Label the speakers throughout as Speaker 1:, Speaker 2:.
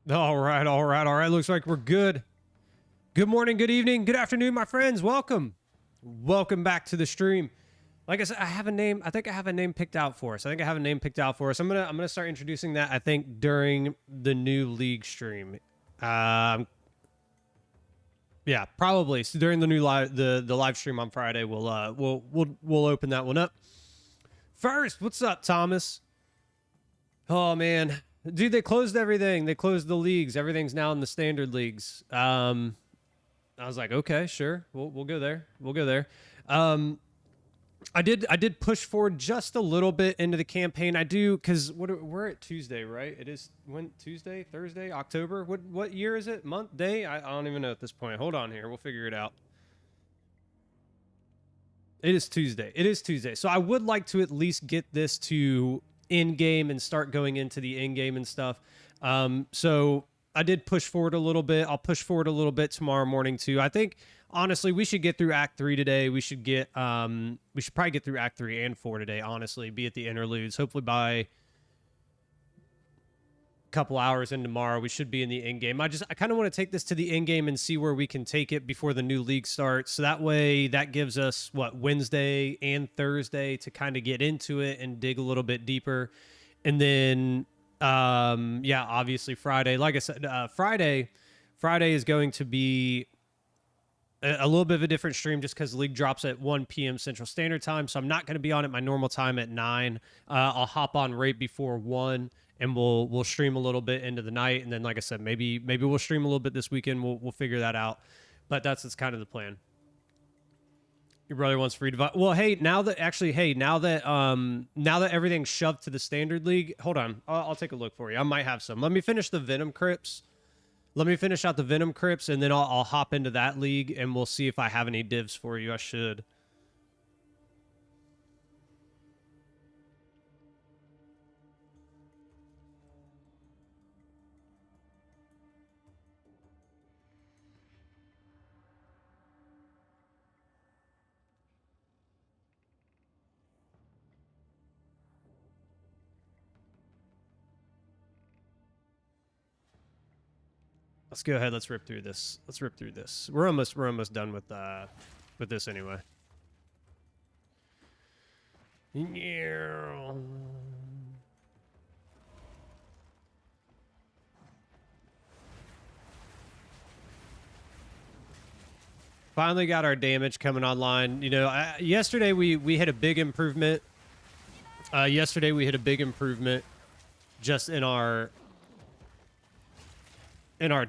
Speaker 1: All right, all right, all right. Looks like we're good. Good morning, good evening, good afternoon, my friends. Welcome. Welcome back to the stream. Like I said, I have a name. I think I have a name picked out for us. I'm gonna start introducing that, I think, during the new league stream. Yeah, probably. So during the new the live stream on Friday, we'll open that one up. First, what's up, Thomas? Oh man. Dude, they closed everything. They closed the leagues. Everything's now in the standard leagues. I was like, okay, sure. We'll go there. We'll go there. I did push forward just a little bit into the campaign. I do, because we're at Tuesday, right? It is when Tuesday, Thursday, October. What year is it? Month, day? I don't even know at this point. Hold on here. We'll figure it out. It is Tuesday. It is Tuesday. So I would like to at least get this to in-game and start going into the in-game and stuff. So I did push forward a little bit. I'll push forward a little bit tomorrow morning too. I think honestly we should get through Act 3 today. We should probably get through Act 3 and 4 today, honestly, be at the interludes. Hopefully by a couple hours in tomorrow we should be in the in-game. I kind of want to take this to the in-game and see where we can take it before the new league starts. So that way that gives us Wednesday and Thursday to kind of get into it and dig a little bit deeper. And then yeah, obviously Friday, like I said, Friday is going to be a little bit of a different stream just because the league drops at 1 p.m. Central Standard Time. So I'm not going to be on at my normal time at 9. I'll hop on right before 1 and we'll stream a little bit into the night. And then, like I said, maybe we'll stream a little bit this weekend. We'll figure that out. But that's kind of the plan. Your brother wants free device. Well, hey, now that everything's shoved to the standard league, hold on. I'll take a look for you. I might have some. Let me finish the Venom Crypts. Let me finish out the Venom Crypts, and then I'll hop into that league, and we'll see if I have any divs for you. I should. Let's go ahead. Let's rip through this. We're almost done with this anyway. Yeah. Finally got our damage coming online. You know, yesterday we had a big improvement. Yesterday we hit a big improvement just in our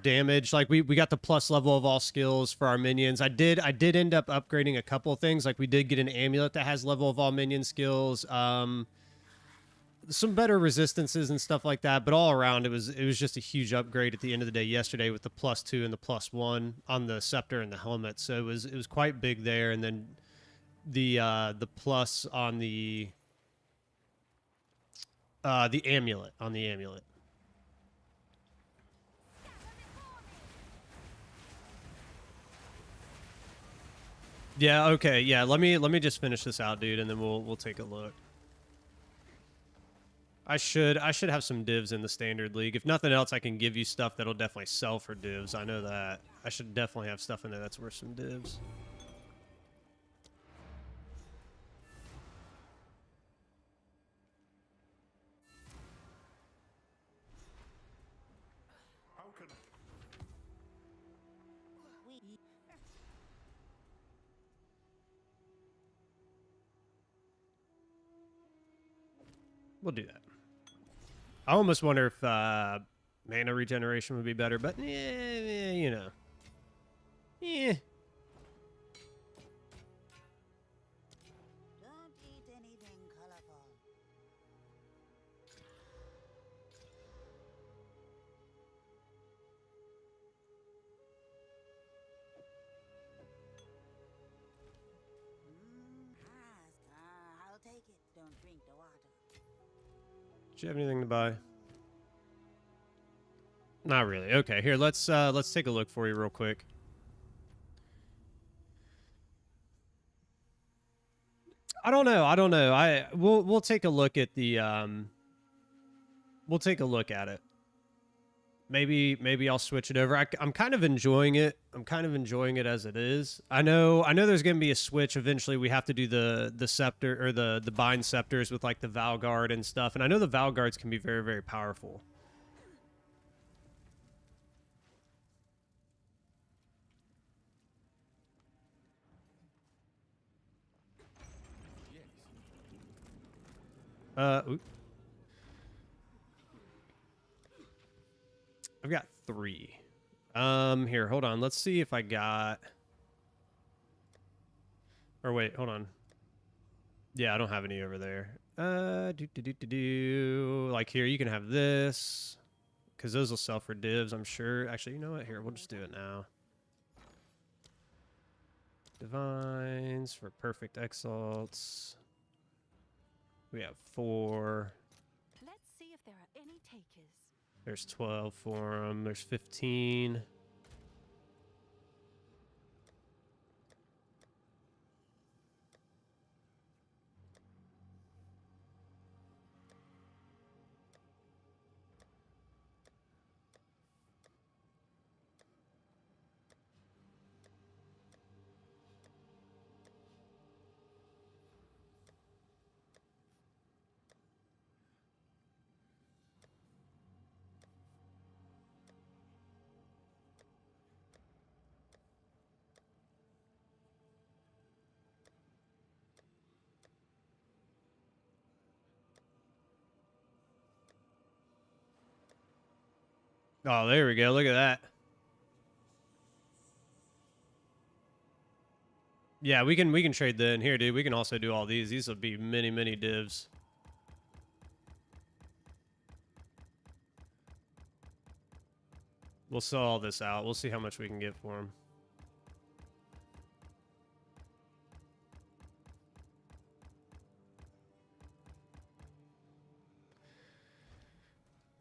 Speaker 1: damage. Like we got the plus level of all skills for our minions. I did end up upgrading a couple of things. Like we did get an amulet that has level of all minion skills, some better resistances and stuff like that. But all around, it was just a huge upgrade at the end of the day yesterday with the +2 and the +1 on the scepter and the helmet. So it was quite big there. And then the plus on the amulet Yeah, okay. Yeah, let me just finish this out, dude, and then we'll take a look. I should have some divs in the standard league. If nothing else, I can give you stuff that'll definitely sell for divs. I know that. I should definitely have stuff in there that's worth some divs. We'll do that. I almost wonder if mana regeneration would be better, but yeah, you know. Yeah.
Speaker 2: Don't eat anything colorful. I'll take it. Don't drink the water.
Speaker 1: Do you have anything to buy? Not really. Okay, here, let's take a look for you real quick. I don't know. We'll take a look at the we'll take a look at it. maybe I'll switch it over. I'm kind of enjoying it. I'm kind of enjoying it as it is. I know there's gonna be a switch eventually. We have to do the scepter or the bind scepters with like the Valguard and stuff. And I know the Valguards can be very, very powerful. Oop. I've got 3. Here, hold on. Let's see if I got... Or wait, hold on. Yeah, I don't have any over there. Like here, you can have this. Because those will sell for divs, I'm sure. Actually, you know what? Here, we'll just do it now. Divines for perfect exalts. We have 4.
Speaker 3: Let's see if there are any takers.
Speaker 1: There's 12 for them. There's 15. Oh, there we go. Look at that. Yeah, we can trade that in here, dude. We can also do all these. These will be many, many divs. We'll sell all this out. We'll see how much we can get for them.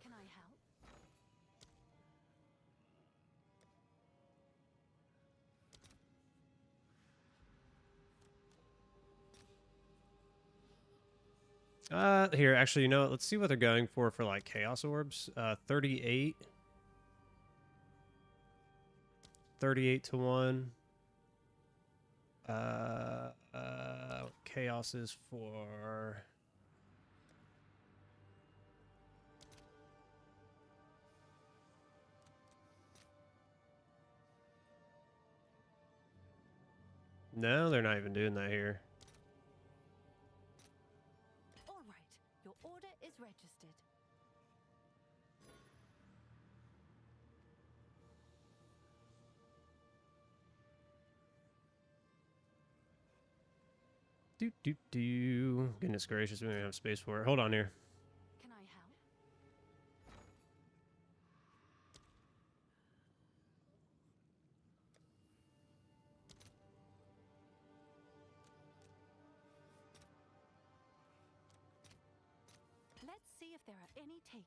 Speaker 3: Can I help?
Speaker 1: Here, actually, you know what? Let's see what they're going for like Chaos Orbs. 38. 38 to 1. Chaos is for... No, they're not even doing that here.
Speaker 3: All right, your order is registered.
Speaker 1: Do. Goodness gracious, we don't even have space for it. Hold on here.
Speaker 3: Can I help? Let's see if there are any takers.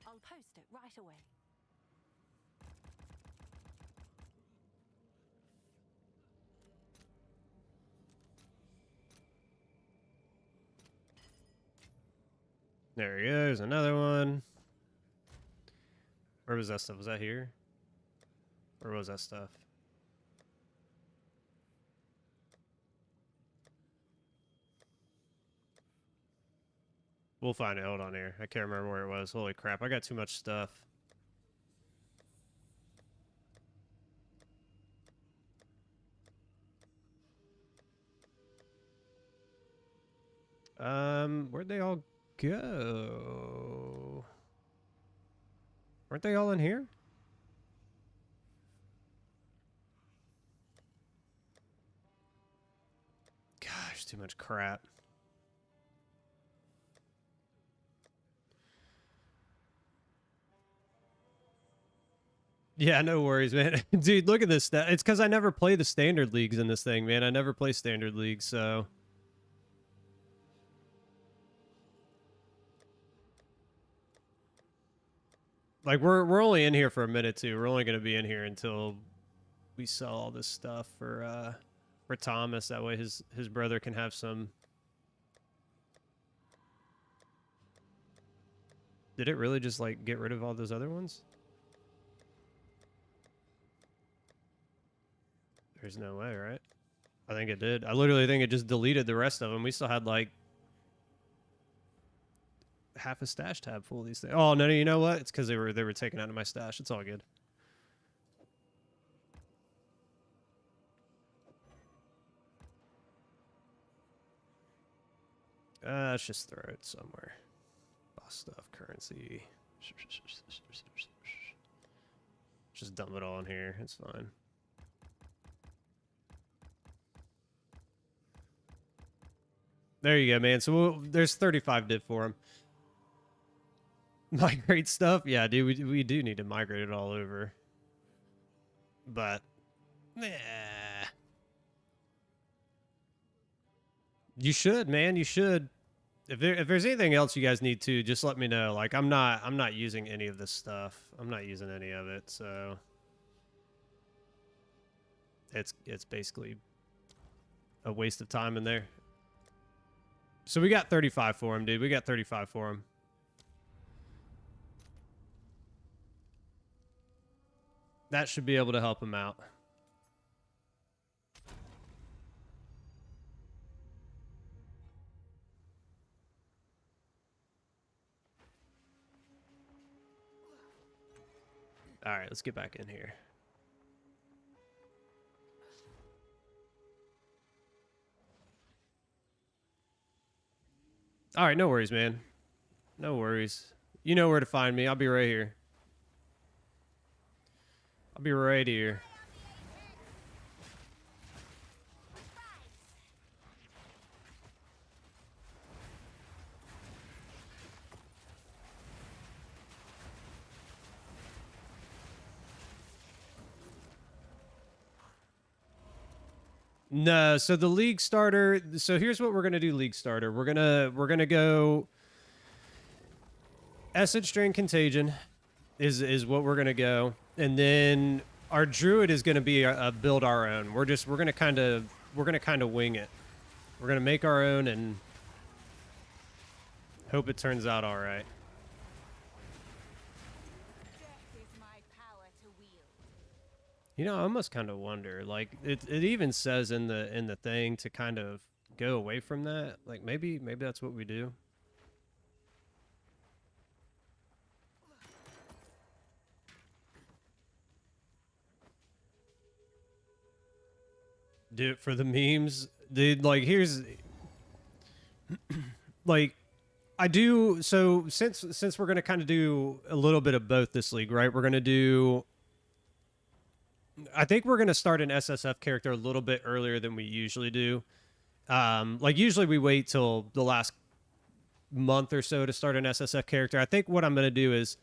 Speaker 3: I'll post it right away.
Speaker 1: There he goes, another one. Where was that stuff? Was that here? Where was that stuff? We'll find it. Hold on here. I can't remember where it was. Holy crap, I got too much stuff. Where'd they all go? Weren't they all in here? Gosh, too much crap. Yeah, no worries, man. Dude, look at this. It's because I never play the standard leagues in this thing, man. I never play standard leagues, so. Like, we're only in here for a minute, too. We're only going to be in here until we sell all this stuff for Thomas. That way his brother can have some. Did it really just, like, get rid of all those other ones? There's no way, right? I think it did. I literally think it just deleted the rest of them. We still had, like, half a stash tab full of these things. Oh, no, you know what? It's because they were taken out of my stash. It's all good. Let's just throw it somewhere. Boss stuff, currency. Just dump it all in here. It's fine. There you go, man. So there's 35 div for him. Migrate stuff? Yeah, dude, we do need to migrate it all over. But, you should, man. You should. If there's anything else you guys need to, just let me know. Like, I'm not using any of this stuff. I'm not using any of it, so it's basically a waste of time in there. So we got 35 for him, dude. We got 35 for him. That should be able to help him out. All right, let's get back in here. All right, no worries, man. No worries. You know where to find me. I'll be right here. I'll be right here. No, so the league starter. So here's what we're gonna do. League starter. We're gonna go. Essence Strain Contagion is what we're gonna go, and then our druid is gonna be a build our own. We're gonna kind of wing it. We're gonna make our own and hope it turns out all right. You know, I almost kind of wonder, like, it even says in the thing to kind of go away from that. Like, maybe that's what we do. Do it for the memes. Dude, like, here's like, I do, so since we're gonna kind of do a little bit of both this league, right? We're gonna do, I think we're going to start an SSF character a little bit earlier than we usually do. Like, usually we wait till the last month or so to start an SSF character. I think what I'm going to do is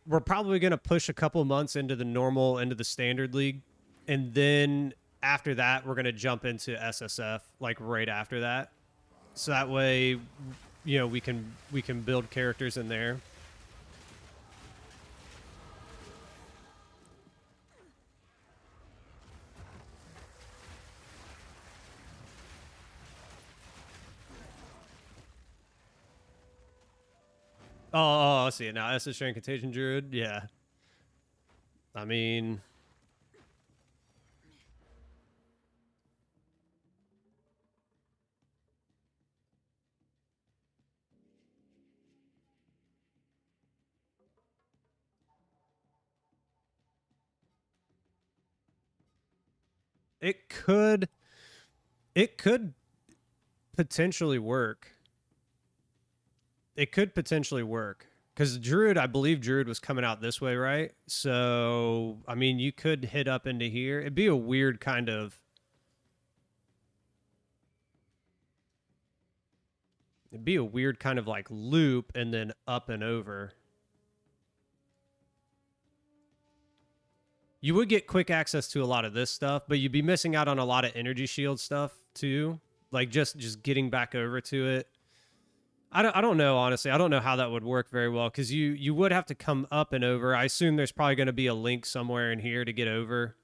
Speaker 1: we're probably going to push a couple months into the standard league. And then after that, we're going to jump into SSF, like, right after that. So that way, you know, we can build characters in there. Oh, I see it now. SS Strain Contagion Druid. Yeah. I mean, it could potentially work. It could potentially work. Because Druid, I believe Druid was coming out this way, right? So, I mean, you could hit up into here. It'd be a weird kind of... It'd be a weird kind of, like, loop and then up and over. You would get quick access to a lot of this stuff, but you'd be missing out on a lot of energy shield stuff too. Like just getting back over to it. I don't know, honestly. I don't know how that would work very well, because you would have to come up and over. I assume there's probably going to be a link somewhere in here to get over.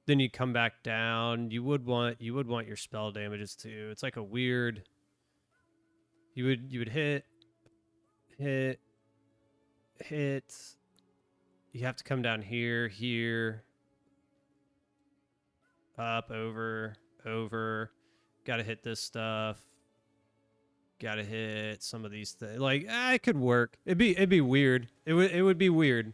Speaker 1: Then you come back down. You would want your spell damages too. It's like a weird. You would hit. You have to come down here, up, over. Got to hit this stuff. Got to hit some of these things. Like, it could work. It'd be weird. It would be weird.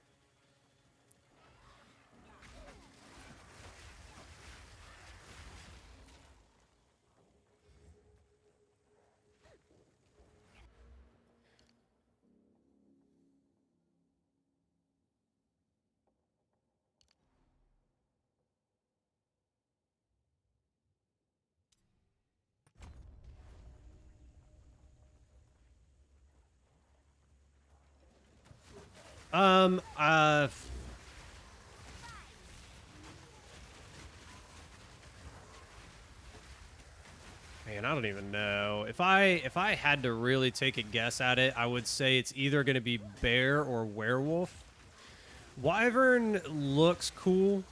Speaker 1: Uh, Man, I don't even know. If I had to really take a guess at it, I would say it's either going to be bear or werewolf. Wyvern looks cool.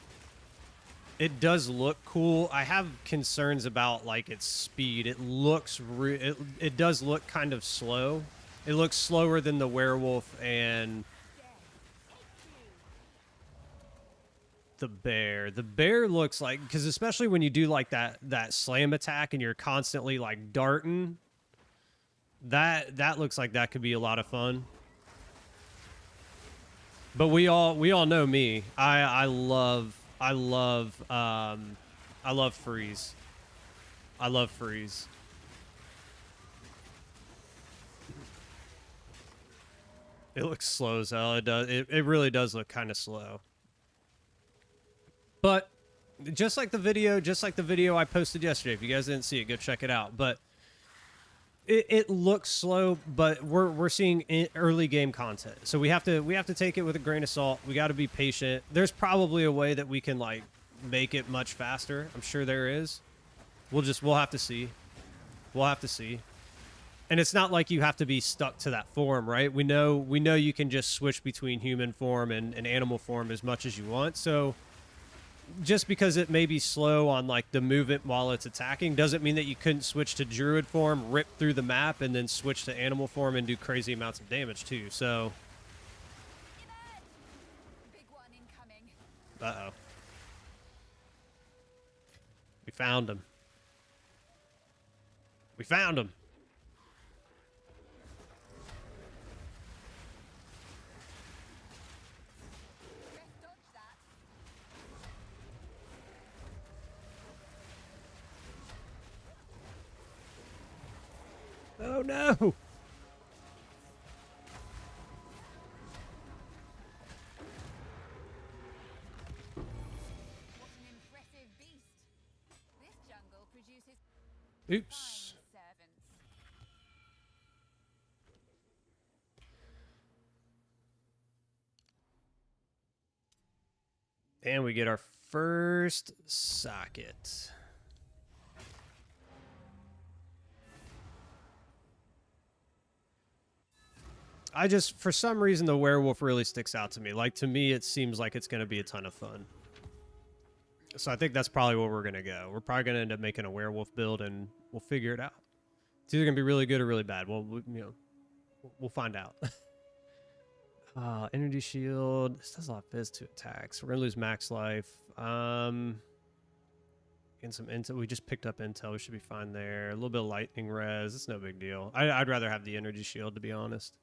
Speaker 1: It does look cool. I have concerns about like its speed. It looks it does look kind of slow. It looks slower than the werewolf and the bear. The bear looks like, because especially when you do like that slam attack and you're constantly like darting, that looks like that could be a lot of fun. But we all know me. I love freeze. I love freeze. It looks slow as hell. It does. It really does look kind of slow. But just like the video I posted yesterday, if you guys didn't see it, go check it out. But it looks slow, but we're seeing early game content, so we have to take it with a grain of salt. We got to be patient. There's probably a way that we can like make it much faster. I'm sure there is. We'll have to see. We'll have to see. And it's not like you have to be stuck to that form, right? We know you can just switch between human form and animal form as much as you want. So just because it may be slow on like the movement while it's attacking doesn't mean that you couldn't switch to druid form, rip through the map, and then switch to animal form and do crazy amounts of damage too. So
Speaker 3: Big one incoming.
Speaker 1: uh-oh. We found him. We found him.
Speaker 3: Best dodge that.
Speaker 1: Oh no!
Speaker 3: What an impressive beast. This jungle produces
Speaker 1: Oops.
Speaker 3: fine servants.
Speaker 1: And we get our first socket. For some reason, the werewolf really sticks out to me. Like, to me, it seems like it's going to be a ton of fun. So I think that's probably where we're going to go. We're probably going to end up making a werewolf build, and we'll figure it out. It's either going to be really good or really bad. Well, we'll find out. Energy shield. This does a lot of fizz to attacks. We're going to lose max life. And some intel. We just picked up intel. We should be fine there. A little bit of lightning res. It's no big deal. I'd rather have the energy shield, to be honest.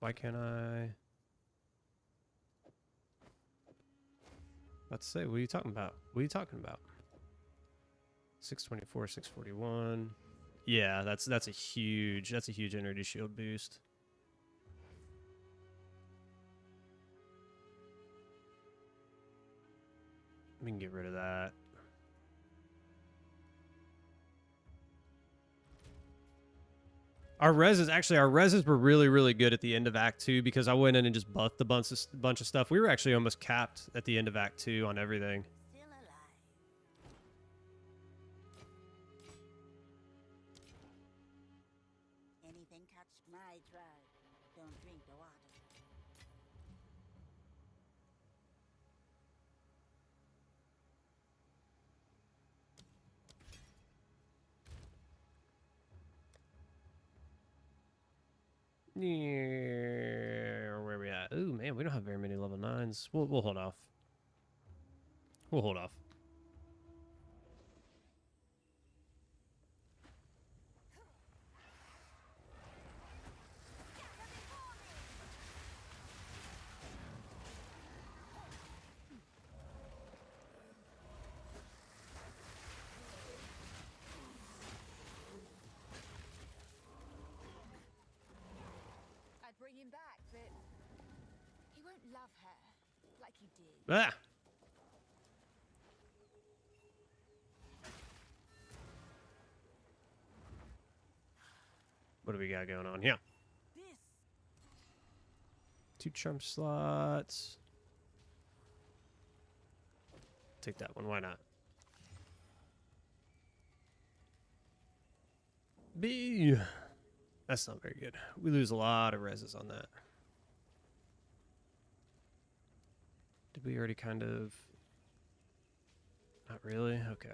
Speaker 1: Why can't I? About to say, what are you talking about? What are you talking about? 624, 641. Yeah, that's a huge energy shield boost. We can get rid of that. Our reses were really, really good at the end of Act 2 because I went in and just buffed a bunch of stuff. We were actually almost capped at the end of Act 2 on everything.
Speaker 2: Still alive. Anything catch my tribe, don't drink the water.
Speaker 1: Yeah, where are we at? Ooh, man, we don't have very many level 9s. We'll hold off. We'll hold off.
Speaker 3: I'd bring him back, but he won't love her like he did.
Speaker 1: Ah! What do we got going on here?
Speaker 2: This
Speaker 1: 2 charm slots. Take that one. Why not? B. That's not very good. We lose a lot of reses on that. Did we already kind of... Not really? Okay.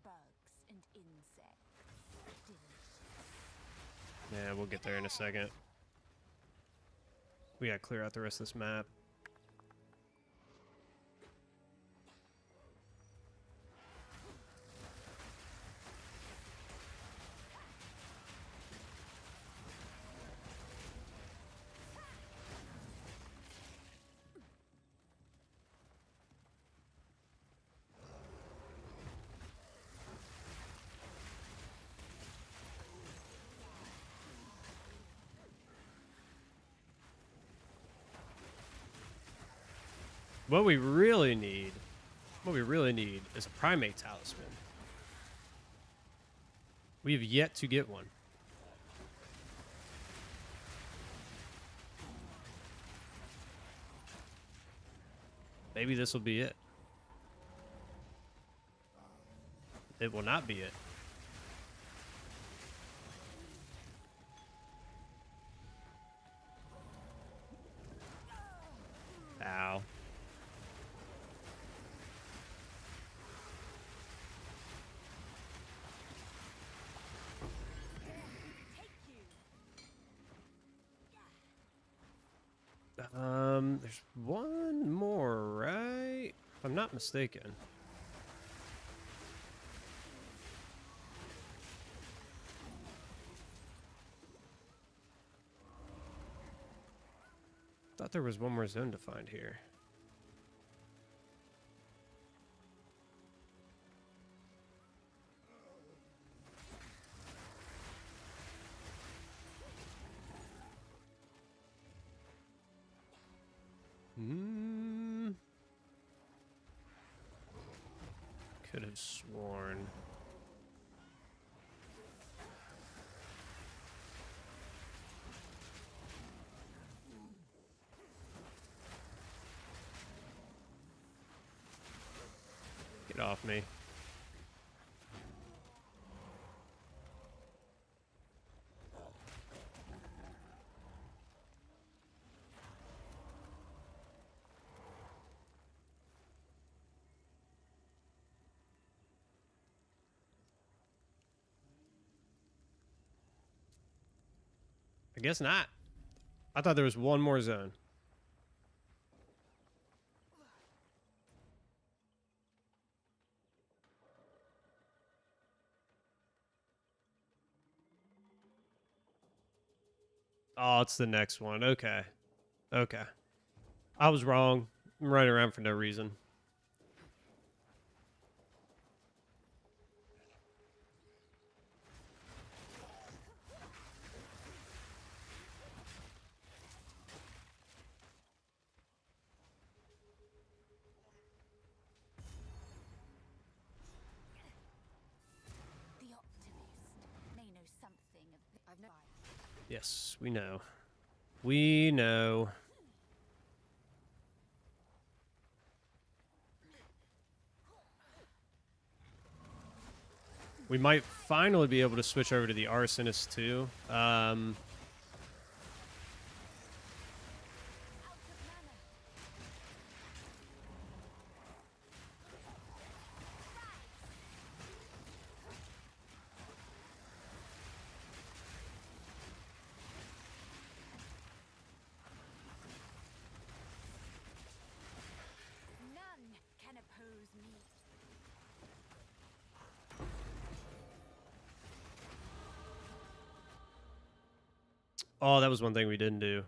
Speaker 3: Bugs and insects. Delicious.
Speaker 1: Yeah, we'll get there in a second. We gotta clear out the rest of this map. What we really need is a primate talisman. We have yet to get one. Maybe this will be it. It will not be it. Ow. There's one more, right? If I'm not mistaken. Thought there was one more zone to find here. Could have sworn. Get off me. I guess not. I thought there was one more zone. Oh, it's the next one. Okay. Okay. I was wrong. I'm running around for no reason.
Speaker 3: The optimist may know something of the I've no
Speaker 1: Yes, we know. We know. We might finally be able to switch over to the Arsonist too.
Speaker 3: None can oppose me.
Speaker 1: Oh, that was one thing we didn't do.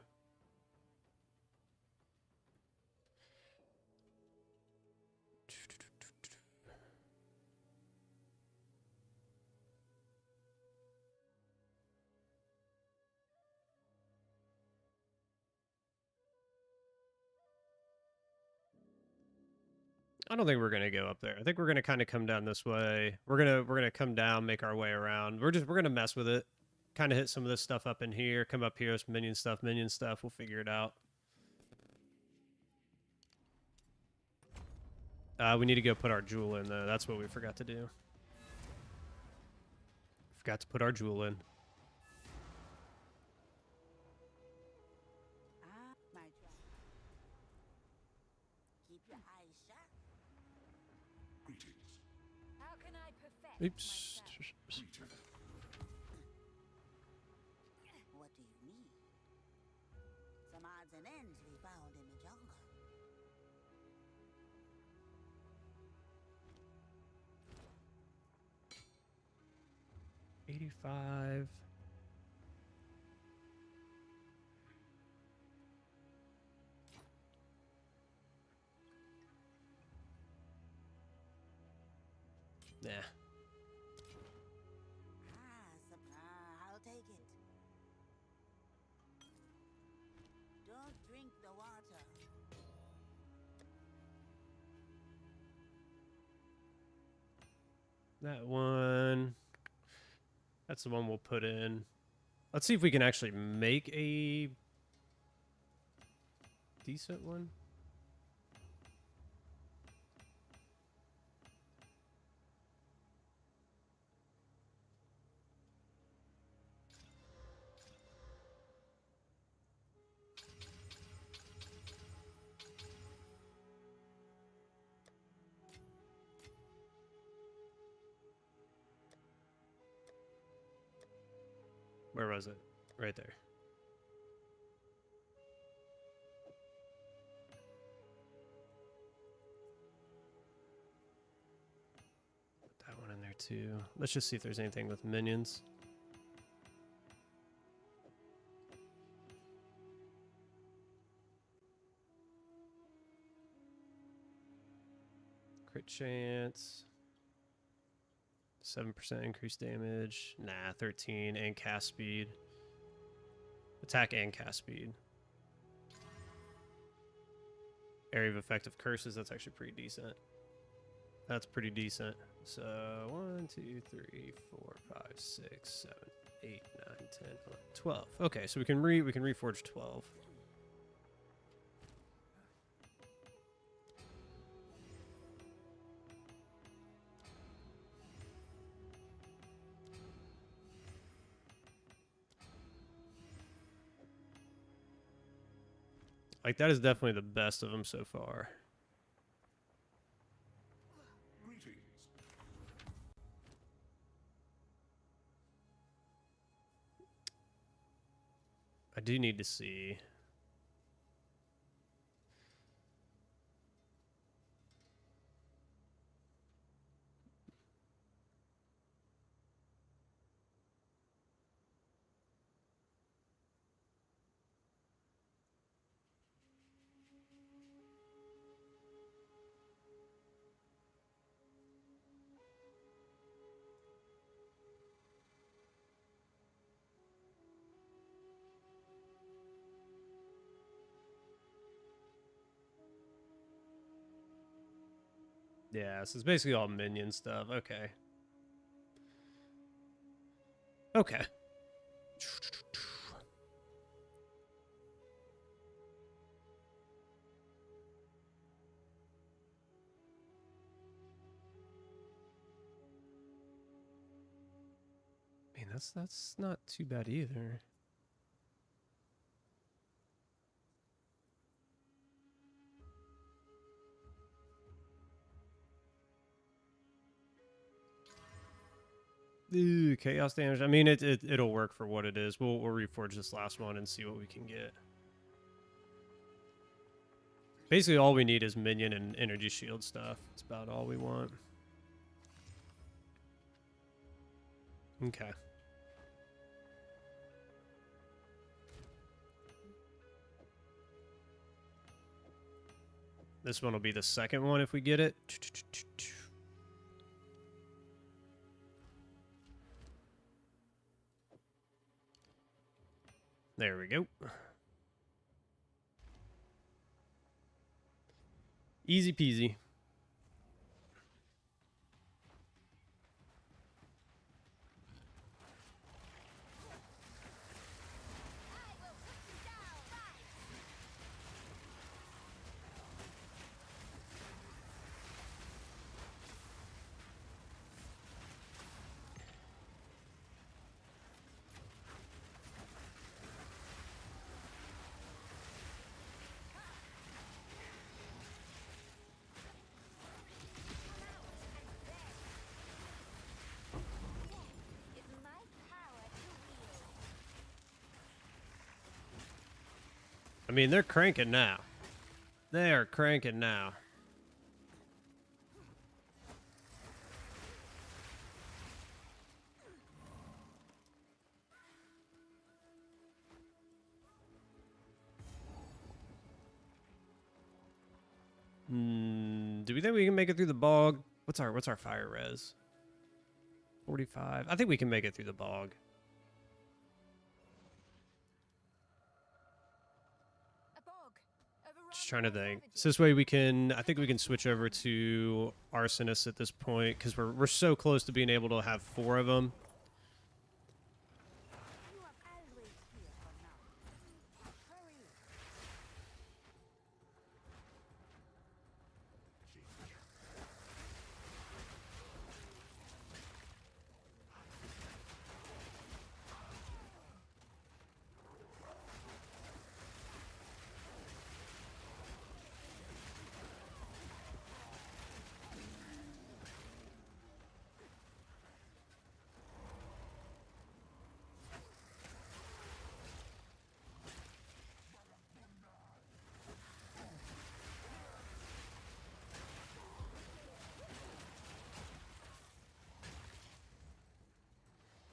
Speaker 1: I don't think we're gonna go up there. I think we're gonna kind of come down this way. We're gonna come down, make our way around. We're gonna mess with it. Kind of hit some of this stuff up in here. Come up here, some minion stuff, minion stuff. We'll figure it out. We need to go put our jewel in though. That's what we forgot to do. Forgot to put our jewel in.
Speaker 2: My trap. Keep your eyes shut.
Speaker 4: Greetings.
Speaker 3: How can I perfect
Speaker 1: Oops.
Speaker 3: myself?
Speaker 4: Greetings.
Speaker 2: What do you need? Some odds and ends we found in the jungle.
Speaker 1: $85. Nah.
Speaker 2: I'll take it. Don't drink the water.
Speaker 1: That one. That's the one we'll put in. Let's see if we can actually make a decent one. Where was it? Right there. Put that one in there too. Let's just see if there's anything with minions. Crit chance. 7% increased damage. Nah, 13 and cast speed. Attack and cast speed. Area of effective curses, that's actually pretty decent. That's pretty decent. So 1, 2, 3, 4, 5, 6, 7, 8, 9, 10, 11, 12. Okay, so we can reforge 12. Like, that is definitely the best of them so far.
Speaker 4: Greetings.
Speaker 1: I do need to see. Yeah, so it's basically all minion stuff. Okay. Okay. Man, that's not too bad either. Ooh, chaos damage. I mean, it'll work for what it is. We'll reforge this last one and see what we can get. Basically, all we need is minion and energy shield stuff. That's about all we want. Okay. This one will be the second one if we get it. There we go. Easy peasy. I mean, they're cranking now. They are cranking now. Do we think we can make it through the bog? What's our fire res? 45. I think we can make it through the bog. Just trying to think. So this way we can, I think we can switch over to Arsonist at this point because we're so close to being able to have 4 of them.
Speaker 2: You are always here for now. Hurry.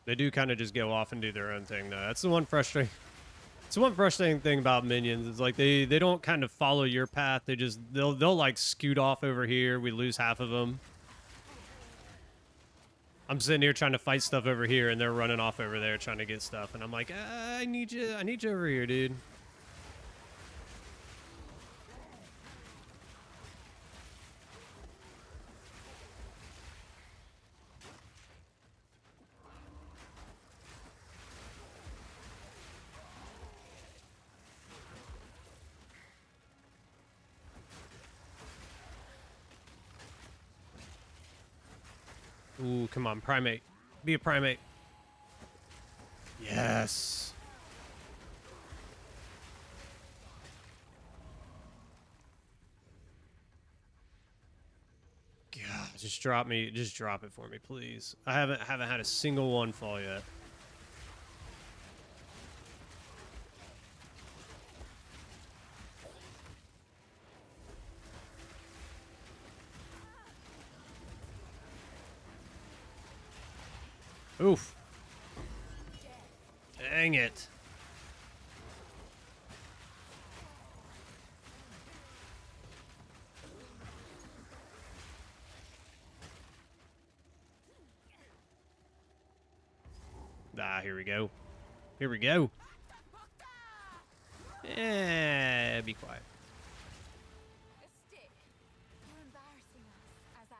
Speaker 1: They do kind of just go off and do their own thing, though. That's the one frustrating. It's the one frustrating thing about minions. It's like they don't kind of follow your path. They'll like scoot off over here. We lose half of them. I'm sitting here trying to fight stuff over here, and they're running off over there trying to get stuff, and I'm like, I need you over here, dude. Ooh, come on, primate. Be a primate. Yes. God, just drop it for me, please. I haven't had a single one fall yet. Oof. Dang it. Ah, here we go. Here we go. Be quiet.
Speaker 3: A stick. You're embarrassing us, as I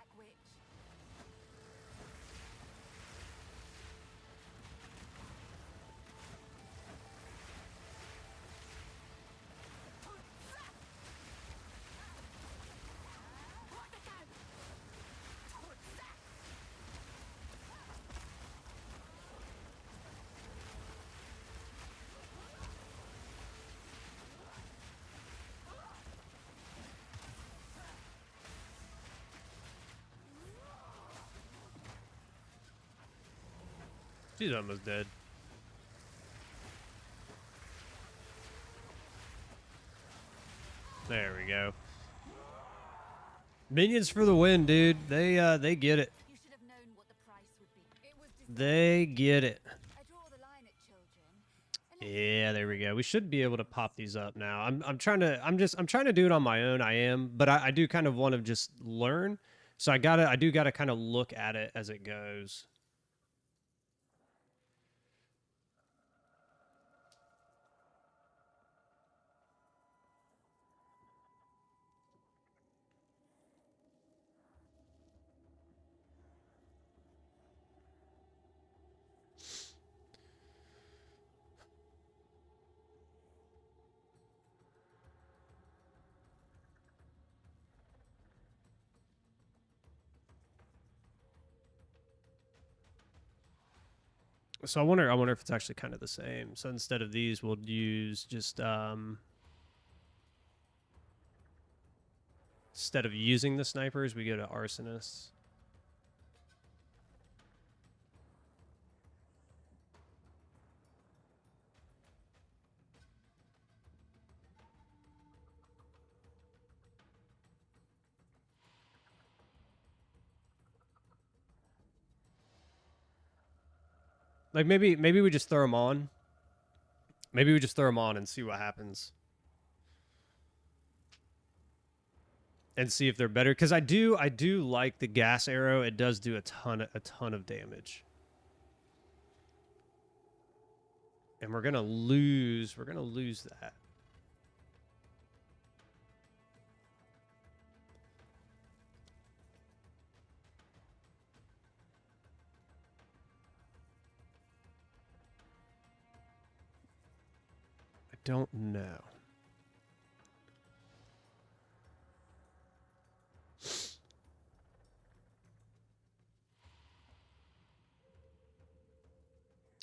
Speaker 1: She's almost dead. There we go. Minions for the win, dude. They get it.
Speaker 3: You should have known what the price would be. It was
Speaker 1: They get it.
Speaker 3: I draw the line at children.
Speaker 1: Yeah, there we go. We should be able to pop these up now. I'm trying to do it on my own. I am, but I do kind of want to just learn. So I do gotta kind of look at it as it goes. So I wonder if it's actually kind of the same. So instead of these, we'll use just instead of using the snipers, we go to arsonists. Like maybe we just throw them on. Maybe we just throw them on and see what happens. And see if they're better, because I do like the gas arrow. It does do a ton of damage. And we're gonna lose that. I don't know.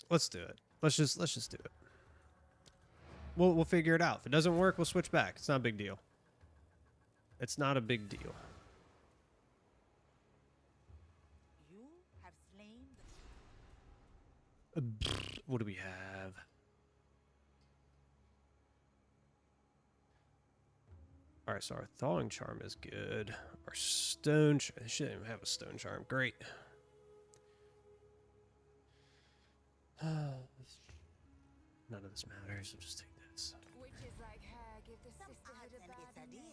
Speaker 1: Let's do it. Let's just do it. We'll figure it out. If it doesn't work, we'll switch back. It's not a big deal. It's not a big deal.
Speaker 2: You have slain
Speaker 1: What do we have? All right, so our thawing charm is good. Our stone, she didn't even have a stone charm. Great. None of this matters. I'll just take this.
Speaker 3: Witches like her give the
Speaker 2: Some
Speaker 3: sisterhood
Speaker 2: odds
Speaker 3: a
Speaker 2: and
Speaker 3: bad
Speaker 2: it's a deal.
Speaker 3: name.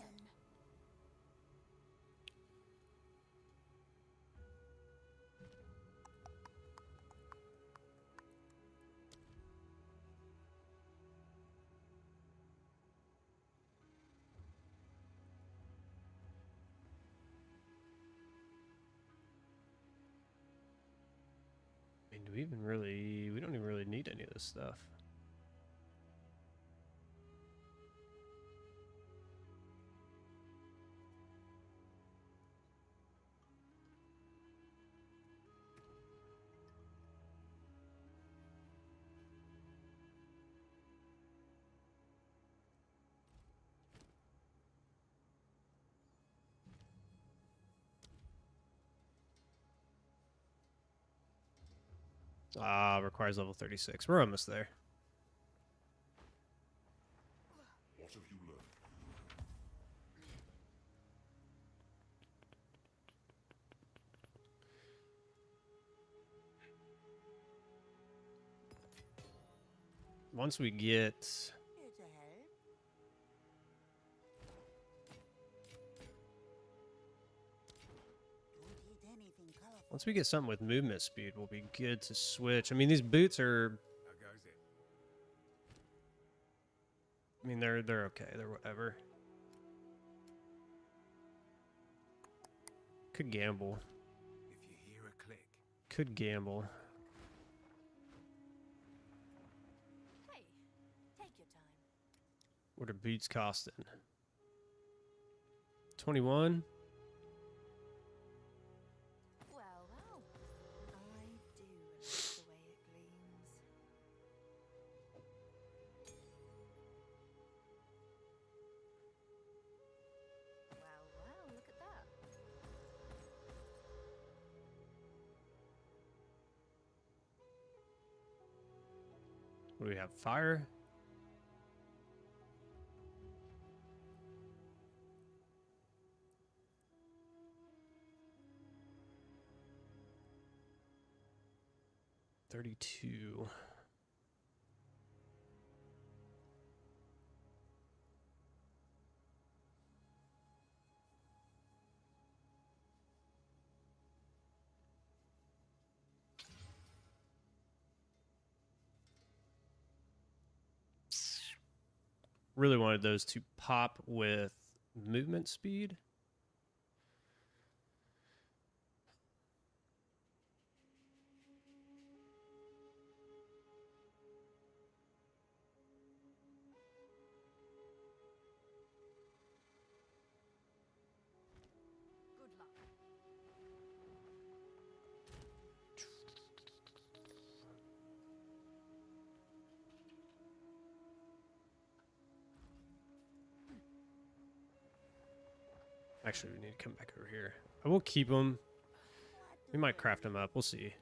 Speaker 1: I mean, do we even really? We don't even really need any of this stuff. Requires level 36. We're almost there.
Speaker 4: What have you learned?
Speaker 1: Once we get,
Speaker 2: here to help. Don't eat anything colorful.
Speaker 1: once we get something with movement speed, we'll be good to switch. I mean, these boots are,
Speaker 4: How goes it?
Speaker 1: I mean, they're okay. They're whatever. Could gamble.
Speaker 4: If you hear a click,
Speaker 1: Could gamble.
Speaker 3: Hey, take your time.
Speaker 1: What are boots costing? 21.
Speaker 3: Well, well. I do like the way it gleams. Well, well, look at that.
Speaker 1: What do we have? Fire? $32. Really wanted those to pop with movement speed.
Speaker 3: Good luck.
Speaker 1: Actually, we need to come back over here. I will keep them. We might craft them up. We'll see.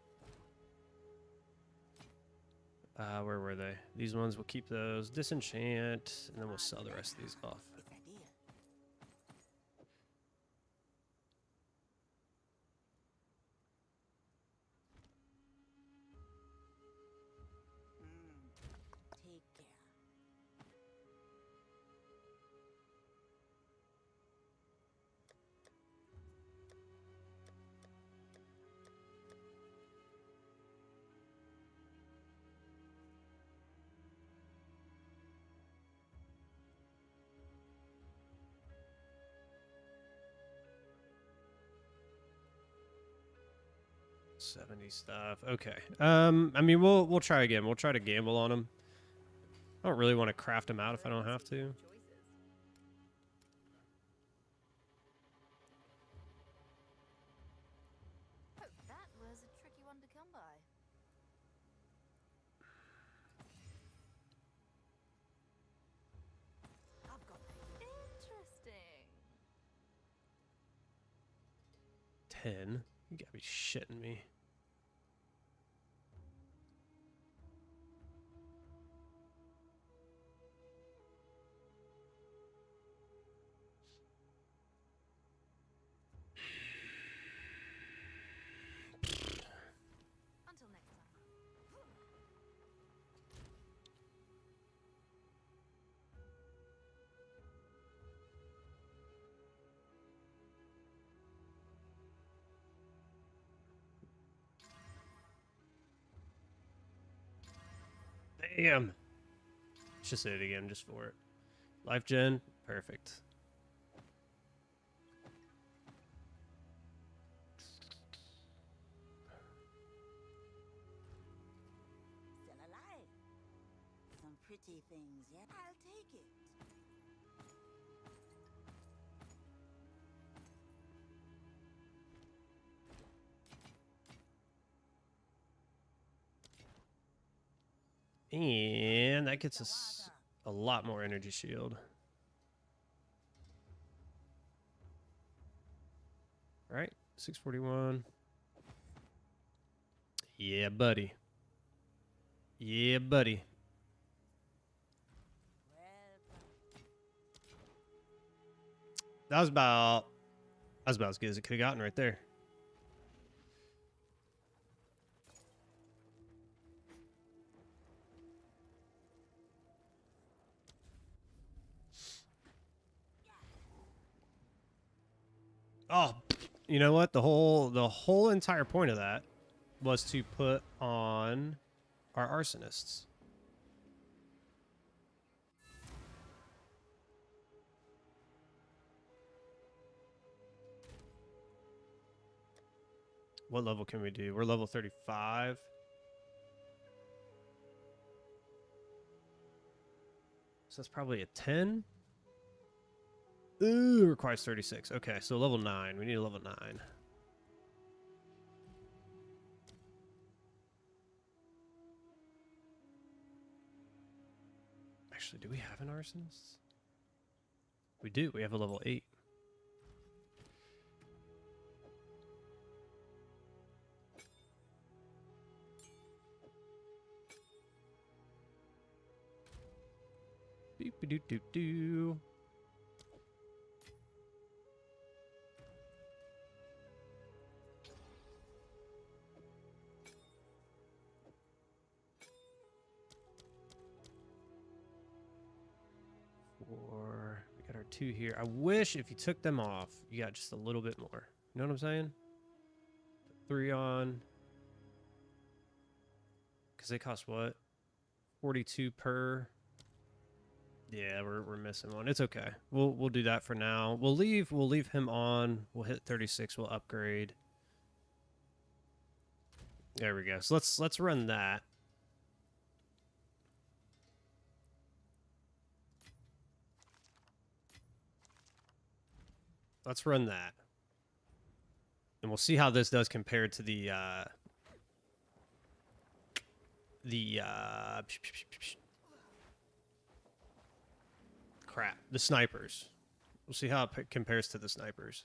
Speaker 1: Where were they? These ones, we'll keep those. Disenchant, and then we'll sell the rest of these off.
Speaker 2: It's a deal. Take care.
Speaker 1: $70 stuff. Okay. I mean, we'll try again. We'll try to gamble on them. I don't really want to craft them out if I don't have to.
Speaker 3: Choices. Oh, that was a tricky one to come by. I've got interesting.
Speaker 1: 10. You gotta be shitting me.
Speaker 3: Until next time.
Speaker 1: Damn. Let's just say it again, just for it. Life gen, perfect.
Speaker 2: Still alive. Some pretty things, yeah? I'll take it.
Speaker 1: And that gets us a lot more energy shield. Right? 641. Yeah, buddy. Yeah, buddy. That was about as good as it could have gotten right there. Oh, you know what? The whole entire point of that was to put on our arsonists. What level can we do? We're level 35. So that's probably a 10. Ooh, requires 36. Okay, so level 9. We need a level 9. Actually, do we have an arsonist? We do. We have a level 8. Beep-a-doo-doo-doo. We got our 2 here. I wish if you took them off, you got just a little bit more. You know what I'm saying? 3 on. Because they cost what? 42 per. Yeah, we're missing one. It's okay. We'll do that for now. We'll leave him on. We'll hit 36. We'll upgrade. There we go. So let's run that. Let's run that. And we'll see how this does compared to the crap, the snipers. We'll see how it compares to the snipers.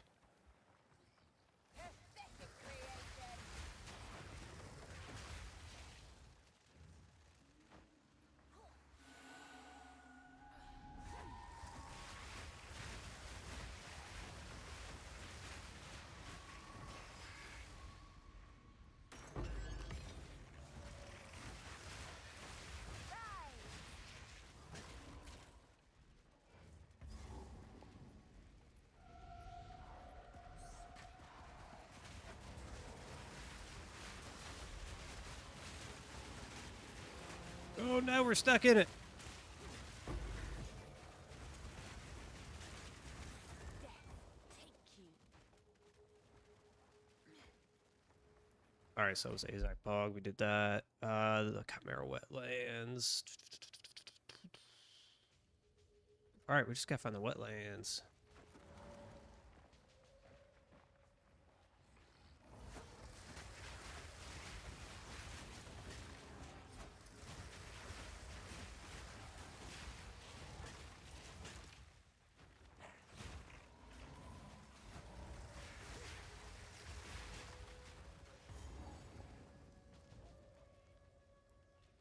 Speaker 1: Oh no, we're stuck in it. All right, so it was Azak Bog. We did that. The Chimera Wetlands. All right, we just gotta find the wetlands.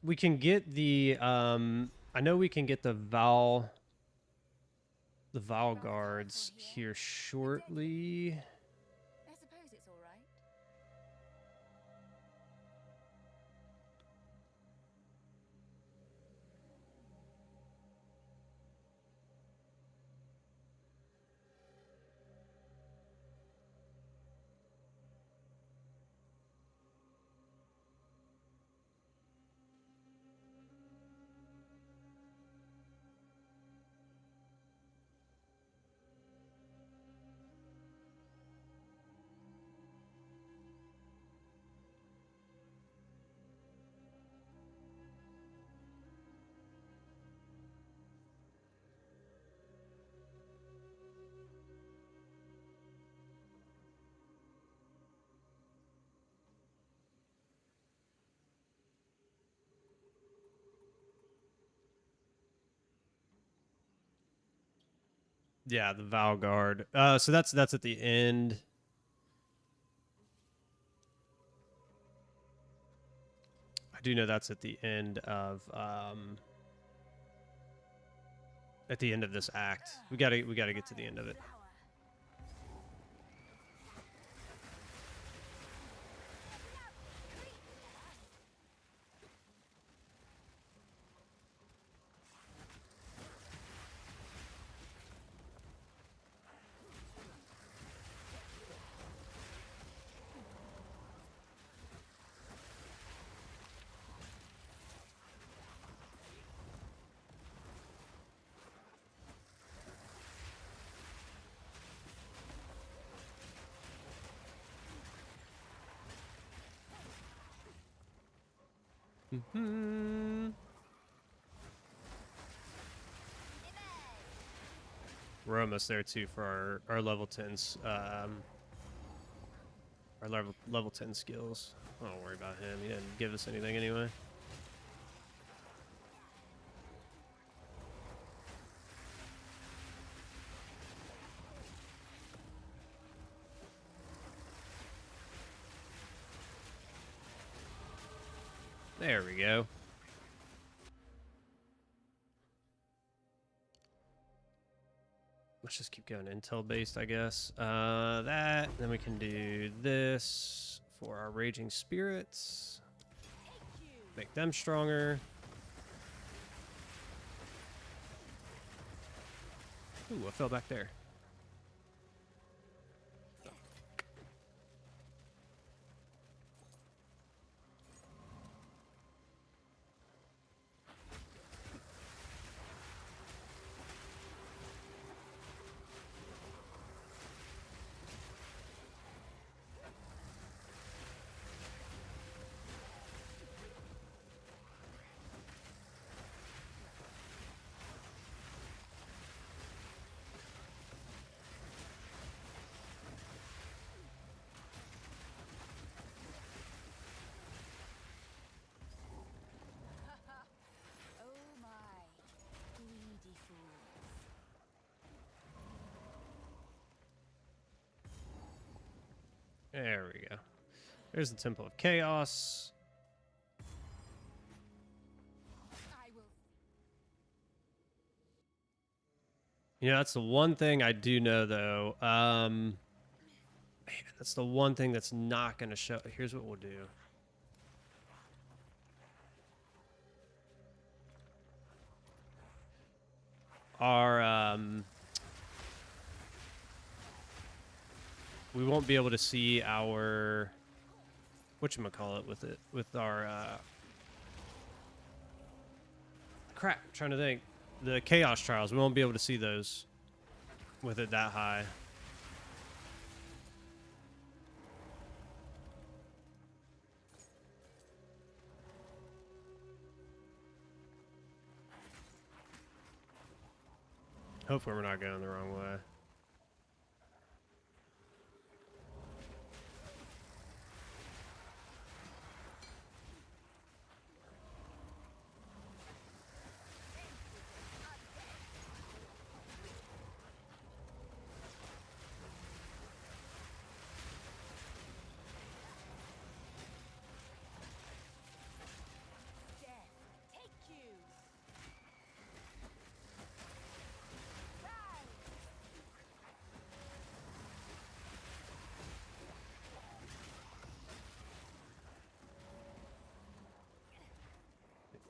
Speaker 1: We can get the I know we can get the Val guards here shortly.
Speaker 3: I suppose it's all right.
Speaker 1: Yeah, the Val guard. So that's at the end. I do know that's at the end of this act. We gotta get to the end of it. We're almost there too for our level 10s. Our level 10 skills. Don't worry about him. He didn't give us anything anyway. There we go. Let's just keep going Intel based, I guess. That, then we can do this for our Raging Spirits. Make them stronger. Ooh, I fell back there.
Speaker 3: Oh my, greedy fools.
Speaker 1: There we go. There's the Temple of Chaos.
Speaker 3: I will.
Speaker 1: You know, that's the one thing I do know, though. Man, that's the one thing that's not going to show. Here's what we'll do. Our, we won't be able to see our, whatchamacallit with it, with our, crap, I'm trying to think. The Chaos Trials, we won't be able to see those with it that high. Hopefully we're not going the wrong way.
Speaker 3: Death, take you. Rise.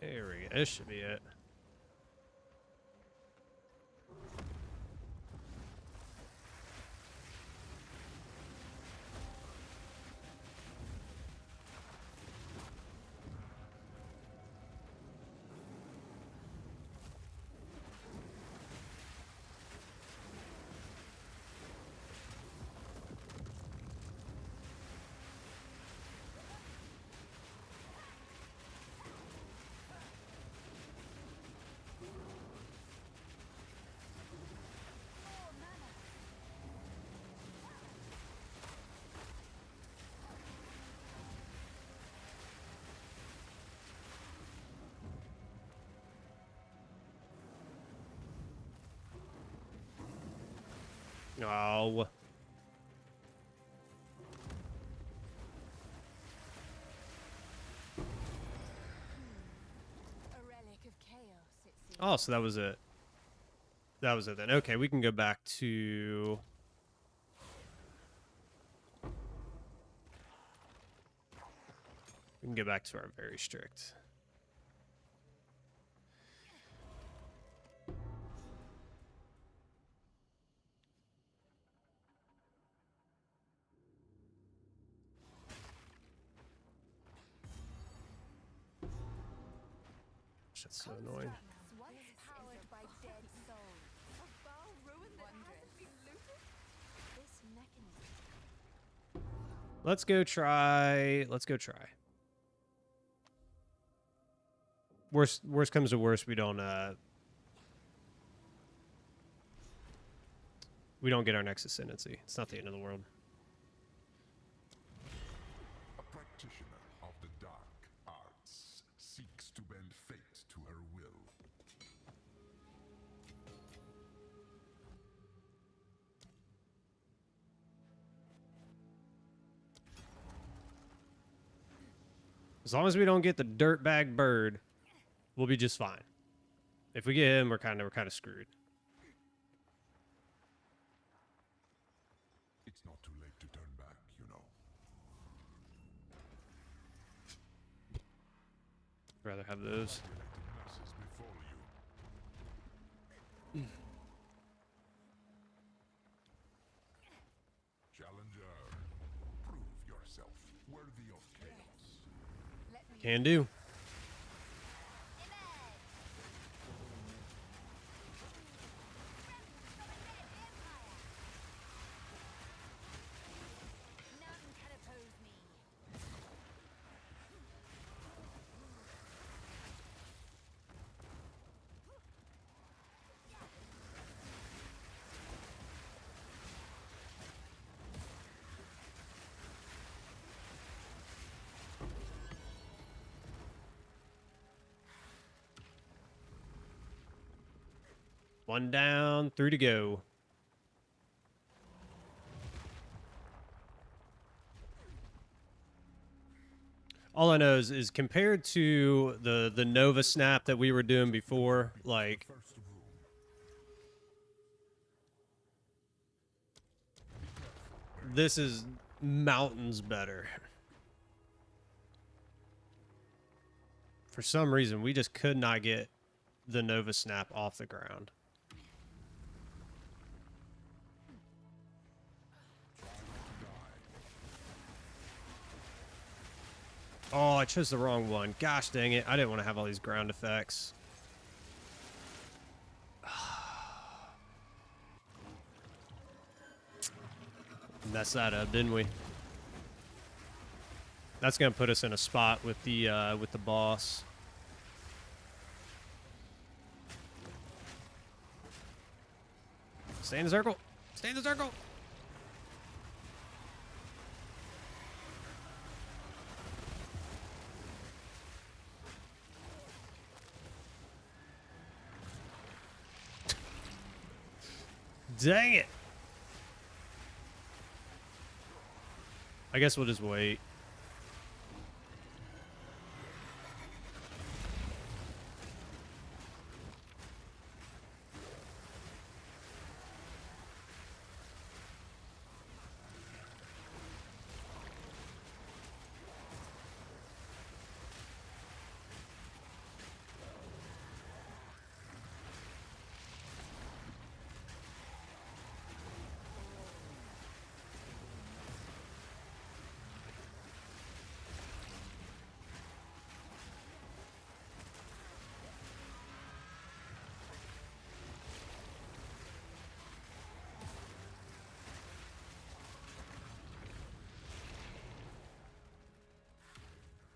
Speaker 1: There we go. This should be it. Oh.
Speaker 3: A relic of chaos, it seems.
Speaker 1: Oh, so that was it. That was it then. Okay, we can go back to... We can go back to our very strict. That's so annoying.
Speaker 3: Once powered by dead souls. A foul ruin that hasn't been looted? This mechanism.
Speaker 1: Let's go try. Let's go try. Worst comes to worst, we don't get our next ascendancy. It's not the end of the world.
Speaker 4: A practitioner of the dark arts seeks to bend fate to her will.
Speaker 1: As long as we don't get the dirtbag bird, we'll be just fine. If we get him, we're kind of screwed. Rather have those.
Speaker 4: Masses before you. Challenger, prove yourself worthy of chaos.
Speaker 1: Can do.
Speaker 3: None can oppose me.
Speaker 1: One down, 3 to go. All I know is compared to the Nova snap that we were doing before, like
Speaker 4: First rule.
Speaker 1: this is mountains better. For some reason, we just could not get the Nova snap off the ground. Oh, I chose the wrong one. Gosh dang it. I didn't want to have all these ground effects. Messed that up, didn't we? That's gonna put us in a spot with the boss. Stay in the circle. Stay in the circle. Dang it. I guess we'll just wait.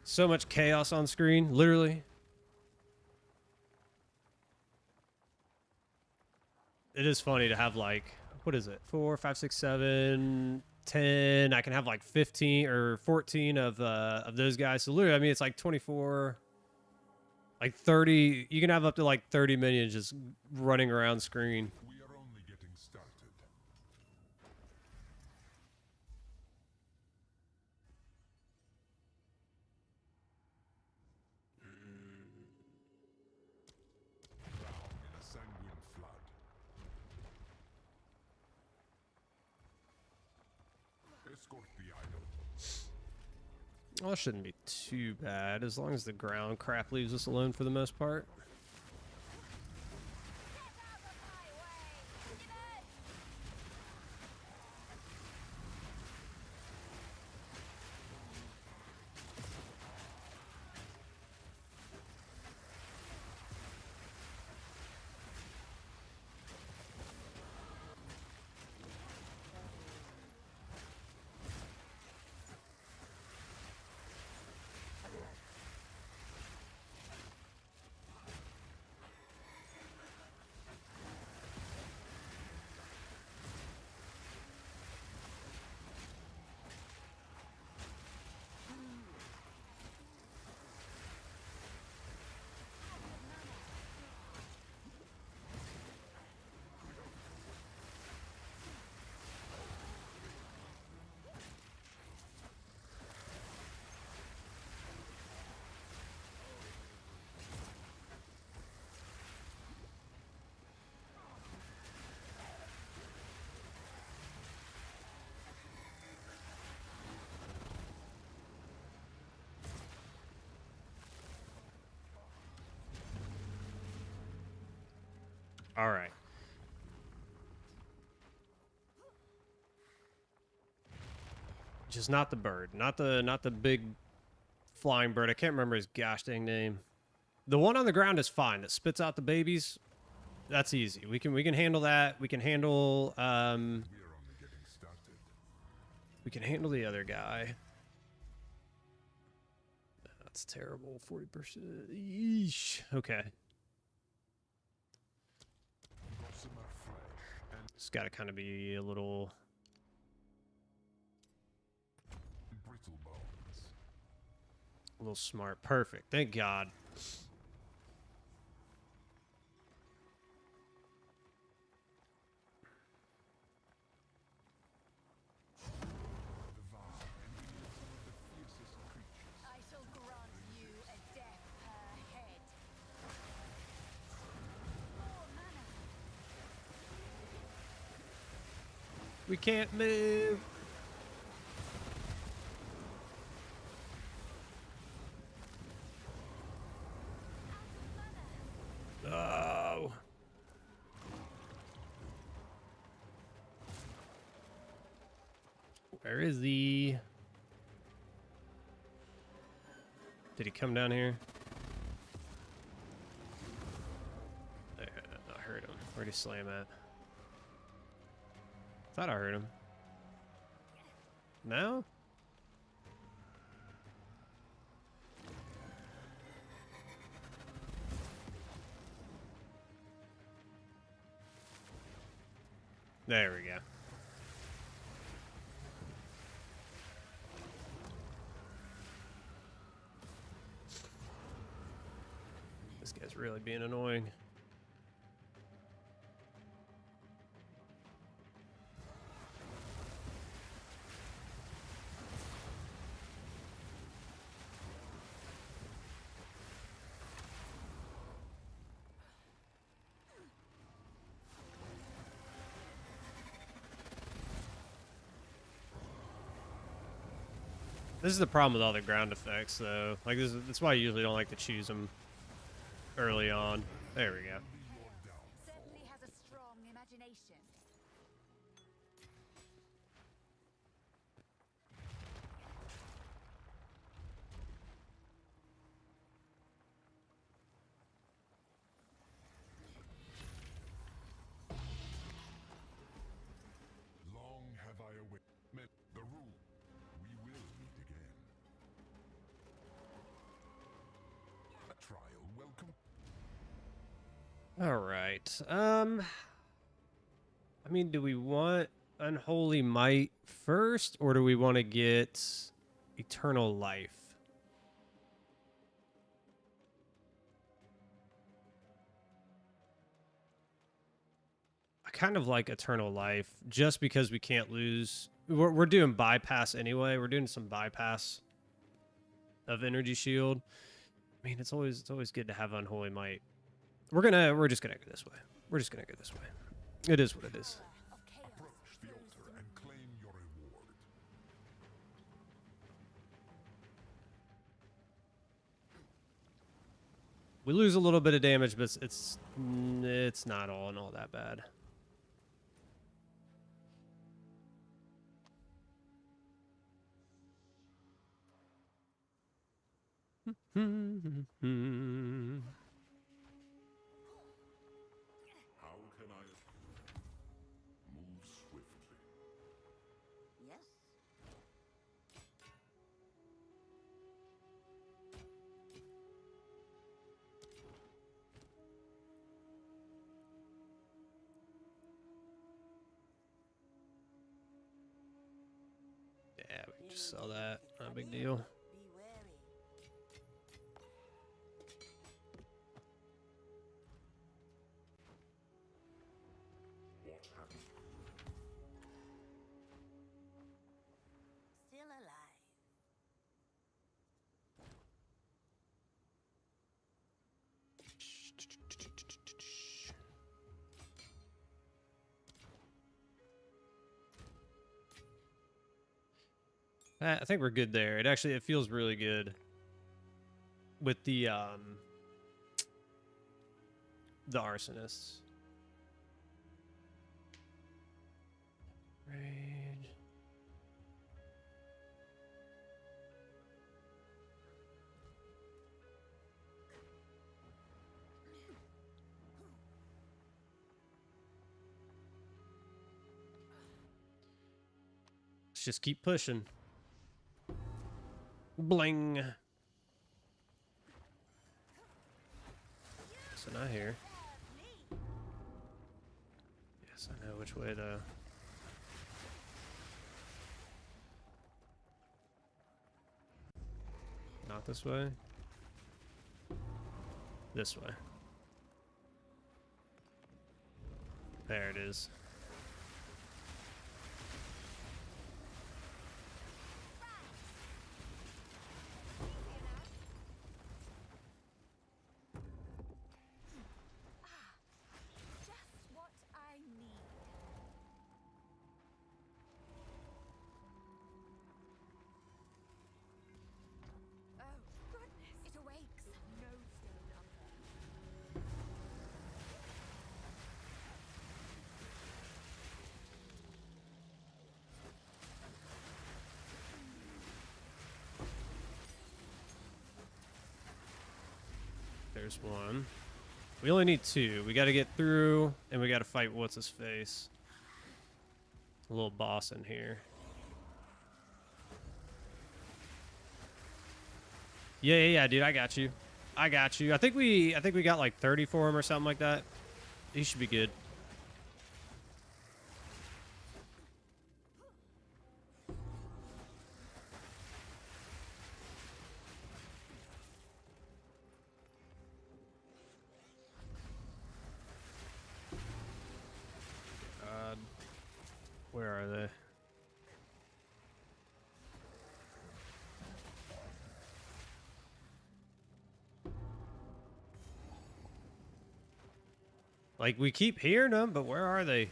Speaker 1: So much chaos on screen, literally. It is funny to have like, what is it? 4, 5, 6, 7, 10. I can have like 15 or 14 of those guys. So literally, I mean, it's like 24, like 30. You can have up to like 30 minions just running around screen.
Speaker 4: We are only getting started. Drown in a sanguine flood. Escort the idol.
Speaker 1: Well, it shouldn't be too bad as long as the ground crap leaves us alone for the most part. All right. Just not the bird, not the big flying bird. I can't remember his gosh dang name. The one on the ground is fine. That spits out the babies. That's easy. We can handle that. We can handle
Speaker 4: We're only getting started.
Speaker 1: we can handle the other guy. That's terrible. 40%. Yeesh. Okay.
Speaker 4: Gossamer flesh and
Speaker 1: It's got to kind of be a little.
Speaker 4: brittle bones.
Speaker 1: A little smart. Perfect. Thank God.
Speaker 3: I shall grant you a death per head. More mana.
Speaker 1: We can't move. Oh. Where is he? Did he come down here? There, I heard him. Where'd he slam at? Thought I heard him. No? There we go. This guy's really being annoying. This is the problem with all the ground effects, though. Like, that's why I usually don't like to choose them early on. There we go.
Speaker 3: Certainly has a strong imagination.
Speaker 4: Long have I awaited the rule. We will meet again. A trial welcome.
Speaker 1: All right. I mean, do we want Unholy Might first, or do we want to get Eternal Life? I kind of like Eternal Life just because we can't lose. We're doing bypass anyway. We're doing some bypass of Energy Shield. I mean, it's always good to have Unholy Might. We're just gonna go this way. We're just gonna go this way. It is what it is.
Speaker 3: Of chaos.
Speaker 4: Approach the altar and claim your reward.
Speaker 1: We lose a little bit of damage, but it's not all that bad.
Speaker 4: How can I move swiftly?
Speaker 2: Yes?
Speaker 1: Yeah, we can just sell that. Not a big deal.
Speaker 2: Be wary.
Speaker 4: What happened?
Speaker 2: Still alive.
Speaker 1: I think we're good there. It feels really good with the arsonists. Rage. Let's just keep pushing. Bling. So not here. Yes, I know which way though. Not this way. This way. There it is.
Speaker 3: Just what I need. Oh, goodness. It awakes. No stone upper.
Speaker 1: There's one. We only need two. We got to get through, and we got to fight what's his face. A little boss in here. Yeah, dude. I got you. I got you. I think we got like 30 for him or something like that. He should be good. Where are they? Like, we keep hearing them, but where are they?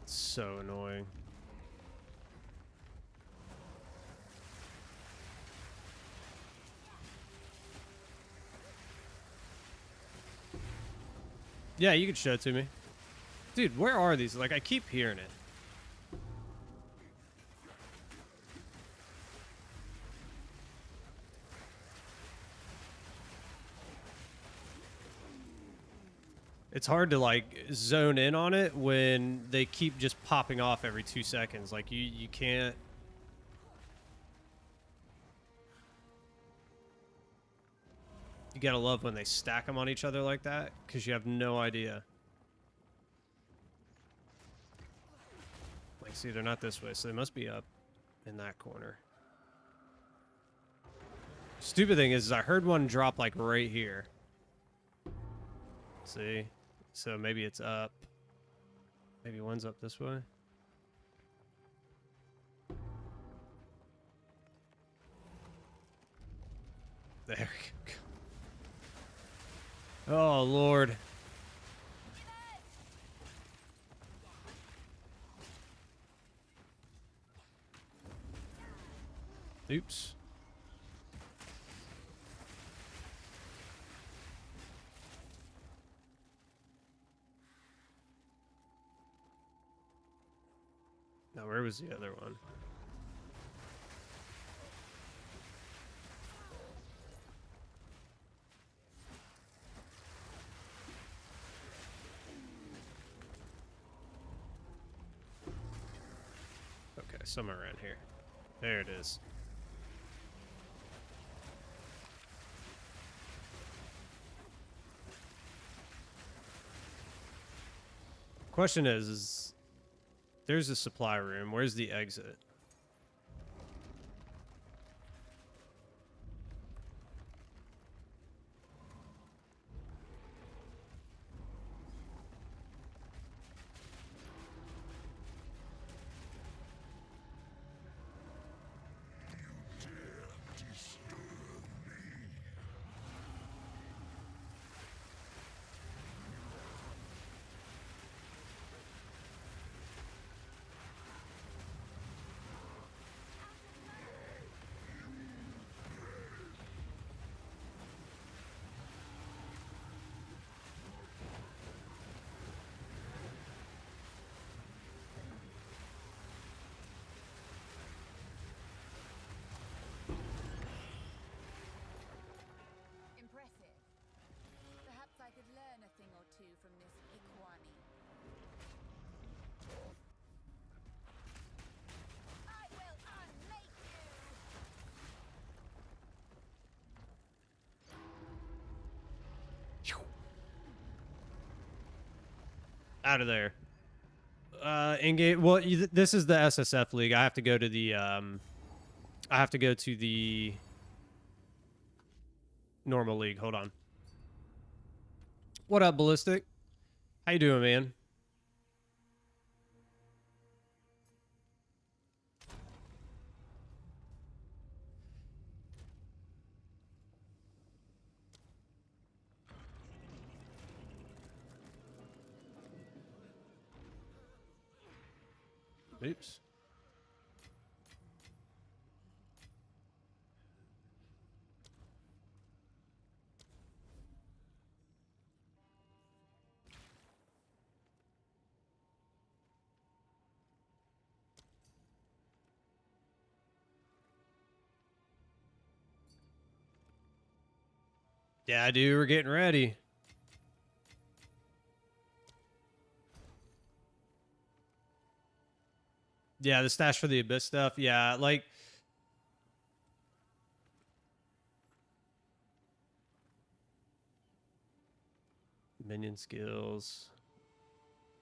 Speaker 1: It's so annoying. Yeah, you can show it to me. Dude, where are these? Like, I keep hearing it. It's hard to, like, zone in on it when they keep just popping off every 2 seconds. Like, you can't... You gotta love when they stack them on each other like that, because you have no idea. Like, see, they're not this way, so they must be up in that corner. Stupid thing is I heard one drop, like, right here. See? So maybe it's up. Maybe one's up this way. There we go. Oh, Lord. Oops. Now, where was the other one? Okay, somewhere around here. There it is. Question is there's a supply room. Where's the exit? Out of there. In-game. Well, this is the SSF league. I have to go to the normal league. Hold on. What up, Ballistic? How you doing, man? Oops. Yeah, dude, we're getting ready. Yeah, the stash for the Abyss stuff. Yeah, like... Minion skills.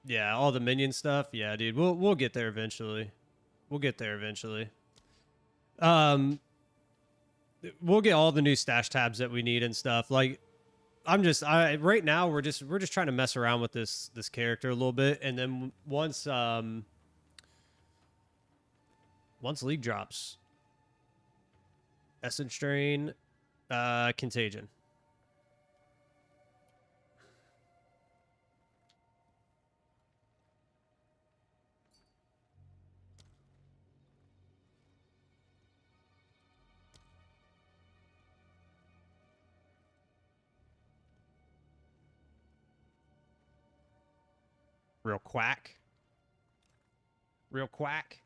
Speaker 1: Yeah, all the minion stuff. Yeah, dude, we'll get there eventually. We'll get there eventually. We'll get all the new stash tabs that we need and stuff. Like, right now we're just trying to mess around with this character a little bit, and then once League drops, Essence Drain, Contagion. Real quack. Real quack.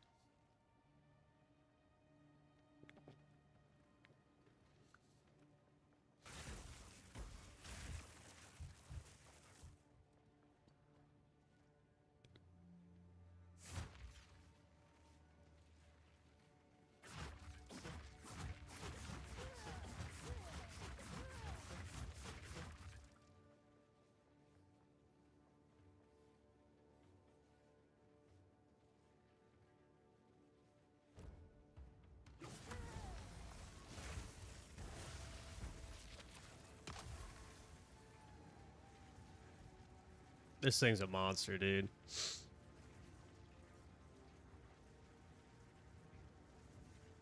Speaker 1: This thing's a monster, dude.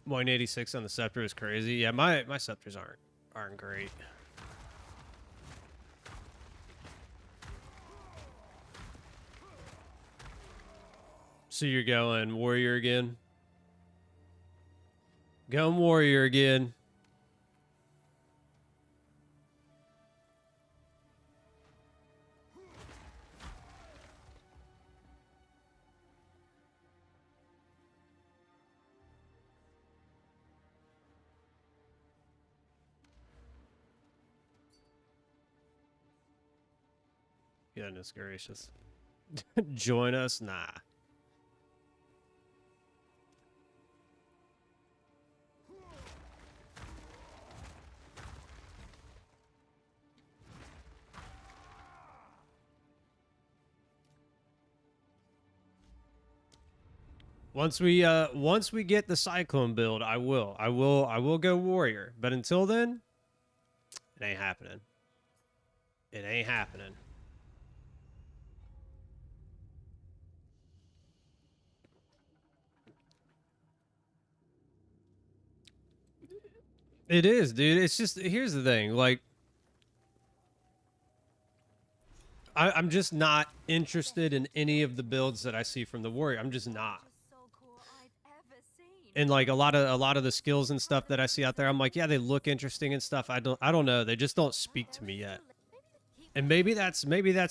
Speaker 1: 186 on the scepter is crazy. Yeah, my scepters aren't great. So you're going warrior again? Going warrior again. Goodness gracious. Join us? Nah. Once we get the Cyclone build, I will go warrior. But until then, it ain't happening. It ain't happening. It is, dude. It's just, here's the thing. Like, I'm just not interested in any of the builds that I see from the warrior. I'm just not. And like a lot of the skills and stuff that I see out there, I'm like, yeah, they look interesting and stuff. I don't know. They just don't speak to me yet. And maybe that's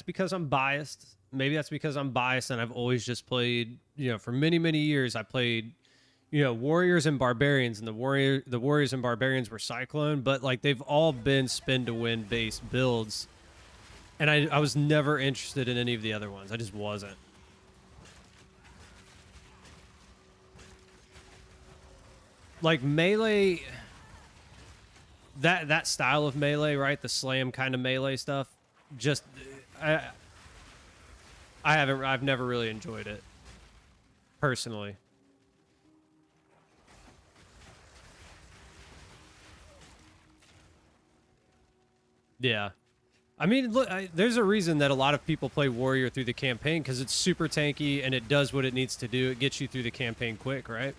Speaker 1: because I'm biased. Maybe that's because I'm biased and I've always just played, you know, for many, many years I played, you know, warriors and barbarians, and the warriors and barbarians were Cyclone, but like they've all been spin to win based builds. And I was never interested in any of the other ones. I just wasn't. Like melee, that style of melee, right? The slam kind of melee stuff. Just I I've never really enjoyed it personally. Yeah. I mean, look, there's a reason that a lot of people play Warrior through the campaign, because it's super tanky and it does what it needs to do. It gets you through the campaign quick, right?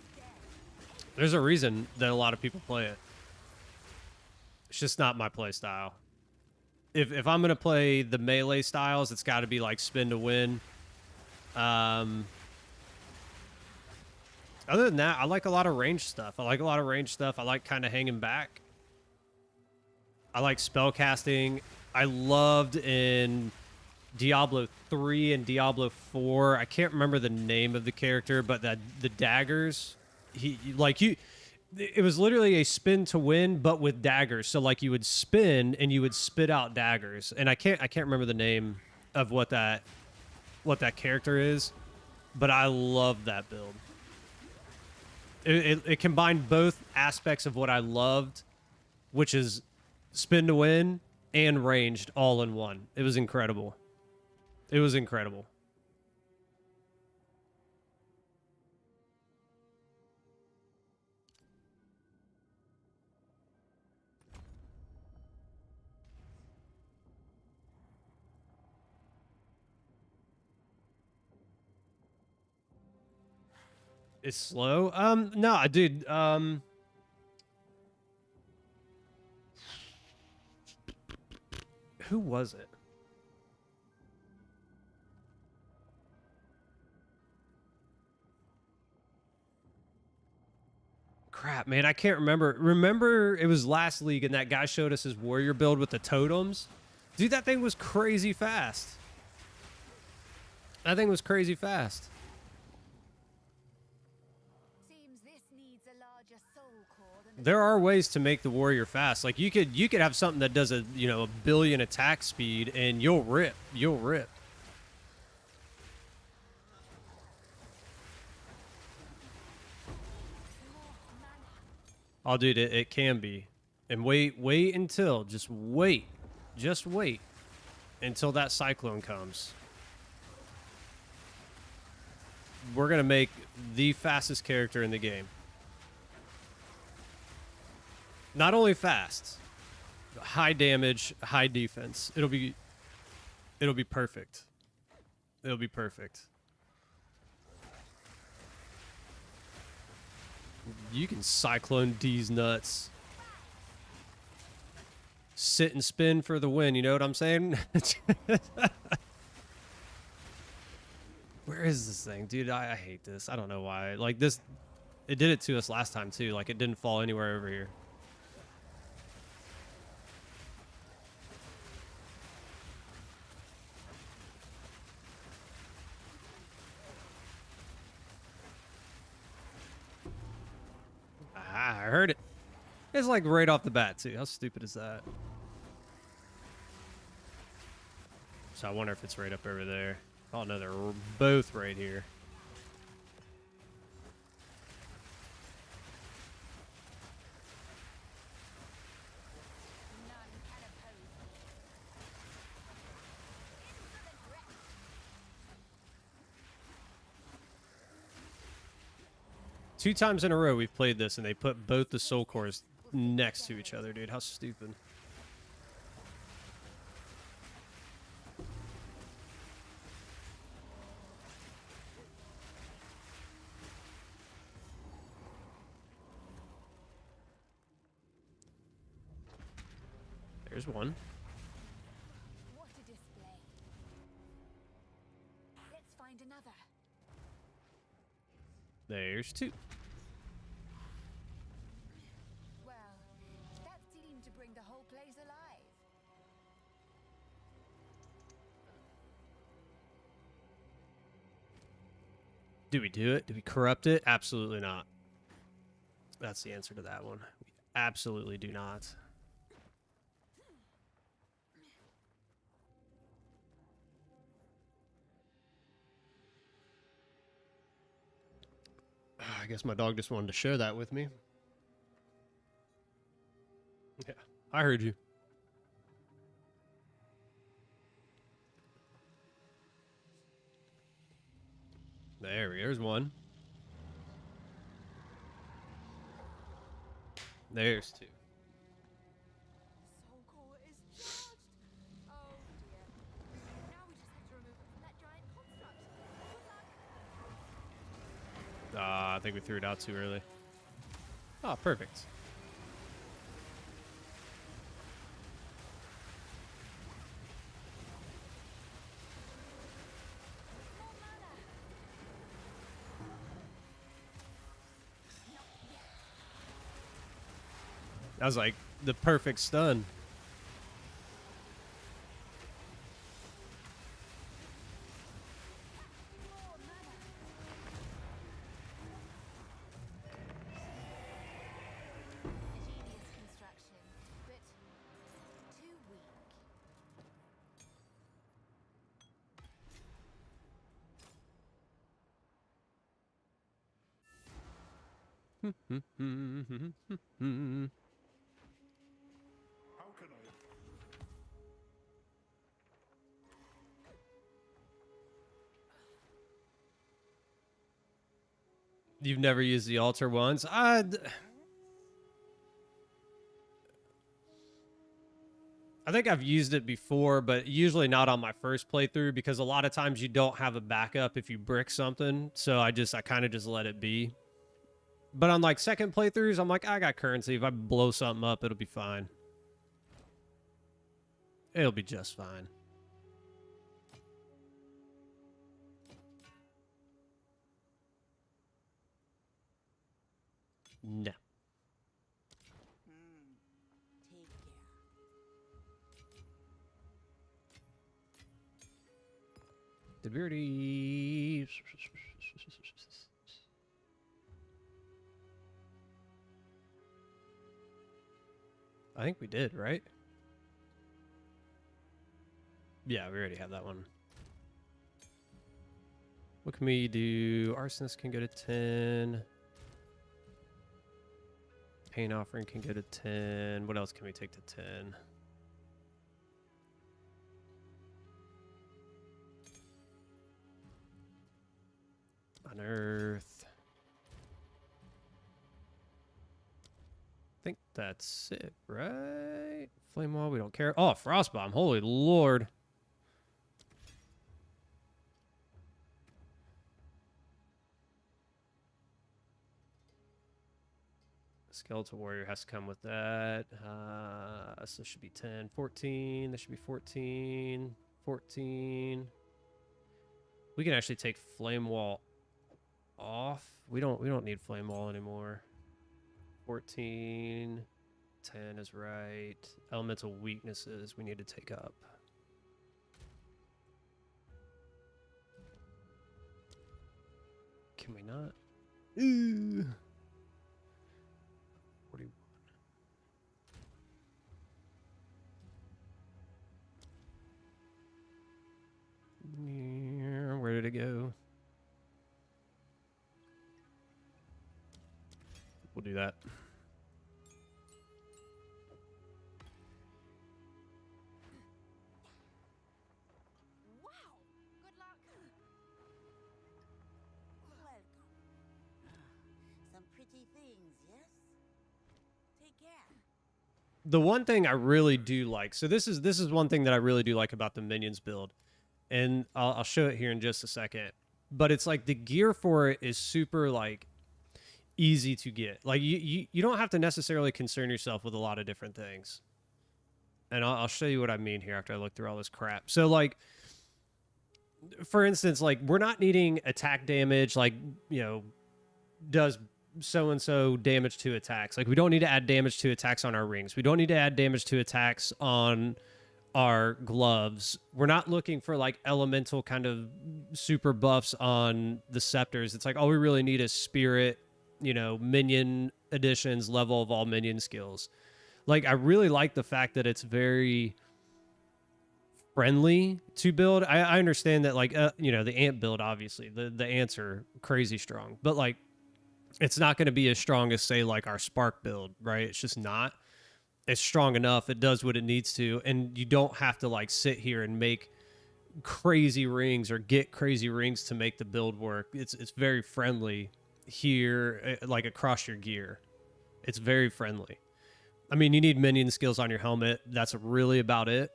Speaker 1: There's a reason that a lot of people play it. It's just not my play style. If I'm going to play the melee styles, it's got to be like spin to win. Other than that, I like a lot of range stuff. I like kind of hanging back. I like spell casting. I loved in Diablo 3 and Diablo 4. I can't remember the name of the character, but the daggers, it was literally a spin to win, but with daggers. So like you would spin and you would spit out daggers. And I can't remember the name of what that character is, but I love that build. It combined both aspects of what I loved, which is spin to win and ranged all in one. It was incredible. It was incredible. It's slow. No, dude. Who was it? Crap, man, I can't remember. Remember, it was last league, and that guy showed us his warrior build with the totems. Dude, that thing was crazy fast. That thing was crazy fast. There are ways to make the warrior fast. Like you could have something that does a billion attack speed and you'll rip. Oh, dude, it can be. And wait until just wait until that cyclone comes. We're gonna make the fastest character in the game. Not only fast, high damage, high defense. It'll be perfect. It'll be perfect. You can cyclone D's nuts. Sit and spin for the win, you know what I'm saying? Where is this thing? Dude, I hate this. I don't know why. Like this, it did it to us last time too. Like it didn't fall anywhere over here. I heard it. It's like right off the bat too. How stupid is that? So I wonder if it's right up over there. Oh no, they're both right here. Two times in a row we've played this and they put both the soul cores next to each other, dude. How stupid. There's one.
Speaker 3: What a display. Let's find another.
Speaker 1: There's two.
Speaker 3: Well, that seemed to bring the whole place alive.
Speaker 1: Do we do it? Do we corrupt it? Absolutely not. That's the answer to that one. We absolutely do not. I guess my dog just wanted to share that with me. Yeah, I heard you. There's one. There's two.
Speaker 3: Soul core is charged. Oh dear. Now we just have to remove it from that giant construct. Good luck.
Speaker 1: I think we threw it out too early. Oh, perfect.
Speaker 3: More mana.
Speaker 1: That was like the perfect stun.
Speaker 3: More mana. Ingenious construction, but too weak.
Speaker 4: How can I?
Speaker 1: You've never used the altar once? I think I've used it before, but usually not on my first playthrough because a lot of times you don't have a backup if you brick something. So I kind of just let it be. But on like second playthroughs, I'm like, I got currency. If I blow something up, it'll be fine. It'll be just fine. No.
Speaker 2: Take care.
Speaker 1: Did we already... I think we did, right? Yeah, we already have that one. What can we do? Arsonist can go to 10. Pain offering can go to 10. What else can we take to 10? Unearth. I think that's it, right? Flame wall, we don't care. Oh, frost bomb. Holy lord. Skeletal warrior has to come with that. So it should be 10, 14. This should be 14, 14. We can actually take flame wall off. We don't need flame wall anymore. 14, 10 is right. Elemental weaknesses we need to take up. Can we not? Ooh. 41. Yeah, where did it go? We'll do that.
Speaker 3: Wow. Good luck.
Speaker 2: Welcome. Some pretty things, yes? Take care.
Speaker 1: The one thing I really do like, so this is one thing that I really do like about the minions build, and I'll show it here in just a second. But it's like the gear for it is super like easy to get. Like you don't have to necessarily concern yourself with a lot of different things. And I'll show you what I mean here after I look through all this crap. So like, for instance, like we're not needing attack damage, like, you know, does so-and-so damage to attacks. Like we don't need to add damage to attacks on our rings. We don't need to add damage to attacks on our gloves. We're not looking for like elemental kind of super buffs on the scepters. It's like all we really need is spirit, you know, minion additions, level of all minion skills. Like I really like the fact that it's very friendly to build. I understand that like you know, the ant build, obviously the ants are crazy strong, but like it's not going to be as strong as say like our spark build, right? It's just not. It's strong enough. It does what it needs to, and you don't have to like sit here and make crazy rings or get crazy rings to make the build work. It's very friendly here, like across your gear. It's very friendly. I mean, you need minion skills on your helmet. That's really about it.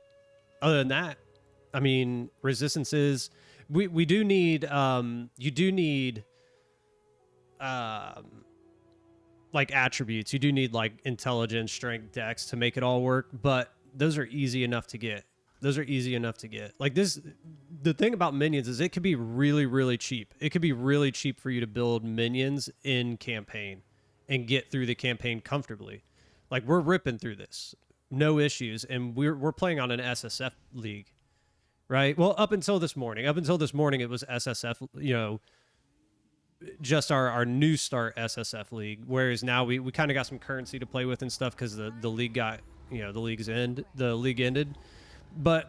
Speaker 1: Other than that, I mean, resistances. We do need you do need like attributes. You do need like intelligence, strength, dex to make it all work, but those are easy enough to get. Those are easy enough to get. Like this, the thing about minions is it could be really, really cheap. It could be really cheap for you to build minions in campaign and get through the campaign comfortably. Like we're ripping through this, no issues, and we're playing on an SSF league, right? Well, up until this morning, it was SSF, you know, just our new start SSF league. Whereas now we kind of got some currency to play with and stuff because the league got, you know, the league ended. But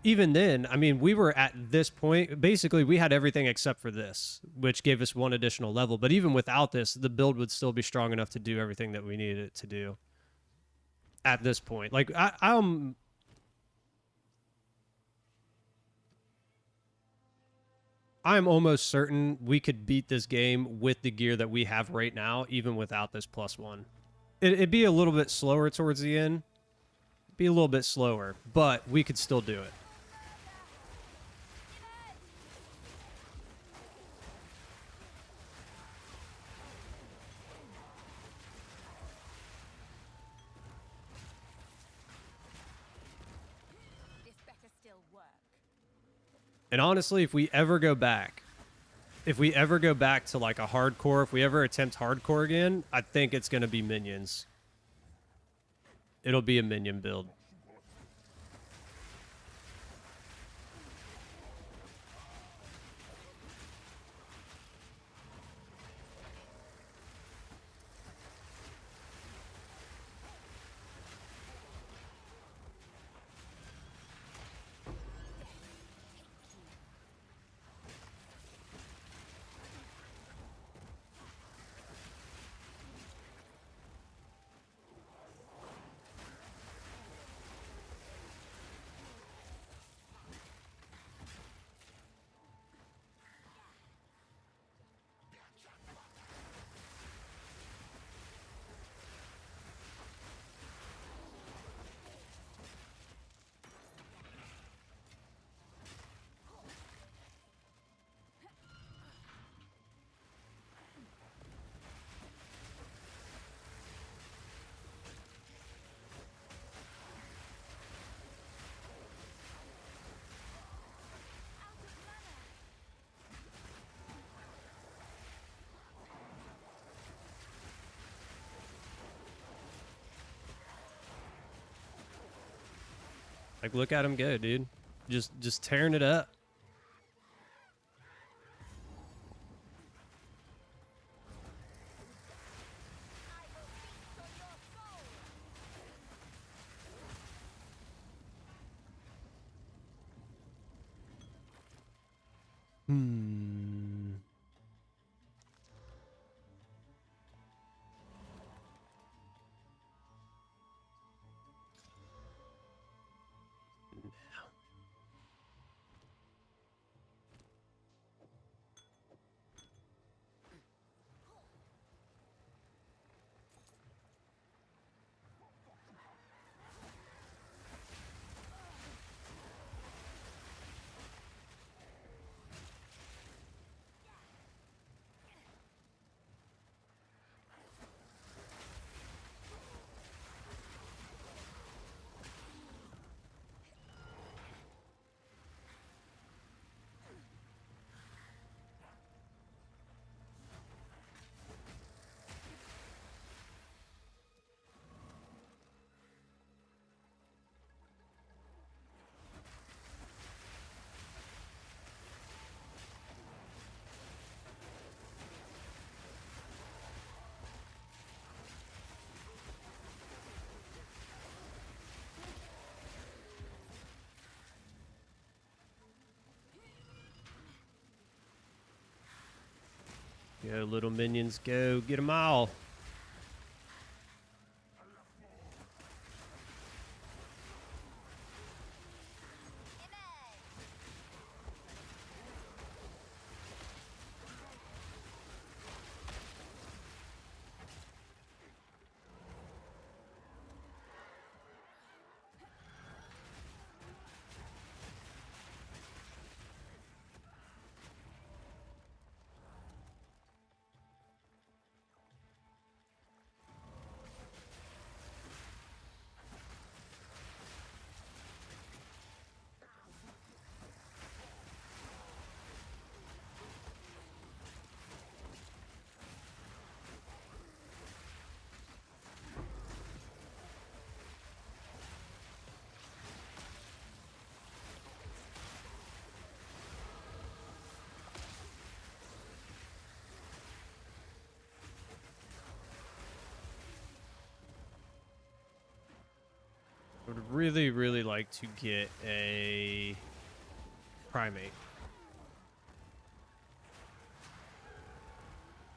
Speaker 1: even then, I mean, we were at this point, basically we had everything except for this, which gave us one additional level. But even without this, the build would still be strong enough to do everything that we needed it to do at this point. Like I'm almost certain we could beat this game with the gear that we have right now, even without this +1. It'd be a little bit slower towards the end. Be a little bit slower, but we could still do it.
Speaker 3: This better still work.
Speaker 1: And honestly, if we ever go back to like a hardcore, if we ever attempt hardcore again, I think it's going to be minions. It'll be a minion build. Like, look at him go, dude. Just tearing it up. Go, little minions, go. Get them all. I would really, really like to get a primate.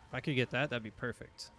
Speaker 1: If I could get that, that'd be perfect.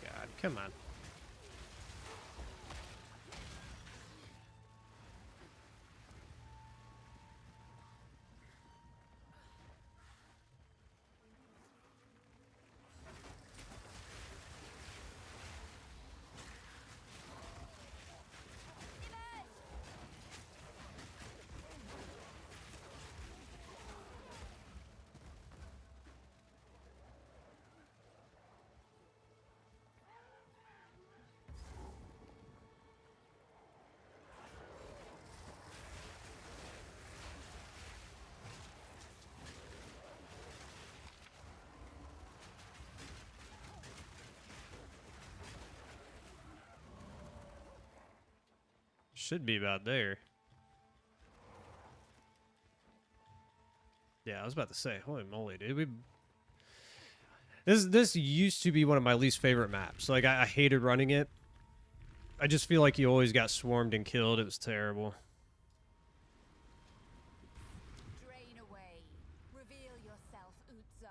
Speaker 1: God, come on. Should be about there. Yeah, I was about to say, holy moly, dude. This used to be one of my least favorite maps. Like, I hated running it. I just feel like you always got swarmed and killed. It was terrible.
Speaker 3: Drain away. Reveal yourself, Utza.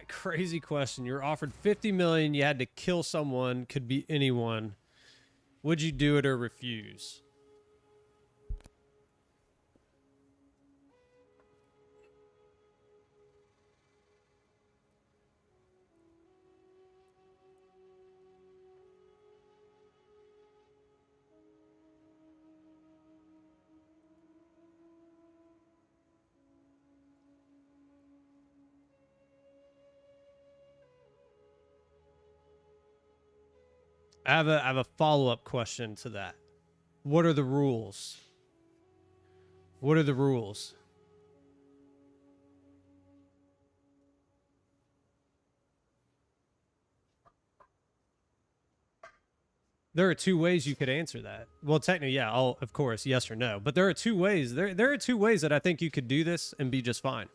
Speaker 1: Crazy question. You were offered 50 million. You had to kill someone. Could be anyone. Would you do it or refuse? I have a follow-up question to that. What are the rules? What are the rules? There are two ways you could answer that. Well, technically, yeah, of course, yes or no. But there are two ways. There are two ways that I think you could do this and be just fine.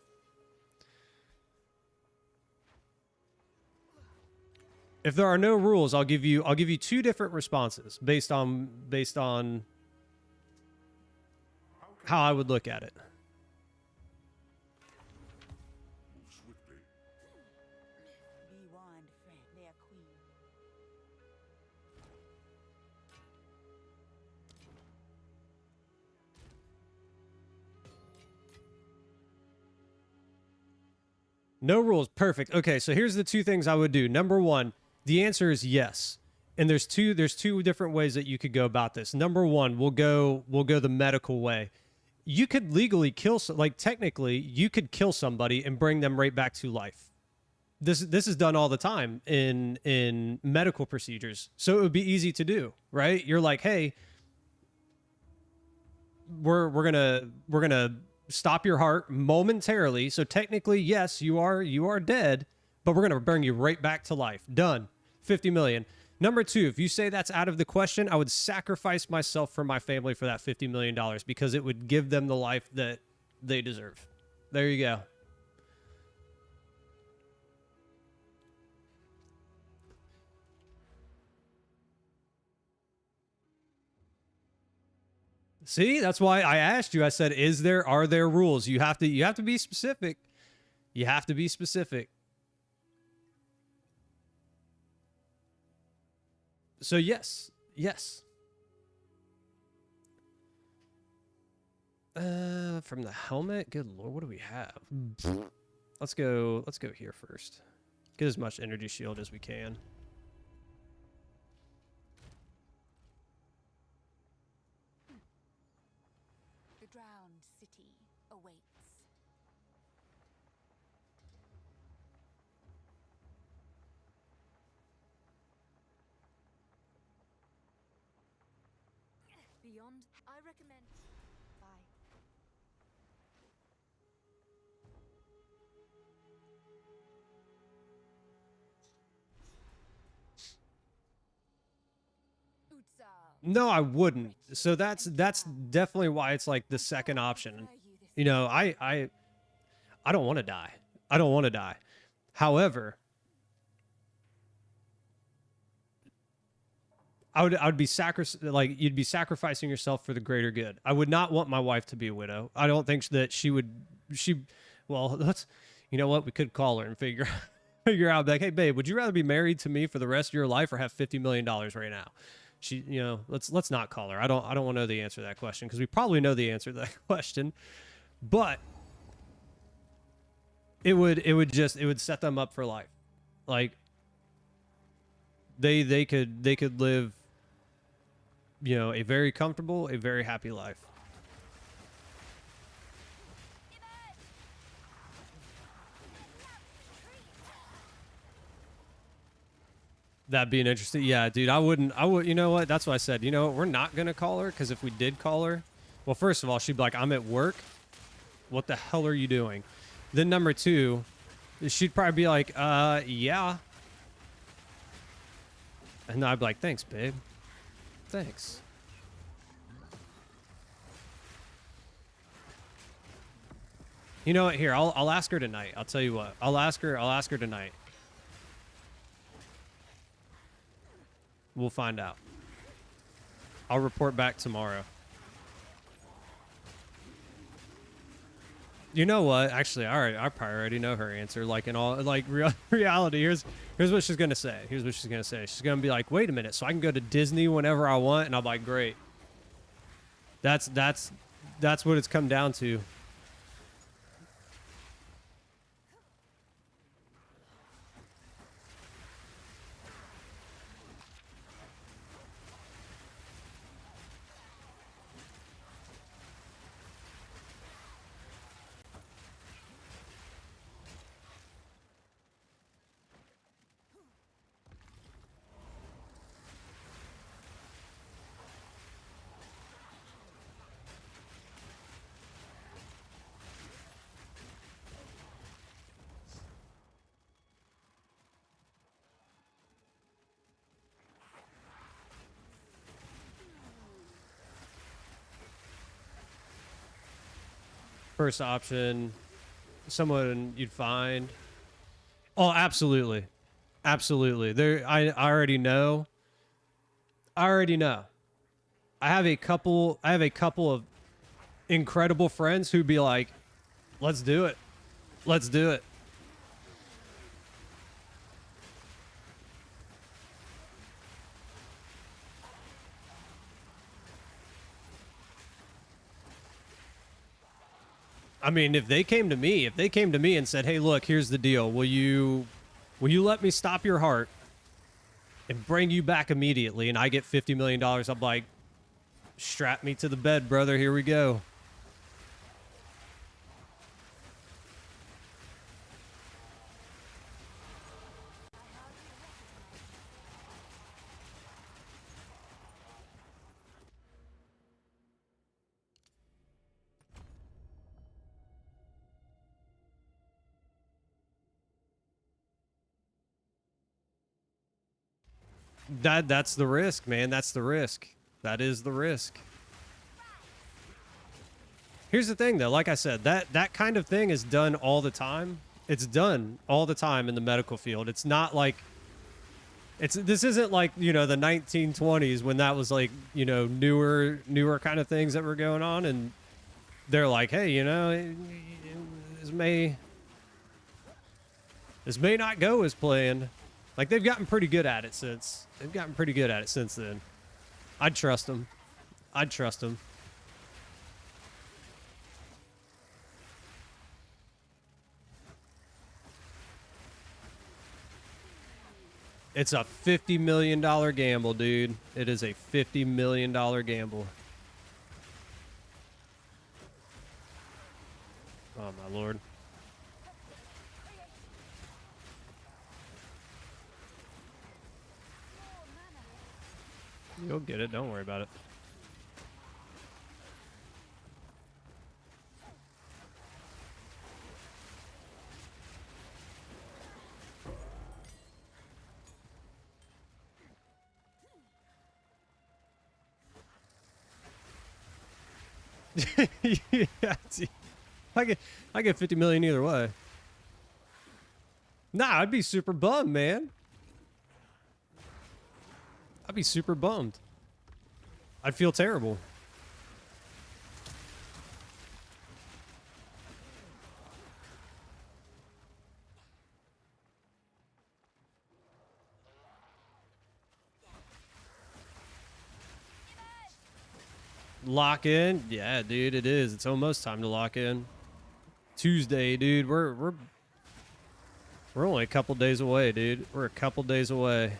Speaker 1: If there are no rules, I'll give you two different responses based on how I would look at it.
Speaker 4: Move swiftly.
Speaker 2: Be warned, friend, their queen.
Speaker 1: No rules. Perfect. Okay, so here's the two things I would do. Number one, the answer is yes. And there's two different ways that you could go about this. Number one, we'll go the medical way. You could legally kill, like technically, you could kill somebody and bring them right back to life. This is done all the time in medical procedures. So it would be easy to do, right? You're like, hey, we're gonna stop your heart momentarily. So technically, yes, you are dead, but we're gonna bring you right back to life. Done. 50 million. Number two, if you say that's out of the question, I would sacrifice myself for my family for that $50 million because it would give them the life that they deserve. There you go. See, that's why I asked you. I said, are there rules? You have to be specific. You have to be specific. So yes. From the helmet, good lord, what do we have? Let's go here first. Get as much energy shield as we can.
Speaker 3: The drowned city awaits. Beyond, I recommend. Bye.
Speaker 1: No, I wouldn't. So that's definitely why it's like the second option. You know, I don't want to die. I don't want to die. However, I would be you'd be sacrificing yourself for the greater good. I would not want my wife to be a widow. I don't think that well, you know what? We could call her and figure out like, hey babe, would you rather be married to me for the rest of your life or have $50 million right now? She, you know, let's not call her. I don't want to know the answer to that question because we probably know the answer to that question, but it would set them up for life. Like they could live, you know, a very comfortable, a very happy life. That'd be an interesting, yeah, dude. I would, you know what? That's what I said. You know what? We're not going to call her because if we did call her, well, first of all, she'd be like, I'm at work. What the hell are you doing? Then number two, she'd probably be like, yeah. And I'd be like, thanks, babe. Thanks. You know what? Here, I'll ask her tonight. I'll tell you what. I'll ask her tonight. We'll find out. I'll report back tomorrow. You know what? Actually, I probably already know her answer. Like in all, like reality. Here's what she's gonna say. Here's what she's gonna say. She's gonna be like, "Wait a minute, so I can go to Disney whenever I want?" And I'm like, "Great." That's what it's come down to. First option, someone you'd find. Oh, absolutely. Absolutely. I already know. I have a couple of incredible friends who'd be like, let's do it. Let's do it. I mean, if they came to me and said, "Hey, look, here's the deal. Will you let me stop your heart and bring you back immediately?" And I get $50 million. I'm like, strap me to the bed, brother. Here we go. That's the risk, man. That's the risk. That is the risk. Here's the thing, though. Like I said, that kind of thing is done all the time. It's done all the time in the medical field. It's not like This isn't like, you know, the 1920s when that was like, you know, newer kind of things that were going on, and they're like, hey, you know, this may not go as planned. Like, they've gotten pretty good at it since. They've gotten pretty good at it since then. I'd trust them. I'd trust them. It's a $50 million gamble, dude. It is a $50 million gamble. Oh, my lord. You'll get it. Don't worry about it. Yeah, see, I get 50 million either way. Nah, I'd be super bummed, man. I'd be super bummed. I'd feel terrible. Lock in? Yeah, dude, it is. It's almost time to lock in. Tuesday, dude. We're only a couple days away, dude. We're a couple days away.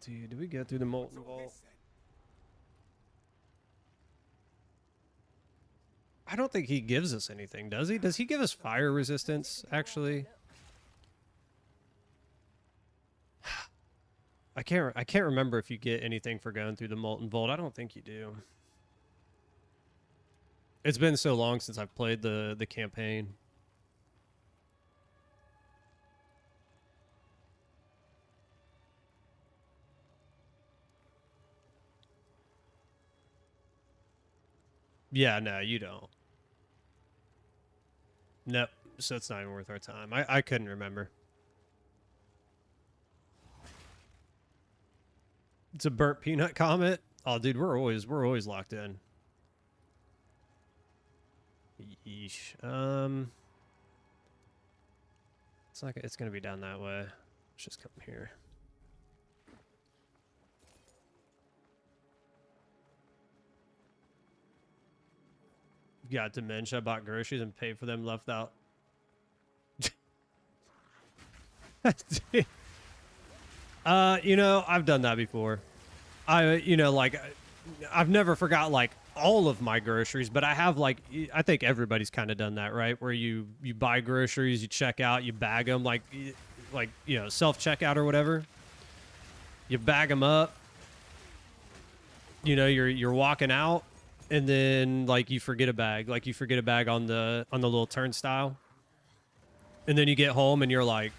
Speaker 1: Dude, did we get through the molten vault? I don't think he gives us anything, does he? Does he give us fire resistance, actually? I can't remember if you get anything for going through the molten vault. I don't think you do. It's been so long since I've played the campaign. Yeah, no, you don't. Nope. So it's not even worth our time. I couldn't remember. It's a burnt peanut comment. Oh, dude, we're always locked in. Yeesh. It's gonna be down that way. Let's just come here. Got dementia, bought groceries and paid for them, left out. You know, I've done that before. I've never forgot like all of my groceries, but I have like, I think everybody's kind of done that, right? Where you buy groceries, you check out, you bag them like, you know, self-checkout or whatever. You bag them up. You know, you're walking out. And then, like, you forget a bag. Like, you forget a bag on the little turnstile. And then you get home and you're like...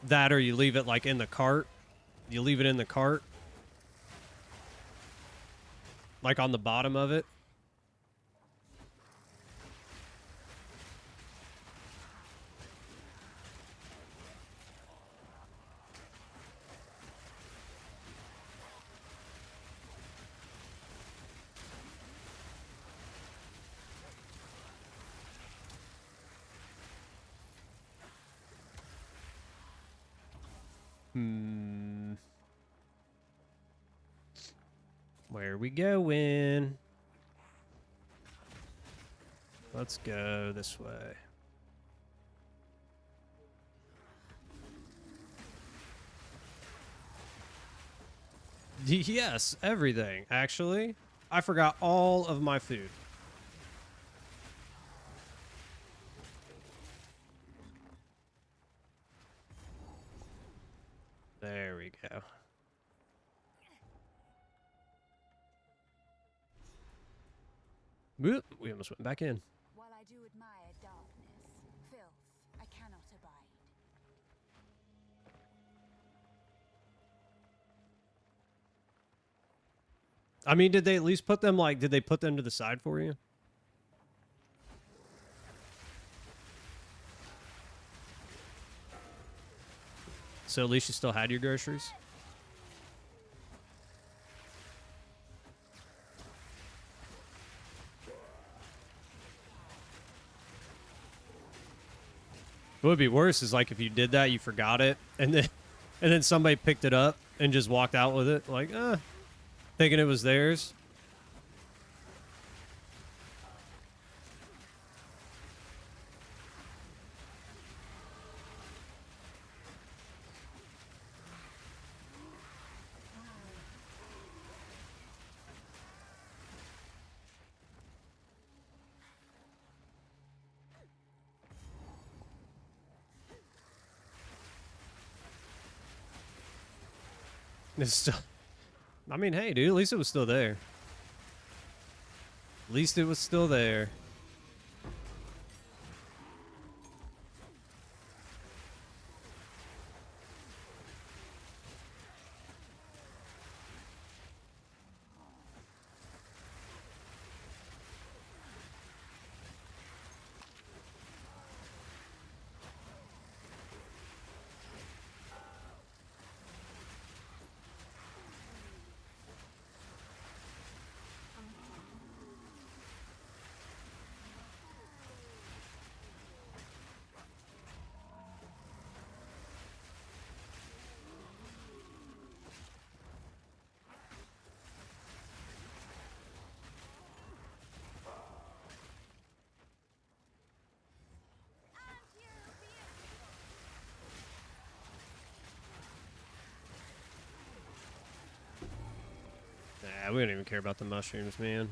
Speaker 1: That, or you leave it, like, in the cart. You leave it in the cart. Like, on the bottom of it. Where are we going? Let's go this way. Yes, everything, actually. I forgot all of my food. There we go. Whoop, we almost went back in.
Speaker 3: While I do admire darkness, filth I cannot abide.
Speaker 1: I mean, did they at least put them, like, did they put them to the side for you? So at least you still had your groceries? What would be worse is, like, if you did that, you forgot it, and then somebody picked it up and just walked out with it, like, thinking it was theirs. It's still, I mean, hey, dude, at least it was still there. At least it was still there. Nah, we don't even care about the mushrooms, man.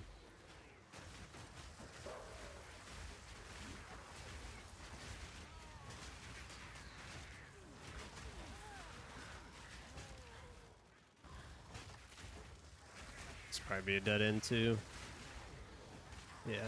Speaker 1: It's probably be a dead end too. Yeah.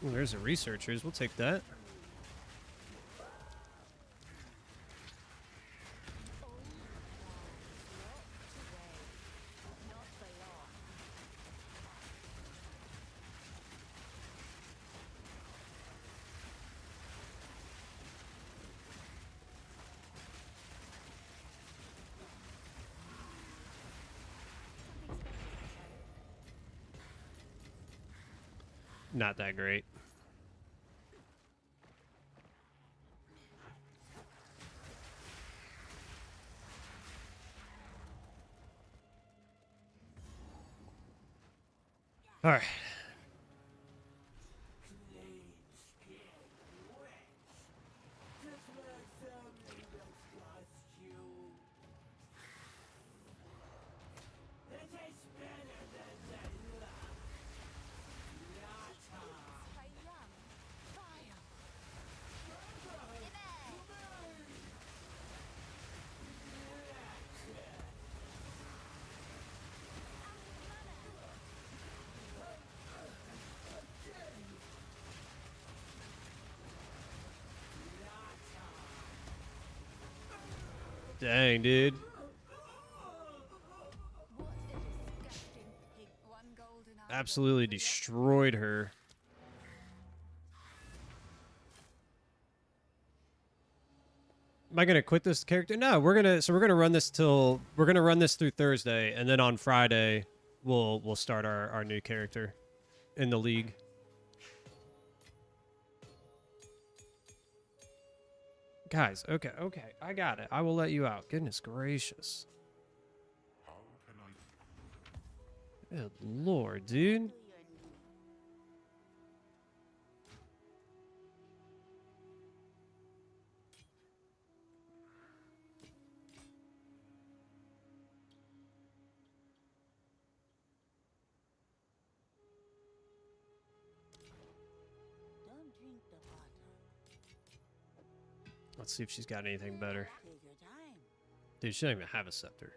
Speaker 1: Ooh, there's the researchers. We'll take that. Not that great. All right. Dang, dude. Absolutely destroyed her. Am I gonna quit this character? No, we're gonna run this through Thursday, and then on Friday we'll start our new character in the league. Guys, okay, I got it. I will let you out. Goodness gracious.
Speaker 4: How can I
Speaker 1: Good lord, dude.
Speaker 2: To your knee. Don't drink the water.
Speaker 1: Let's see if she's got anything better.
Speaker 2: Take your time.
Speaker 1: Dude, she don't even have a scepter.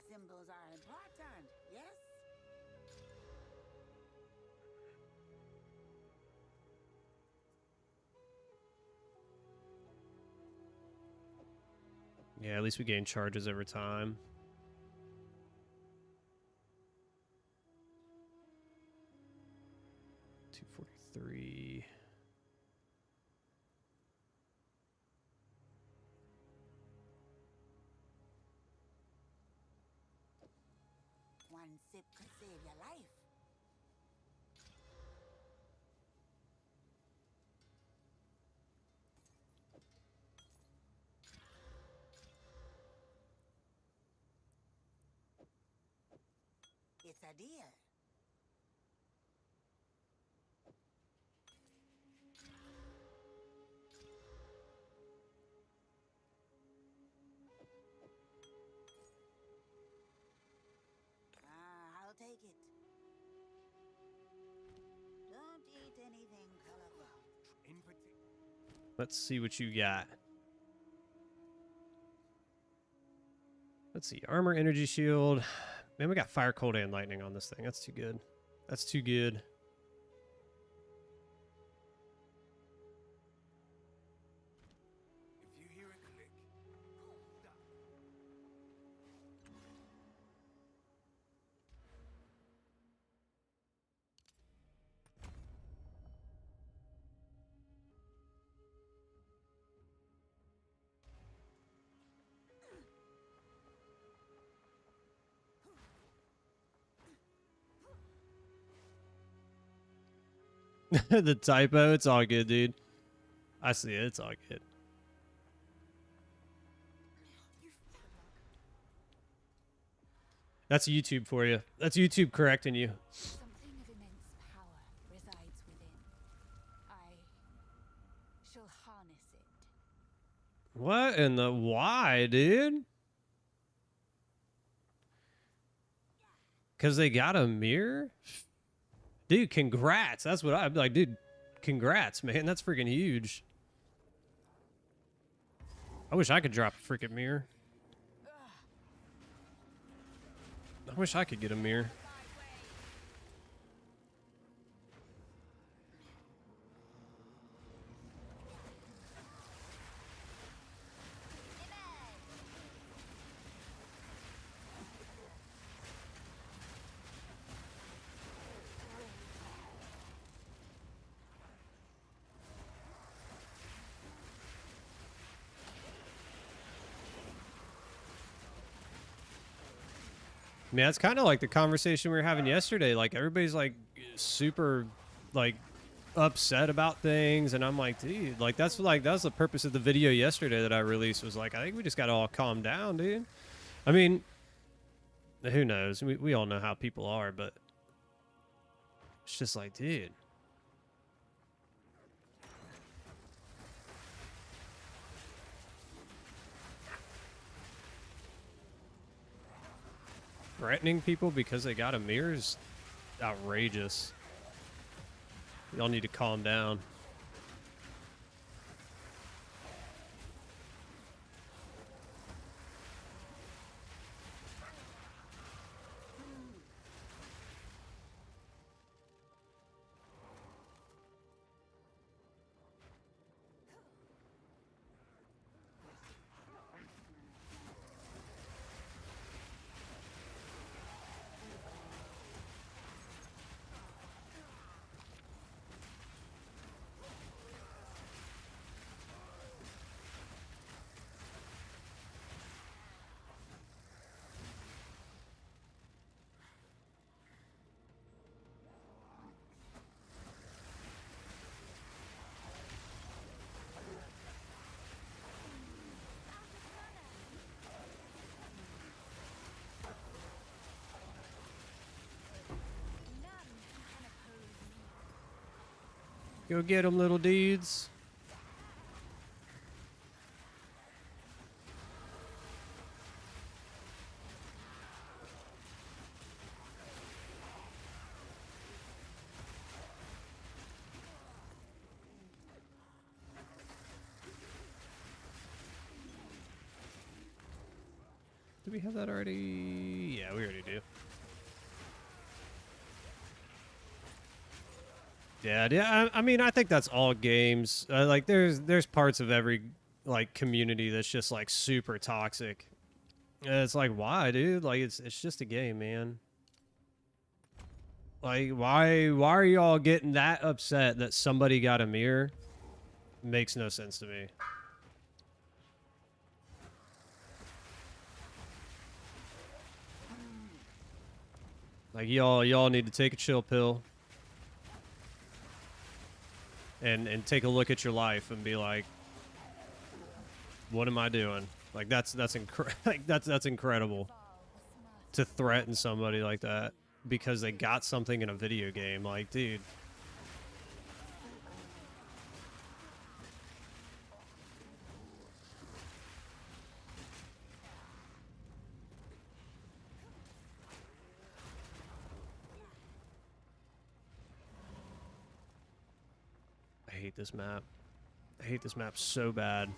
Speaker 2: Symbols are important, yes?
Speaker 1: Yeah, at least we gain charges over time. $243.
Speaker 2: One sip could save your life. It's a deal. I'll take it. Don't eat anything colorful.
Speaker 4: In particular.
Speaker 1: Let's see what you got. Let's see. Armor, energy shield. Man, we got fire, cold, and lightning on this thing. That's too good. That's too good.
Speaker 4: If you hear a click, done.
Speaker 1: The typo. It's all good, dude. I see it. It's all good. That's YouTube for you. That's YouTube correcting you.
Speaker 3: Something of immense power resides within. I shall harness it.
Speaker 1: What in the why, dude? Because they got a mirror? Dude, congrats. That's what I'd be like, dude, congrats, man. That's freaking huge. I wish I could drop a freaking mirror. I wish I could get a mirror. Man, it's kind of like the conversation we were having yesterday. Like, everybody's like super like upset about things, and I'm like, dude, like that's the purpose of the video yesterday that I released, was like, I think we just got to all calm down, dude. I mean, who knows? We all know how people are, but it's just like, dude. Threatening people because they got a mirror is outrageous. Y'all need to calm down. Go get them, little dudes. Do we have that already? Yeah, we already do. Yeah. I mean, I think that's all games. Like, there's parts of every like community that's just like super toxic. And it's like, why, dude? Like, it's just a game, man. Like, why are you all getting that upset that somebody got a mirror? Makes no sense to me. Like, y'all need to take a chill pill and take a look at your life and be like, what am I doing? Like, that's incredible to threaten somebody like that because they got something in a video game. Like, dude. I hate this map. I hate this map so bad.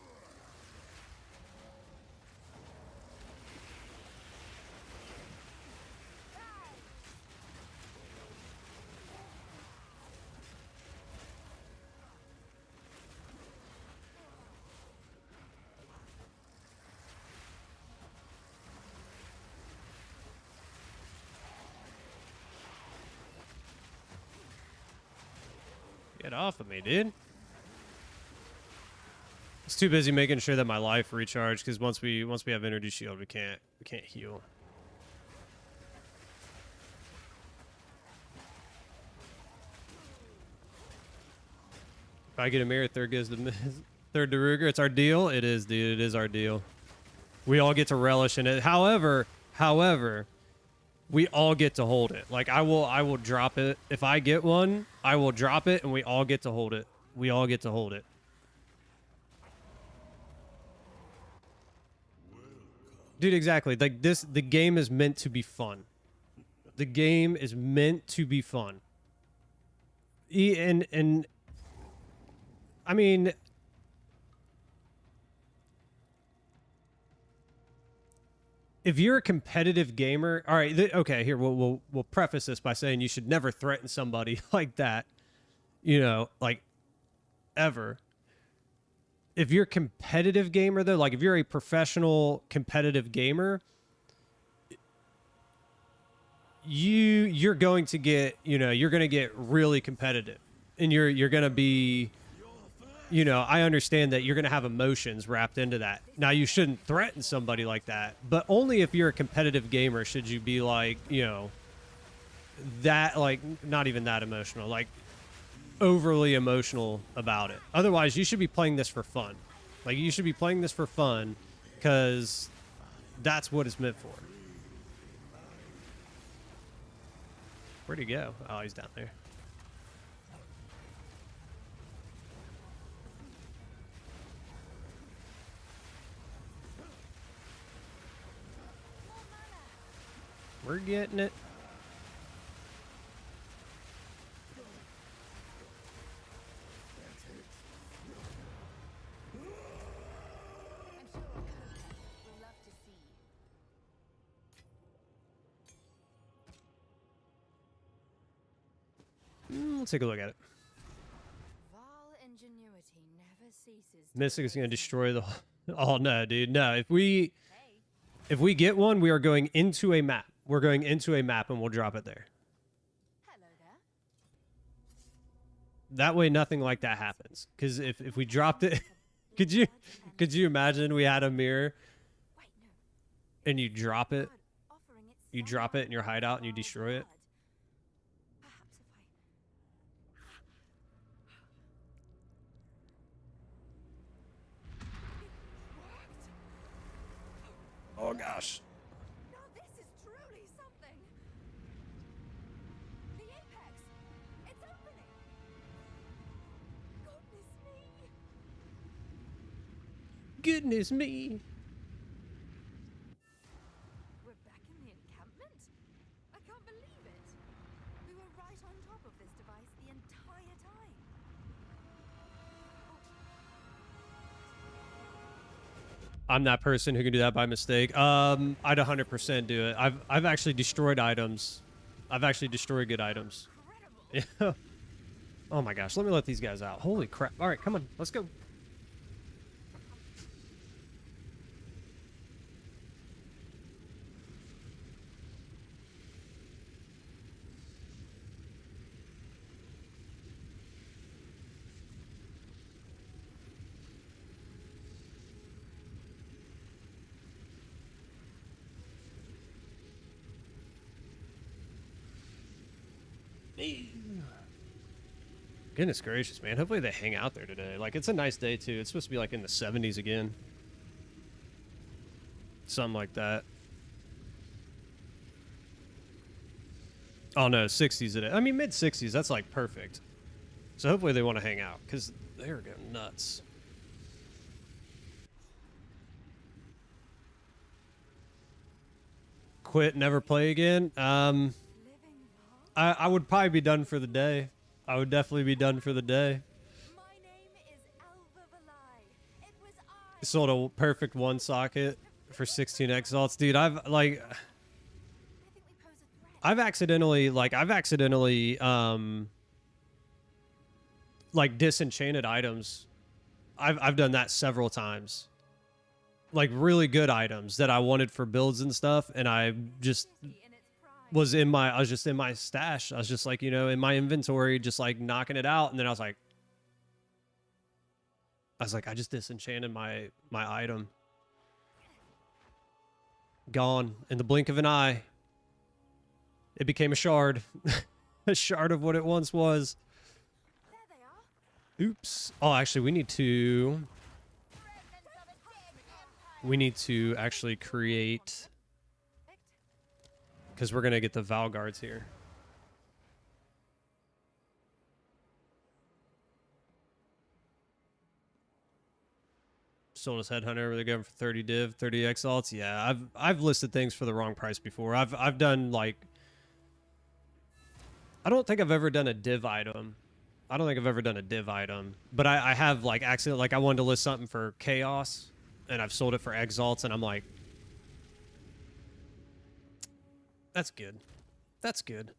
Speaker 1: Get off of me, dude. It's too busy making sure that my life recharged because once we have energy shield, we can't heal. If I get a mirror, third goes the third to Ruger. It's our deal. It is, dude. It is our deal. We all get to relish in it. However, we all get to hold it. Like, I will drop it. If I get one, I will drop it and we all get to hold it. We all get to hold it. Dude, exactly. Like, the game is meant to be fun. The game is meant to be fun. And I mean, if you're a competitive gamer, all right, okay, here we'll preface this by saying you should never threaten somebody like that, you know, like, ever. If you're a competitive gamer, though, like if you're a professional competitive gamer, you're going to get, you know, you're going to get really competitive, and you're going to be, you know, I understand that you're going to have emotions wrapped into that. Now, you shouldn't threaten somebody like that, but only if you're a competitive gamer should you be like, you know, that, like, not even that emotional, like overly emotional about it. Otherwise, you should be playing this for fun. Like, you should be playing this for fun because that's what it's meant for. Where'd he go? Oh, he's down there. We're getting it. Let's take a look at it. Mystic is going to destroy the... Oh, no, dude. No, if we get one, we are going into a map. We're going into a map and we'll drop it there.
Speaker 3: Hello there.
Speaker 1: That way nothing like that happens. Because if we dropped it... could you imagine we had a mirror and you drop it? You drop it in your hideout and you destroy it? Oh gosh.
Speaker 3: Now this is truly something. The apex. It's opening.
Speaker 1: Goodness me.
Speaker 3: We're back in the encampment? I can't believe it. We were right on top of this device the entire time.
Speaker 1: I'm that person who can do that by mistake. I'd 100% do it. I've actually destroyed items. I've actually destroyed good items.
Speaker 3: Incredible.
Speaker 1: Yeah. Oh my gosh, let me let these guys out. Holy crap. All right, come on. Let's go. Goodness gracious, man. Hopefully they hang out there today. Like, it's a nice day, too. It's supposed to be, like, in the 70s again. Something like that. Oh, no, 60s today. I mean, mid-60s. That's, like, perfect. So hopefully they want to hang out, because they're going nuts. Quit, never play again?
Speaker 3: Living
Speaker 1: I would probably be done for the day. I would definitely be done for the day.
Speaker 3: My name is Alva Valai. It was I.
Speaker 1: Sold a perfect one socket for 16 exalts. Dude, I've like
Speaker 3: I think we pose a threat.
Speaker 1: I've accidentally like disenchanted items. I've done that several times. Like really good items that I wanted for builds and stuff, and I just
Speaker 3: In its prime.
Speaker 1: I was just in my stash. I was just like, you know, in my inventory, just like knocking it out, and then I was like, I just disenchanted my item. Gone in the blink of an eye. It became a shard. A shard of what it once was.
Speaker 3: There they are.
Speaker 1: Oops. Oh, actually, we need to actually create, because we're gonna get the Val guards here. Sold his headhunter over there going for 30 div, 30 exalts. Yeah, I've listed things for the wrong price before. I've done like, I don't think I've ever done a div item. I don't think I've ever done a div item, but I have like accident, like I wanted to list something for chaos and I've sold it for exalts, and I'm like, that's good. That's good.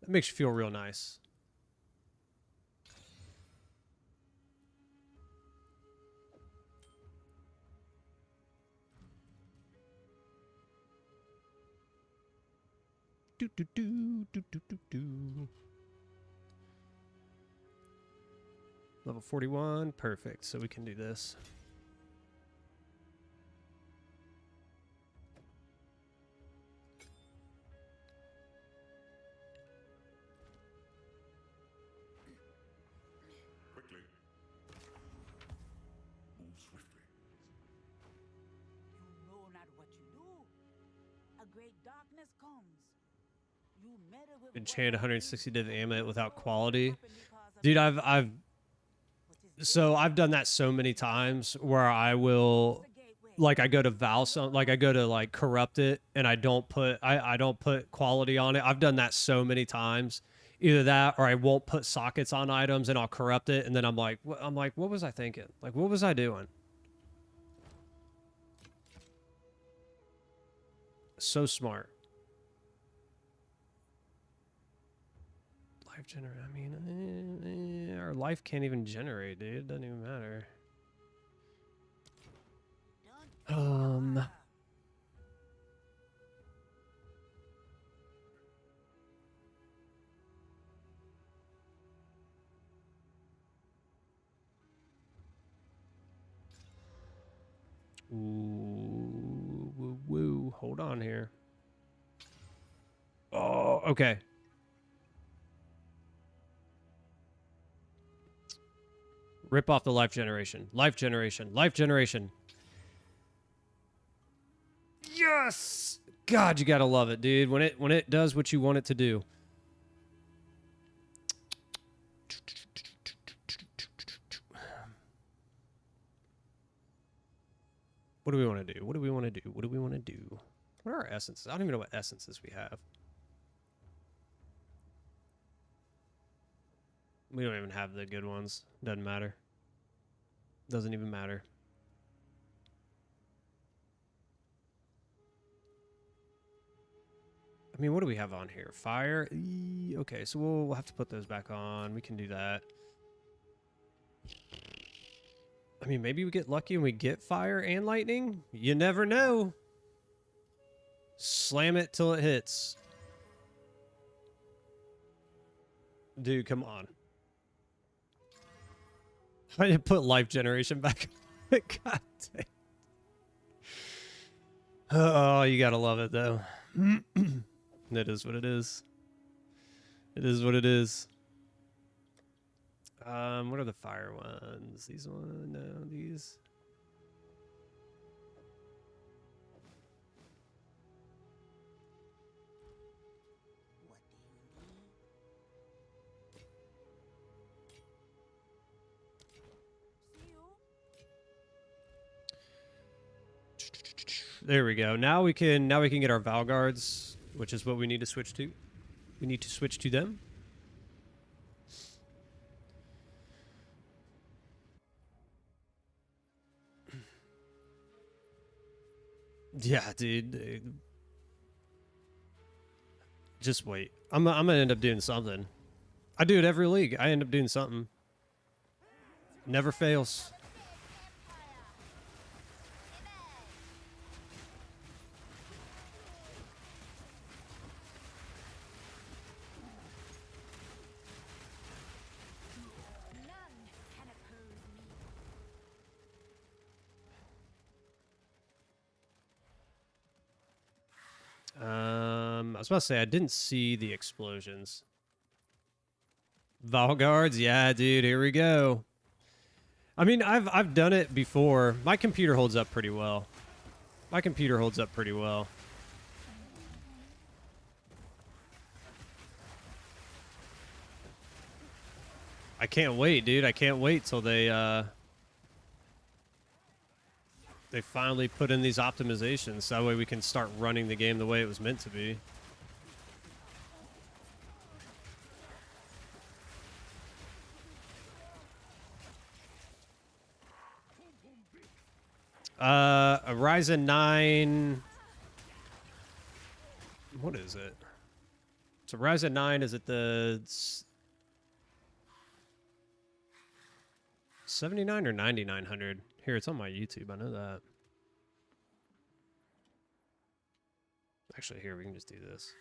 Speaker 1: That makes you feel real nice. Do, do, do, do, do, do, do. Level 41, perfect. So we can do this.
Speaker 4: Quickly. Move swiftly.
Speaker 2: You know not what you do. A great darkness comes. You meddle with
Speaker 1: Enchant 160 div amulet without quality.
Speaker 2: what happened because of
Speaker 1: Dude,
Speaker 2: what
Speaker 1: I've done that so many times where I will,
Speaker 2: the gateway.
Speaker 1: like, I go to like I go to like corrupt it, and I don't put quality on it. I've done that so many times. Either that, or I won't put sockets on items, and I'll corrupt it, and then I'm like, what was I thinking? Like, what was I doing? So smart. Life generate. I mean, our life can't even generate, dude. It doesn't even matter.
Speaker 2: Don't
Speaker 1: Ooh, woo, woo. Hold on here. Oh, okay. Rip off the life generation. Life generation. Life generation. Yes! God, you gotta love it, dude. When it does what you want it to do. What do we want to do? What do we want to do? What do we want to do? What are our essences? I don't even know what essences we have. We don't even have the good ones. Doesn't matter. Doesn't even matter. I mean, what do we have on here? Fire? Okay, so we'll have to put those back on. We can do that. I mean, maybe we get lucky and we get fire and lightning. You never know. Slam it till it hits. Dude, come on. I didn't put life generation back. God dang. Oh, you gotta love it, though. It is what it is. It is what it is. What are the fire ones? These ones? No, these.
Speaker 2: What do you need? See you?
Speaker 1: There we go. Now we can get our Val guards, which is what we need to switch to. We need to switch to them. Yeah, dude. Just wait. I'm gonna end up doing something. I do it every league. I end up doing something. Never fails.
Speaker 3: None can oppose me.
Speaker 1: I was about to say I didn't see the explosions. Val guards, yeah, dude. Here we go. I mean, I've done it before. My computer holds up pretty well. My computer holds up pretty well. I can't wait, dude. I can't wait till they finally put in these optimizations. That way we can start running the game the way it was meant to be. A Ryzen 9. What is it? It's a Ryzen 9. Is it the 79 or 9900? Here, it's on my YouTube. I know that. Actually, here, we can just do this.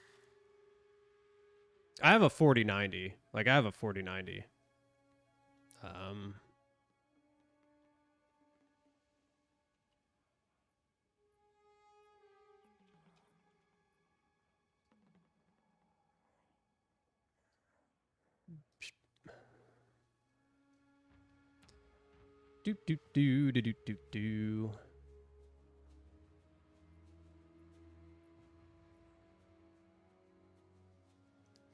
Speaker 1: I have a 4090. Like, I have a 4090. Do do do do do do do.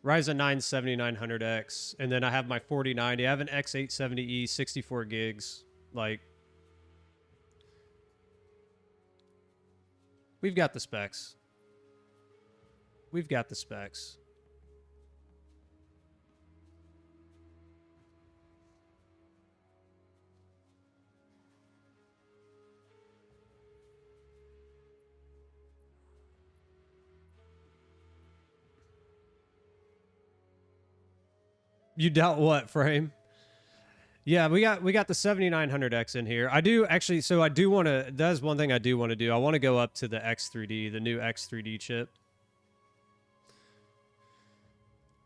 Speaker 1: Ryzen 9 7900X, and then I have my 4090. I have an X870E, 64 gigs. Like, we've got the specs. We've got the specs. You doubt what, Frame? Yeah, we got the 7900X in here. I do actually, so I do want to, that is one thing I do want to do. I want to go up to the X3D, the new X3D chip.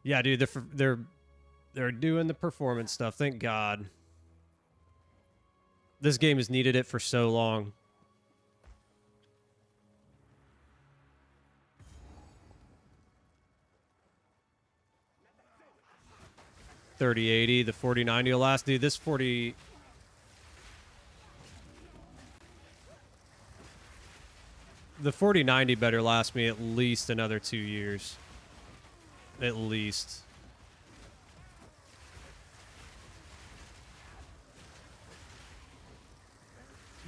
Speaker 1: Yeah, dude, they're doing the performance stuff. Thank God. This game has needed it for so long. $3080, the 4090 will last. Dude, this 40... The 4090 better last me at least another 2 years. At least.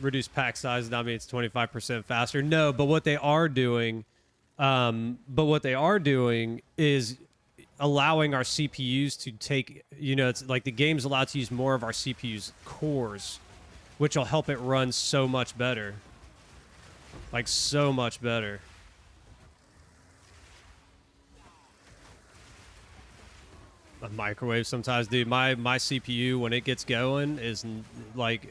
Speaker 1: reduce pack size, not mean it's 25% faster. No, but what they are doing, is allowing our CPUs to take, you know, it's like the game's allowed to use more of our CPU's cores, which will help it run so much better. Like, so much better. A microwave sometimes, dude. My CPU, when it gets going, is like,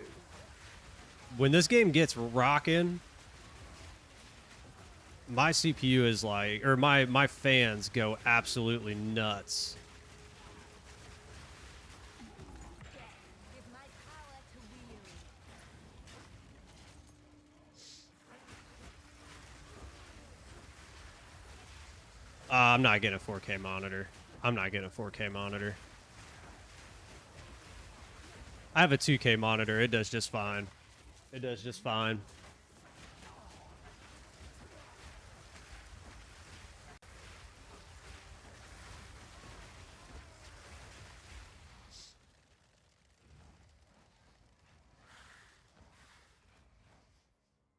Speaker 1: when this game gets rocking, my CPU is like, or my fans go absolutely nuts.
Speaker 3: Give my power to wield.
Speaker 1: I'm not getting a 4K monitor. I'm not getting a 4K monitor. I have a 2K monitor. It does just fine. It does just fine.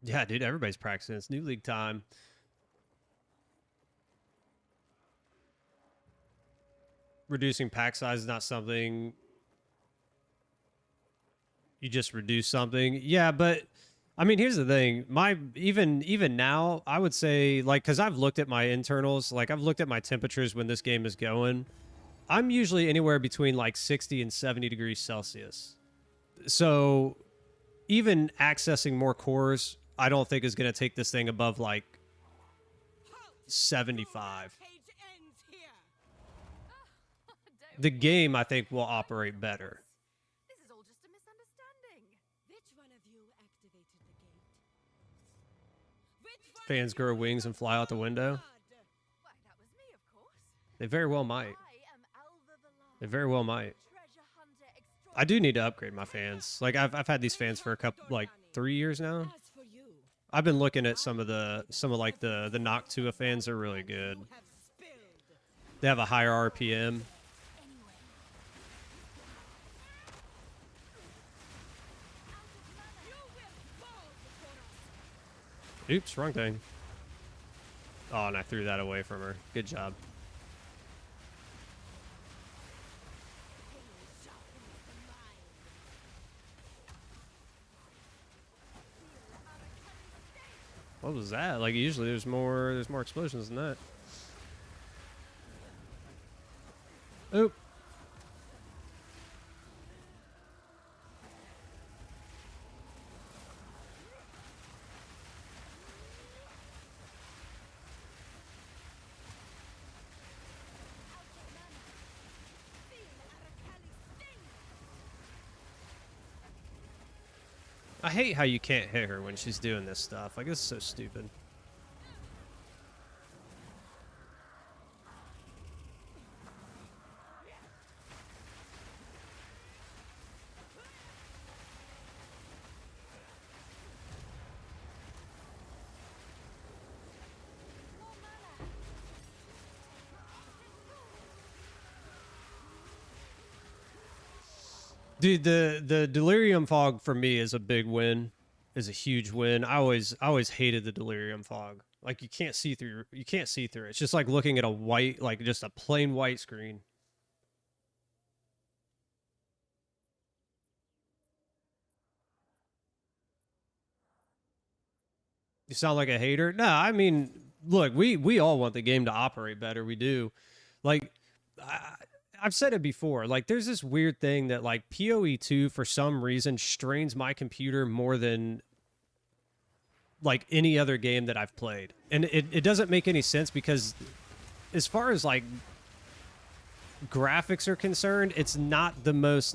Speaker 1: Yeah, dude, everybody's practicing. It's new league time. Reducing pack size is not something you just reduce something. Yeah, but I mean, here's the thing. My even now, I would say, like, because I've looked at my internals, like I've looked at my temperatures when this game is going. I'm usually anywhere between like 60 and 70 degrees Celsius. So even accessing more cores, I don't think is going to take this thing above like 75.
Speaker 3: Cage ends here.
Speaker 1: The game, I think, will operate better.
Speaker 3: This is all just a misunderstanding.
Speaker 5: Which one of you activated the gate?
Speaker 3: Which one
Speaker 1: Fans
Speaker 3: of
Speaker 1: grow
Speaker 3: you
Speaker 1: wings and fly out the window.
Speaker 3: Why, that was me, of course.
Speaker 1: They very well might.
Speaker 3: I am Alva
Speaker 1: They
Speaker 3: Velar,
Speaker 1: very well might.
Speaker 3: treasure hunter extraordinary.
Speaker 1: I do need to upgrade my fans. Like I've had these fans for a couple, like 3 years now.
Speaker 5: As for you,
Speaker 1: I've been looking at some of like the Noctua fans. Are really good.
Speaker 5: you have spilled.
Speaker 1: They have a higher RPM.
Speaker 5: You will fall before us.
Speaker 1: Oops, wrong thing. Oh, and I threw that away from her. Good job. What was that? Like usually there's more explosions than that. Oop. I hate how you can't hit her when she's doing this stuff. Like, this is so stupid. Dude, the delirium fog for me is a big win, is a huge win. I always hated the delirium fog. Like you can't see through it. It's just like looking at a white, like just a plain white screen. You sound like a hater? No, I mean, look, we all want the game to operate better. We do. Like I've said it before, like there's this weird thing that like PoE2 for some reason strains my computer more than like any other game that I've played. And it doesn't make any sense because as far as like graphics are concerned, it's not the most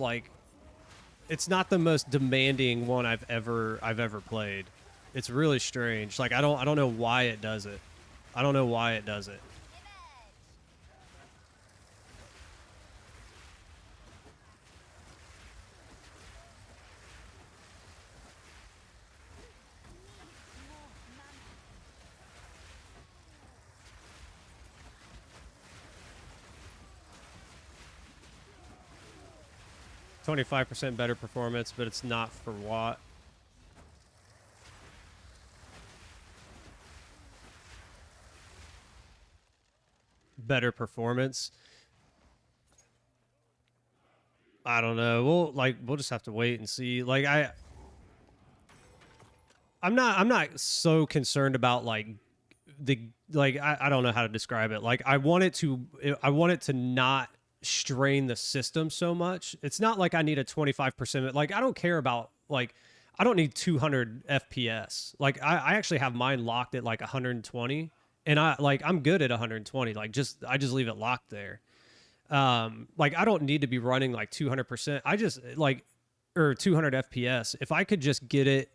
Speaker 1: demanding one I've ever played. It's really strange. Like I don't know why it does it. I don't know why it does it. 25% better performance, but it's not for what? better performance. I don't know. We'll just have to wait and see. Like I'm not so concerned about like I don't know how to describe it. Like I want it to not strain the system so much. It's not like I need a 25%. Like I don't care about like I don't need 200 FPS. Like I actually have mine locked at like 120 and I'm good at 120. Like I just leave it locked there. Like I don't need to be running like 200%. I just like or 200 FPS. If I could just get it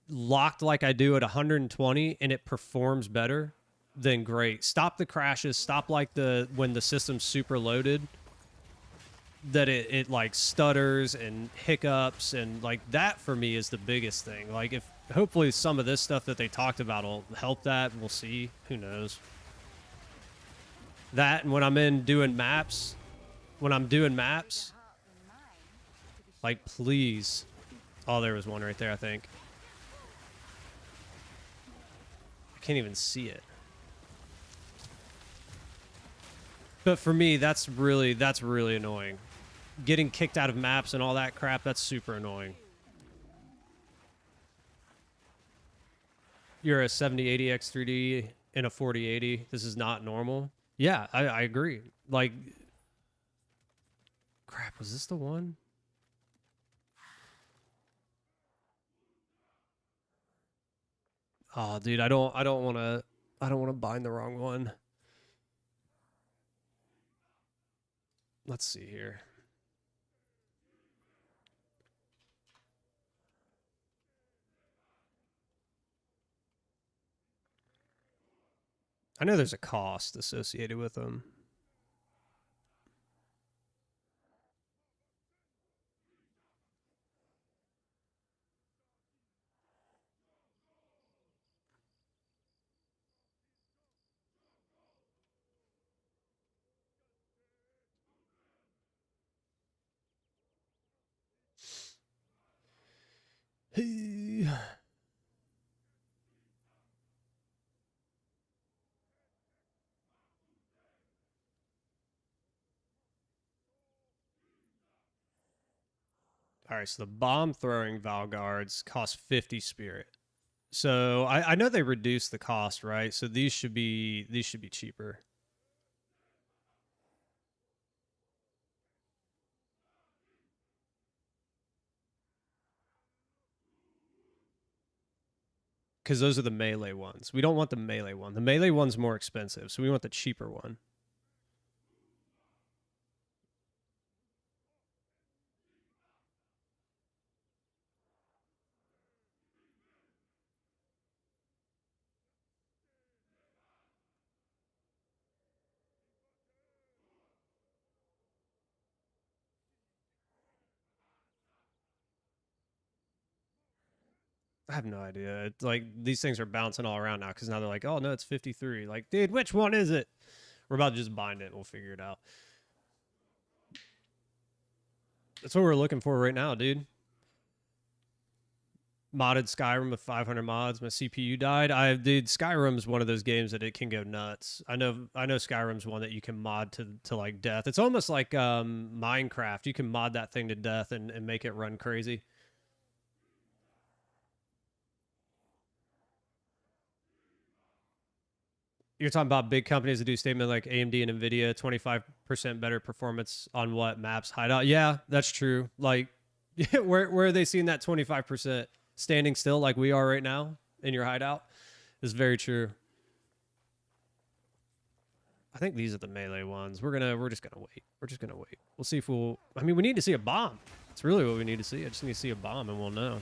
Speaker 1: locked like I do at 120 and it performs better, then great. Stop the crashes. Stop like when the system's super loaded, that it like stutters and hiccups, and like that for me is the biggest thing. Like if hopefully some of this stuff that they talked about will help that. We'll see. Who knows? That and when I'm doing maps, like please. Oh, there was one right there, I think. I can't even see it. But for me, that's really annoying. Getting kicked out of maps and all that crap, that's super annoying. You're a 7080X 3D in a 4080. This is not normal. Yeah, I agree. Like, crap, was this the one? Oh, dude, I don't want to bind the wrong one. Let's see here. I know there's a cost associated with them. Hey. All right, so the bomb throwing Val guards cost 50 spirit. So I know they reduced the cost, right? So these should be cheaper. Because those are the melee ones. We don't want the melee one. The melee one's more expensive, so we want the cheaper one. I have no idea. It's like these things are bouncing all around now because now they're like, oh no, it's 53. Like, dude, which one is it? We're about to just bind it and we'll figure it out. That's what we're looking for right now, dude. Modded Skyrim with 500 mods. My CPU died. Dude, Skyrim is one of those games that it can go nuts. I know Skyrim's one that you can mod to like death. It's almost like Minecraft. You can mod that thing to death and make it run crazy. You're talking about big companies that do statement like AMD and NVIDIA, 25% better performance on what maps hideout. Yeah, that's true. Like, where are they seeing that 25%? Standing still like we are right now in your hideout is very true. I think these are the melee ones. We're just gonna wait. We're just gonna wait. We'll see if we need to see a bomb. That's really what we need to see. I just need to see a bomb and we'll know.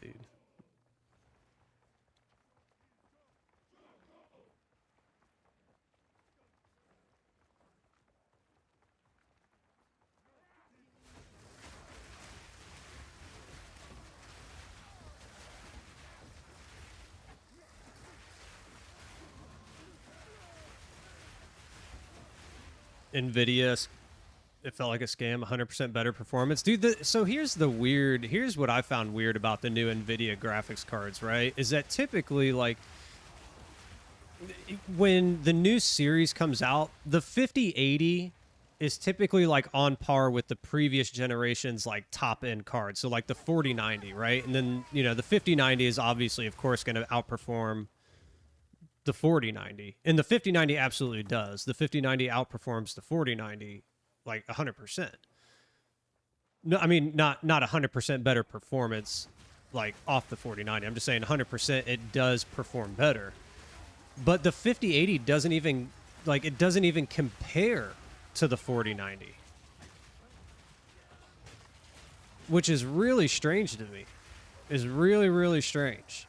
Speaker 1: Dude. NVIDIA, it felt like a scam. 100% better performance, dude. So here's what I found weird about the new NVIDIA graphics cards, right? Is that typically, like, when the new series comes out, the 5080 is typically like on par with the previous generation's like top end cards. So like the 4090, right? And then, you know, the 5090 is obviously, of course, going to outperform the 4090. And the 5090 absolutely does. The 5090 outperforms the 4090 like 100%. No, I mean, not 100% better performance like off the 4090. I'm just saying 100% it does perform better. But the 5080 doesn't even, like, it doesn't even compare to the 4090, which is really strange to me. Is really, really strange.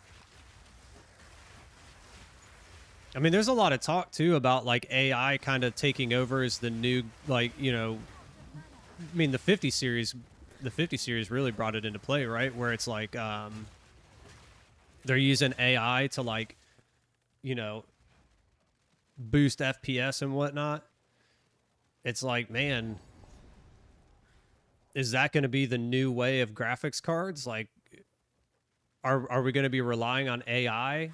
Speaker 1: I mean, there's a lot of talk too about like AI kind of taking over as the new, like, you know, I mean, the 50 series really brought it into play, right? Where it's like they're using AI to, like, you know, boost FPS and whatnot. It's like, man, is that going to be the new way of graphics cards? Like, are we going to be relying on AI?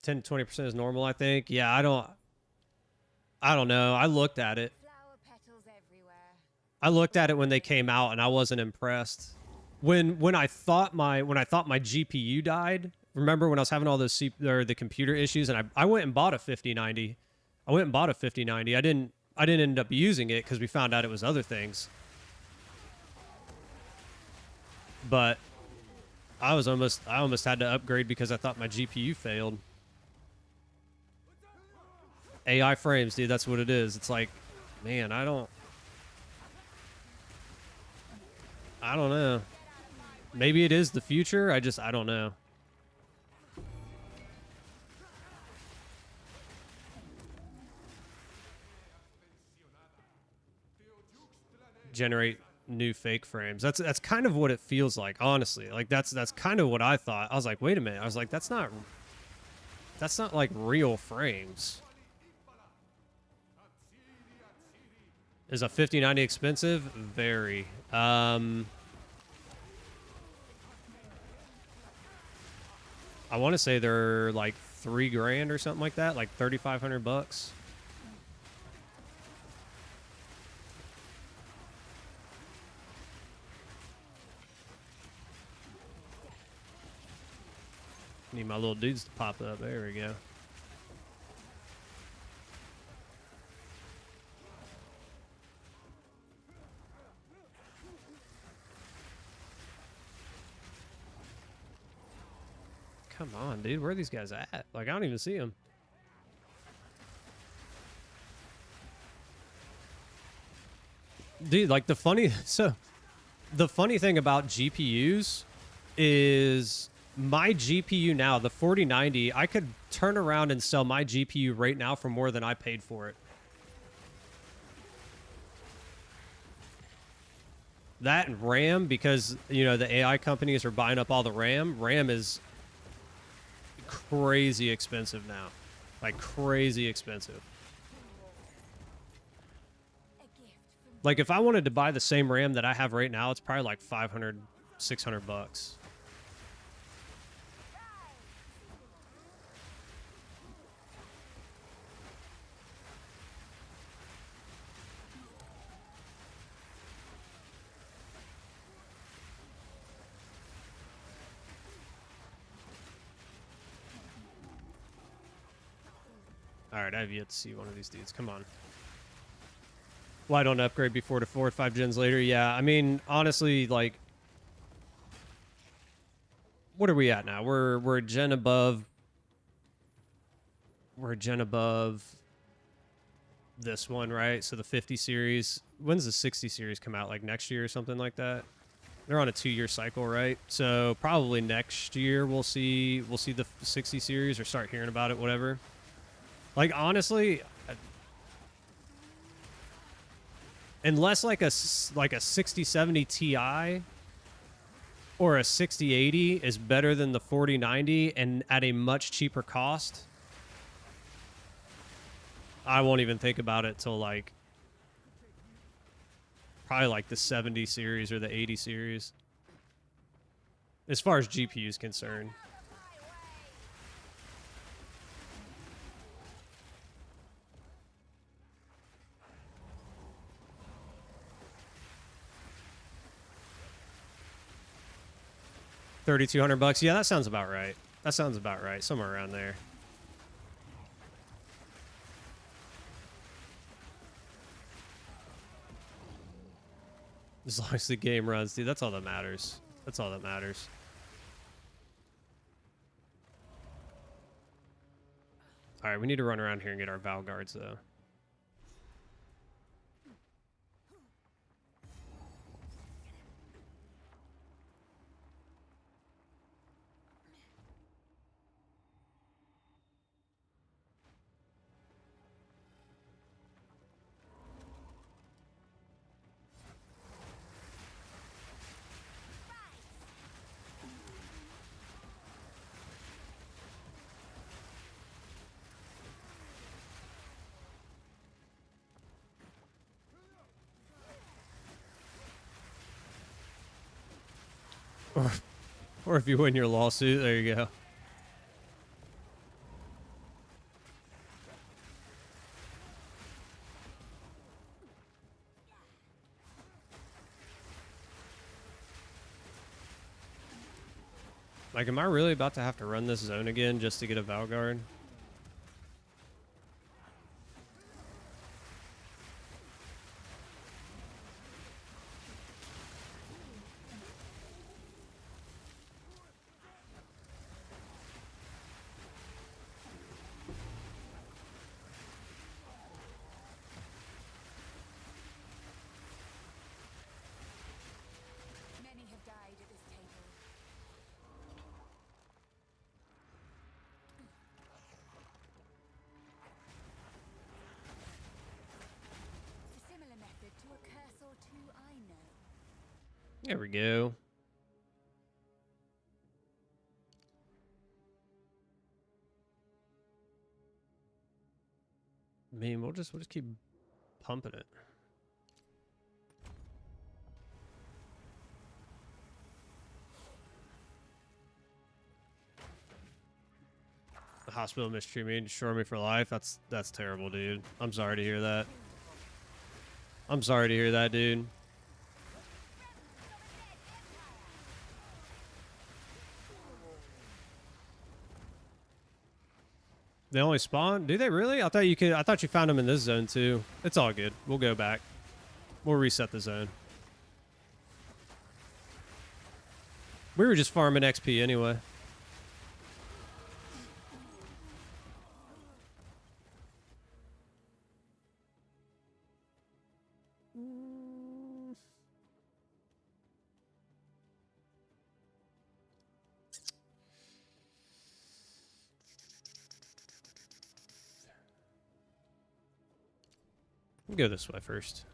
Speaker 1: 10 to 20% is normal, I think. Yeah, I don't know. I looked at it.
Speaker 3: Flower petals everywhere.
Speaker 1: I looked at it when they came out, and I wasn't impressed. When I thought my GPU died, remember when I was having all those the computer issues, and I went and bought a 5090. I went and bought a 5090. I didn't end up using it because we found out it was other things. But I almost had to upgrade because I thought my GPU failed. AI frames, dude, that's what it is. It's like, man, I don't know. Maybe it is the future. I don't know. Generate new fake frames. That's kind of what it feels like, honestly. Like that's kind of what I thought. I was like, wait a minute. I was like, that's not like real frames. Is a 5090 expensive? Very. I want to say they're like $3,000 or something like that, like $3,500. Need my little dudes to pop up. There we go. Come on, dude. Where are these guys at? Like, I don't even see them. Dude, like the funny thing about GPUs is my GPU now, the 4090, I could turn around and sell my GPU right now for more than I paid for it. That and RAM, because, you know, the AI companies are buying up all the RAM. RAM is crazy expensive now. Like, crazy expensive. Like, if I wanted to buy the same RAM that I have right now, it's probably like $500, $600. Alright, I have yet to see one of these dudes. Come on. Why don't upgrade before to 4 or 5 gens later? Yeah, I mean, honestly, like, what are we at now? We're a gen above. We're a gen above this one, right? So the 50 series. When's the 60 series come out? Like next year or something like that? They're on a 2-year cycle, right? So probably next year we'll see the 60 series or start hearing about it, whatever. Like, honestly, unless like a 6070 Ti or a 6080 is better than the 4090 and at a much cheaper cost, I won't even think about it till like probably like the 70 series or the 80 series. As far as GPU is concerned. $3,200. Yeah, that sounds about right. That sounds about right. Somewhere around there. As long as the game runs, dude, that's all that matters. That's all that matters. All right, we need to run around here and get our Val guards, though. Or if you win your lawsuit, there you go. Like, am I really about to have to run this zone again just to get a Valguard?
Speaker 3: Many have died at this table. A similar method to a curse or two I know.
Speaker 1: There we go. I mean, we'll just keep pumping it. The hospital mistreat me and destroy me for life. That's terrible, dude. I'm sorry to hear that. I'm sorry to hear that, dude. They only spawn? Do they really? I thought you could. I thought you found them in this zone too. It's all good. We'll go back. We'll reset the zone. We were just farming XP anyway. We'll go this way first.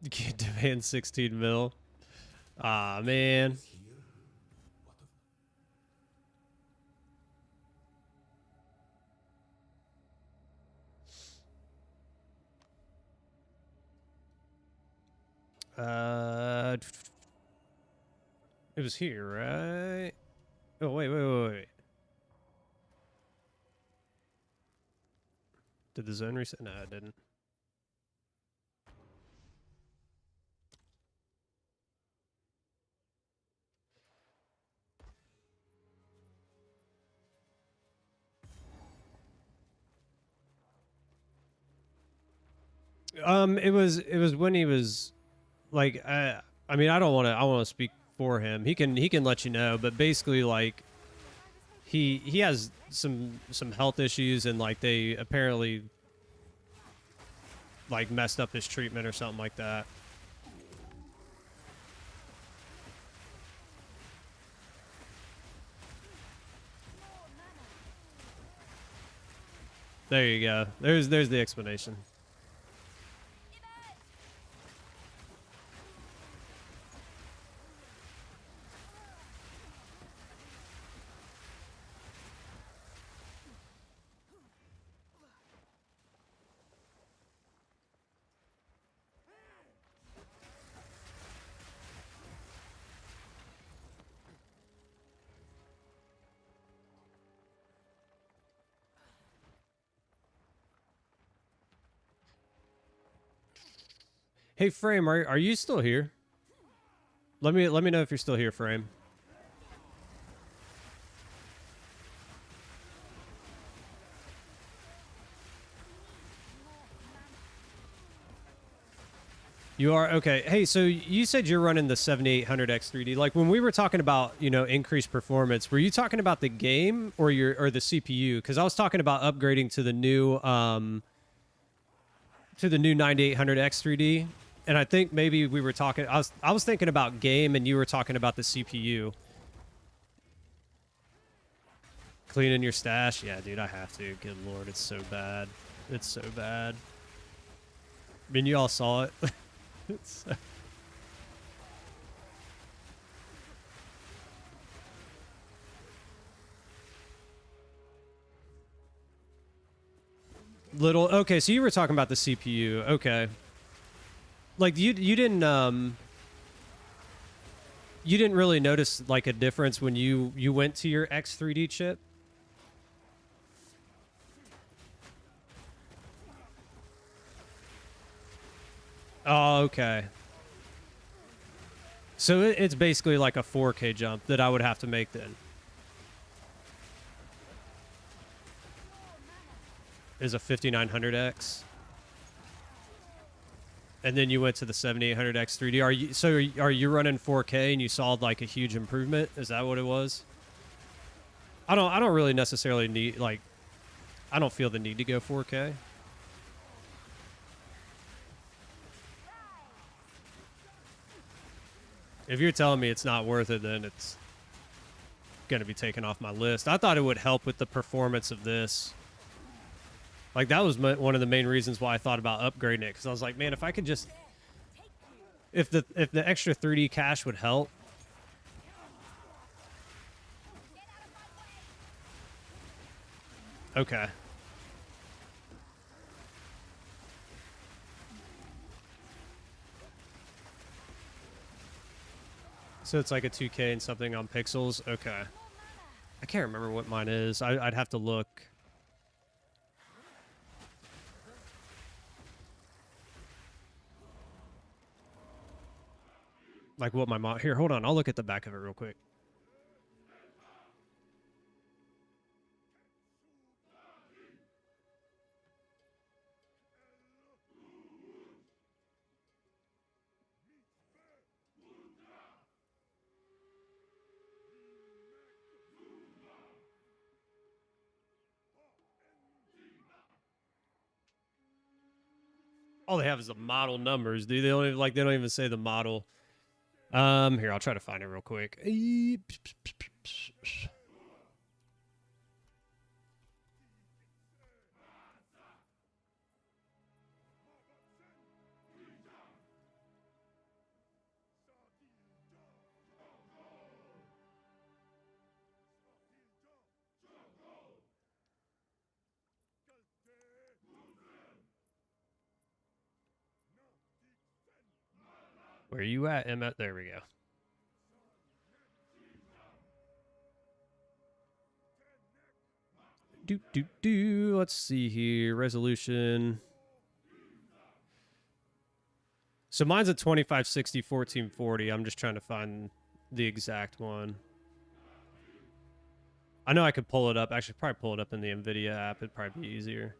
Speaker 1: You can't demand 16 mil. Ah, man. It was here, right? Oh, wait. Did the zone reset? No, it didn't. It was when he was like, I mean, I want to speak for him. He can let you know, but basically, like, he has some health issues, and like they apparently like messed up his treatment or something like that. There you go. There's the explanation. Hey Frame, are you still here? Let me know if you're still here, Frame. You are? Okay. Hey, so you said you're running the 7800X 3D. Like when we were talking about, you know, increased performance, were you talking about the game or the CPU? Because I was talking about upgrading to the new 9800X 3D. And I think maybe we were talking I was thinking about game and you were talking about the CPU. Cleaning your stash? Yeah, dude, I have to. Good lord, it's so bad. It's so bad. I mean, you all saw it. It's little. Okay, so you were talking about the CPU. Okay. Like you didn't really notice like a difference when you went to your X3D chip? Oh, okay. So it's basically like a 4K jump that I would have to make then. Is a 5900X. And then you went to the 7800X 3D. Are you running 4K and you saw like a huge improvement? Is that what it was? I don't really necessarily need like I don't feel the need to go 4K. If you're telling me it's not worth it, then it's going to be taken off my list. I thought it would help with the performance of this. Like, that was one of the main reasons why I thought about upgrading it. Because I was like, man, if I could just... If the extra 3D cache would help. Okay. So it's like a 2K and something on pixels? Okay. I can't remember what mine is. I'd have to look. Like what my mod... Here, hold on. I'll look at the back of it real quick. All they have is the model numbers, dude. They don't even say the model. Here, I'll try to find it real quick. Where are you at, Emma? There we go. Let's see here. Resolution. So mine's a 2560 1440. I'm just trying to find the exact one. I know I could pull it up. Actually, probably pull it up in the NVIDIA app. It'd probably be easier.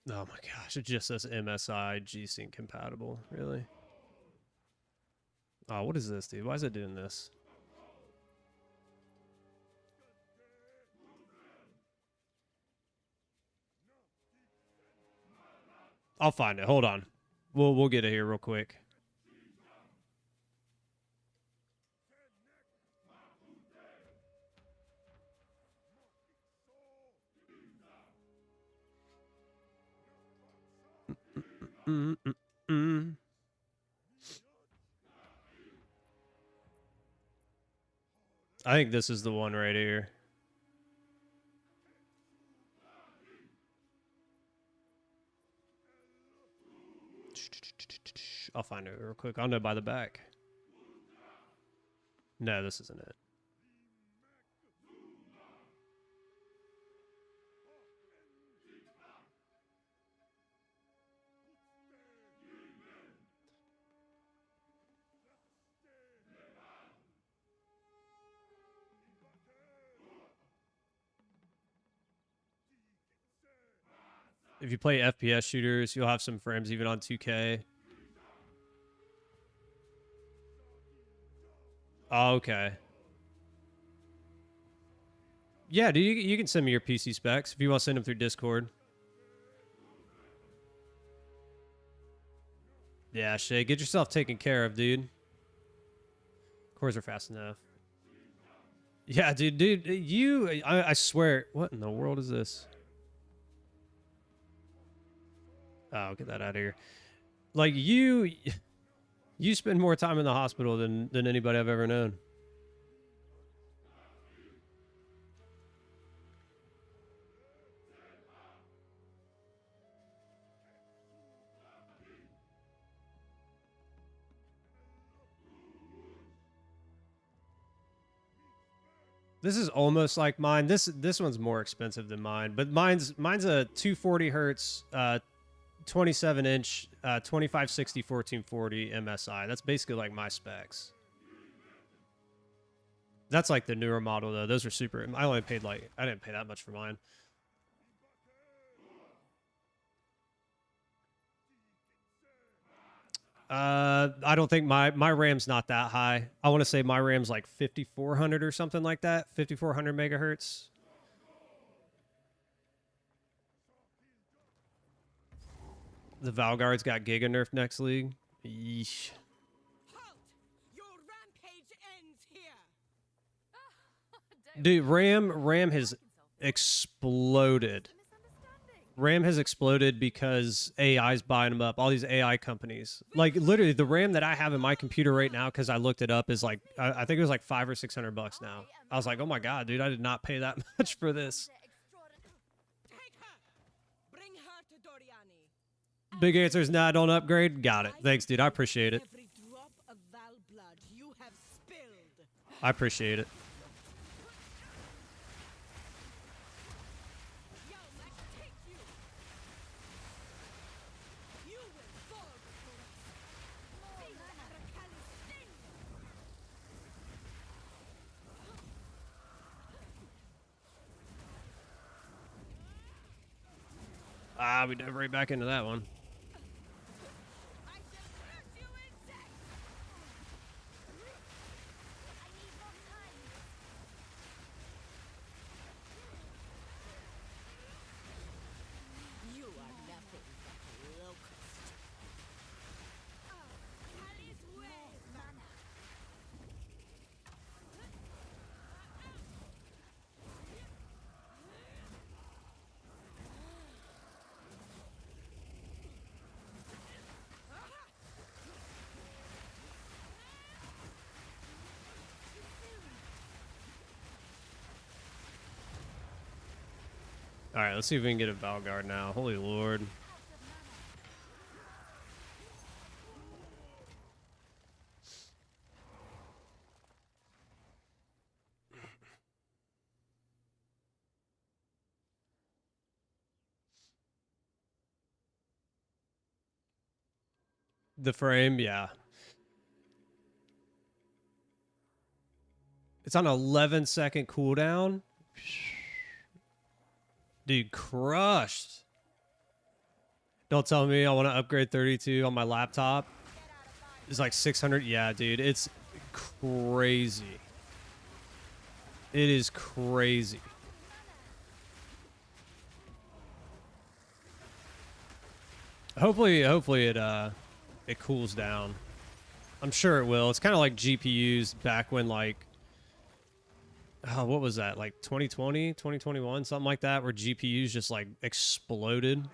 Speaker 1: Oh my gosh, it just says MSI G-Sync compatible. Really? Oh, what is this, dude? Why is it doing this? I'll find it. Hold on. We'll get it here real quick. Mm-mm-mm. I think this is the one right here. I'll find it real quick. I'll know by the back. No, this isn't it. If you play FPS shooters, you'll have some frames even on 2K. Oh, okay. Yeah, dude, you can send me your PC specs if you want to send them through Discord. Yeah, Shay, get yourself taken care of, dude. Cores are fast enough. Yeah, dude, I swear, what in the world is this? Oh, get that out of here. Like, you spend more time in the hospital than anybody I've ever known. This is almost like mine. This one's more expensive than mine, but mine's a 240 hertz, 27 inch, 2560 1440 MSI. That's basically like my specs. That's like the newer model though. Those are super. I only paid I didn't pay that much for mine. I don't think my RAM's not that high. I want to say my RAM's like 5400 or something like that. 5400 megahertz. The Valguard's got Giga Nerf next league. Yeesh.
Speaker 5: Halt! Your rampage ends here.
Speaker 1: Dude, RAM has exploded. RAM has exploded because AI's buying them up. All these AI companies, like literally, the RAM that I have in my computer right now, because I looked it up, is like I think it was like $500 or $600 now. I was like, oh my god, dude, I did not pay that much for this.
Speaker 5: Take her. Bring her to Doriani.
Speaker 1: Big answer is nah, don't upgrade. Got it. Thanks, dude. I appreciate it.
Speaker 5: Every drop of Val blood you have spilled.
Speaker 1: I appreciate it.
Speaker 5: Yo, Max, take you. You will fall before us. Feel the Aracali sting.
Speaker 1: Ah, we dove right back into that one.
Speaker 5: I shall crush you insect. You are nothing but a locust. Callie's way, mana.
Speaker 1: All right, let's see if we can get a Valguard now. Holy Lord. The frame, yeah. It's on 11-second cooldown. Dude, crushed. Don't tell me I want to upgrade 32 on my laptop. It's like 600. Yeah, dude, it's crazy. It is crazy. Hopefully it cools down. I'm sure it will. It's kind of like GPUs back when, like, oh, what was that? Like 2020, 2021, something like that, where GPUs just like exploded.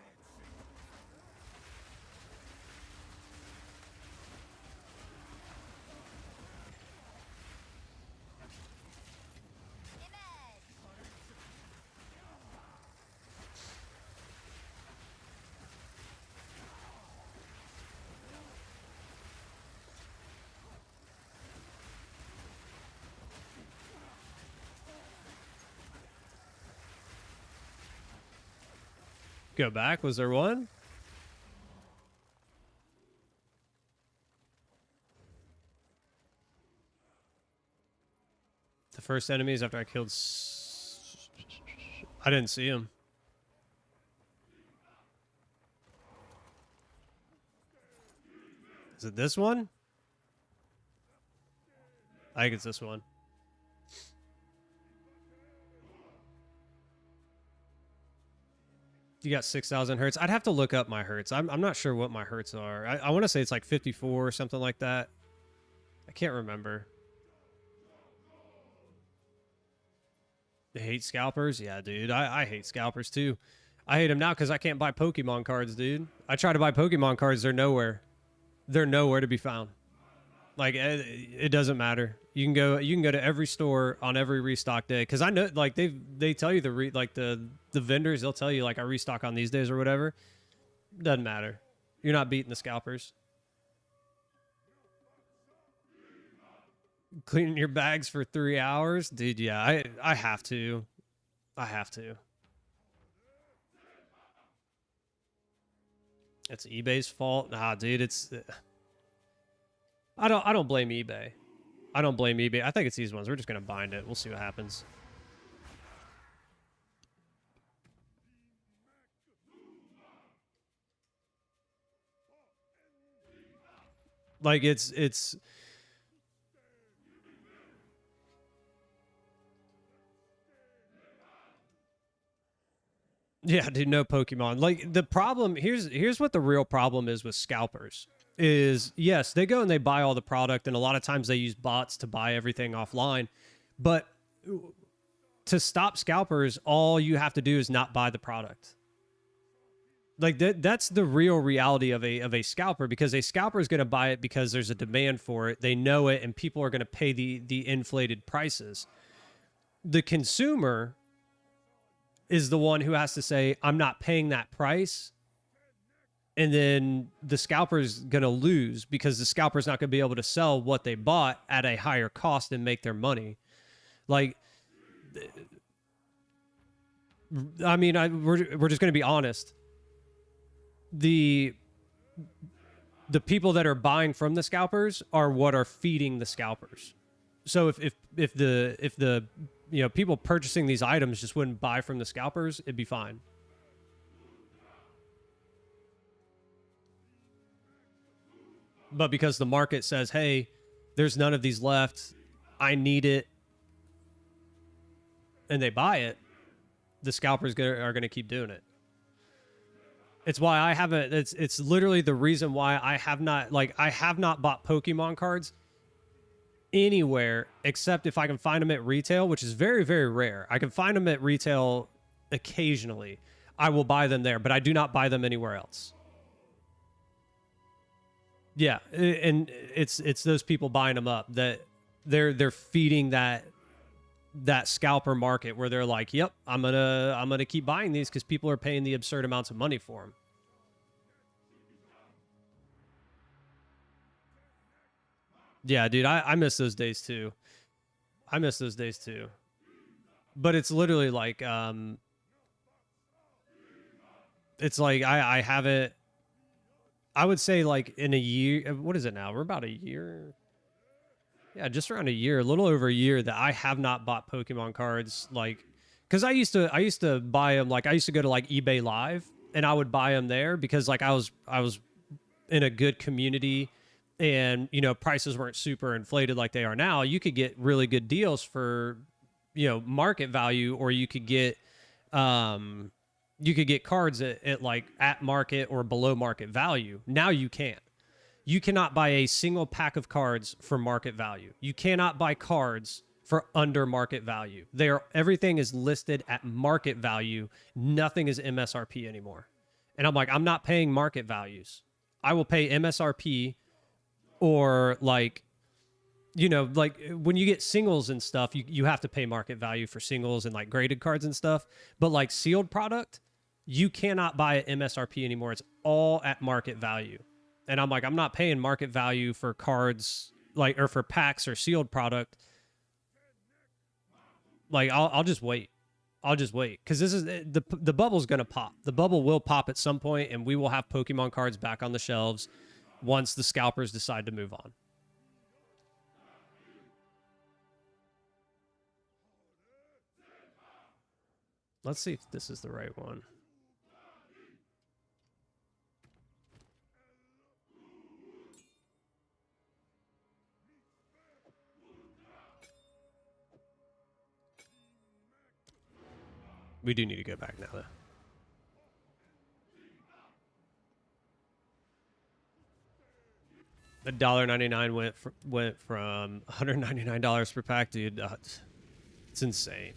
Speaker 1: Go back. Was there one? The first enemies after I killed... I didn't see him. Is it this one? I think it's this one. You got 6,000 hertz. I'd have to look up my hertz. I'm not sure what my hertz are. I want to say it's like 54 or something like that. I can't remember. They hate scalpers? Yeah, dude. I hate scalpers too. I hate them now because I can't buy Pokemon cards, dude. I try to buy Pokemon cards. They're nowhere. They're nowhere to be found. Like, it doesn't matter. You can go to every store on every restock day, because I know, like, they tell you the vendors, they'll tell you, like, I restock on these days or whatever. Doesn't matter. You're not beating the scalpers. Cleaning your bags for 3 hours, dude. Yeah, I have to. I have to. It's eBay's fault. Nah, dude. It's. I don't blame eBay. I don't blame eBay. I think it's these ones. We're just gonna bind it. We'll see what happens. Like it's. Yeah, dude, no Pokemon. Like, the problem, here's what the real problem is with scalpers. Is, yes, they go and they buy all the product, and a lot of times they use bots to buy everything offline. But to stop scalpers, all you have to do is not buy the product. Like, that's the real reality of a scalper, because a scalper is going to buy it because there's a demand for it. They know it, and people are going to pay the inflated prices. The consumer is the one who has to say, I'm not paying that price. And then the scalper's going to lose, because the scalper's not going to be able to sell what they bought at a higher cost and make their money. Like, I mean, we're just going to be honest. The people that are buying from the scalpers are what are feeding the scalpers. So if the you know, people purchasing these items just wouldn't buy from the scalpers, it'd be fine. But because the market says, hey, there's none of these left, I need it, and they buy it, the scalpers are going to keep doing it. It's why I haven't, it's literally the reason why I have not bought Pokemon cards anywhere except if I can find them at retail, which is very, very rare. I can find them at retail occasionally. I will buy them there, but I do not buy them anywhere else. Yeah, and it's those people buying them up that they're feeding that scalper market, where they're like, "Yep, I'm gonna keep buying these because people are paying the absurd amounts of money for them." Yeah, dude, I miss those days too. I miss those days too. But it's literally like, it's like I haven't. I would say, like, in a year, what is it now? We're about a year. Yeah, just around a year, a little over a year, that I have not bought Pokemon cards. Like, because I used to buy them. Like, I used to go to like eBay Live and I would buy them there because like I was in a good community, and you know, prices weren't super inflated like they are now. You could get really good deals for, you know, market value, or you could get cards at like at market or below market value. Now you can't. You cannot buy a single pack of cards for market value. You cannot buy cards for under market value. Everything is listed at market value. Nothing is MSRP anymore. And I'm like, I'm not paying market values. I will pay MSRP, or like, you know, like when you get singles and stuff, you have to pay market value for singles and like graded cards and stuff. But like sealed product, you cannot buy at MSRP anymore. It's all at market value. And I'm like, I'm not paying market value for cards, like, or for packs or sealed product. Like, I'll just wait. I'll just wait. Because this is the bubble's going to pop. The bubble will pop at some point, and we will have Pokemon cards back on the shelves once the scalpers decide to move on. Let's see if this is the right one. We do need to go back now, though. $1.99 went from $199 per pack, dude. It's insane.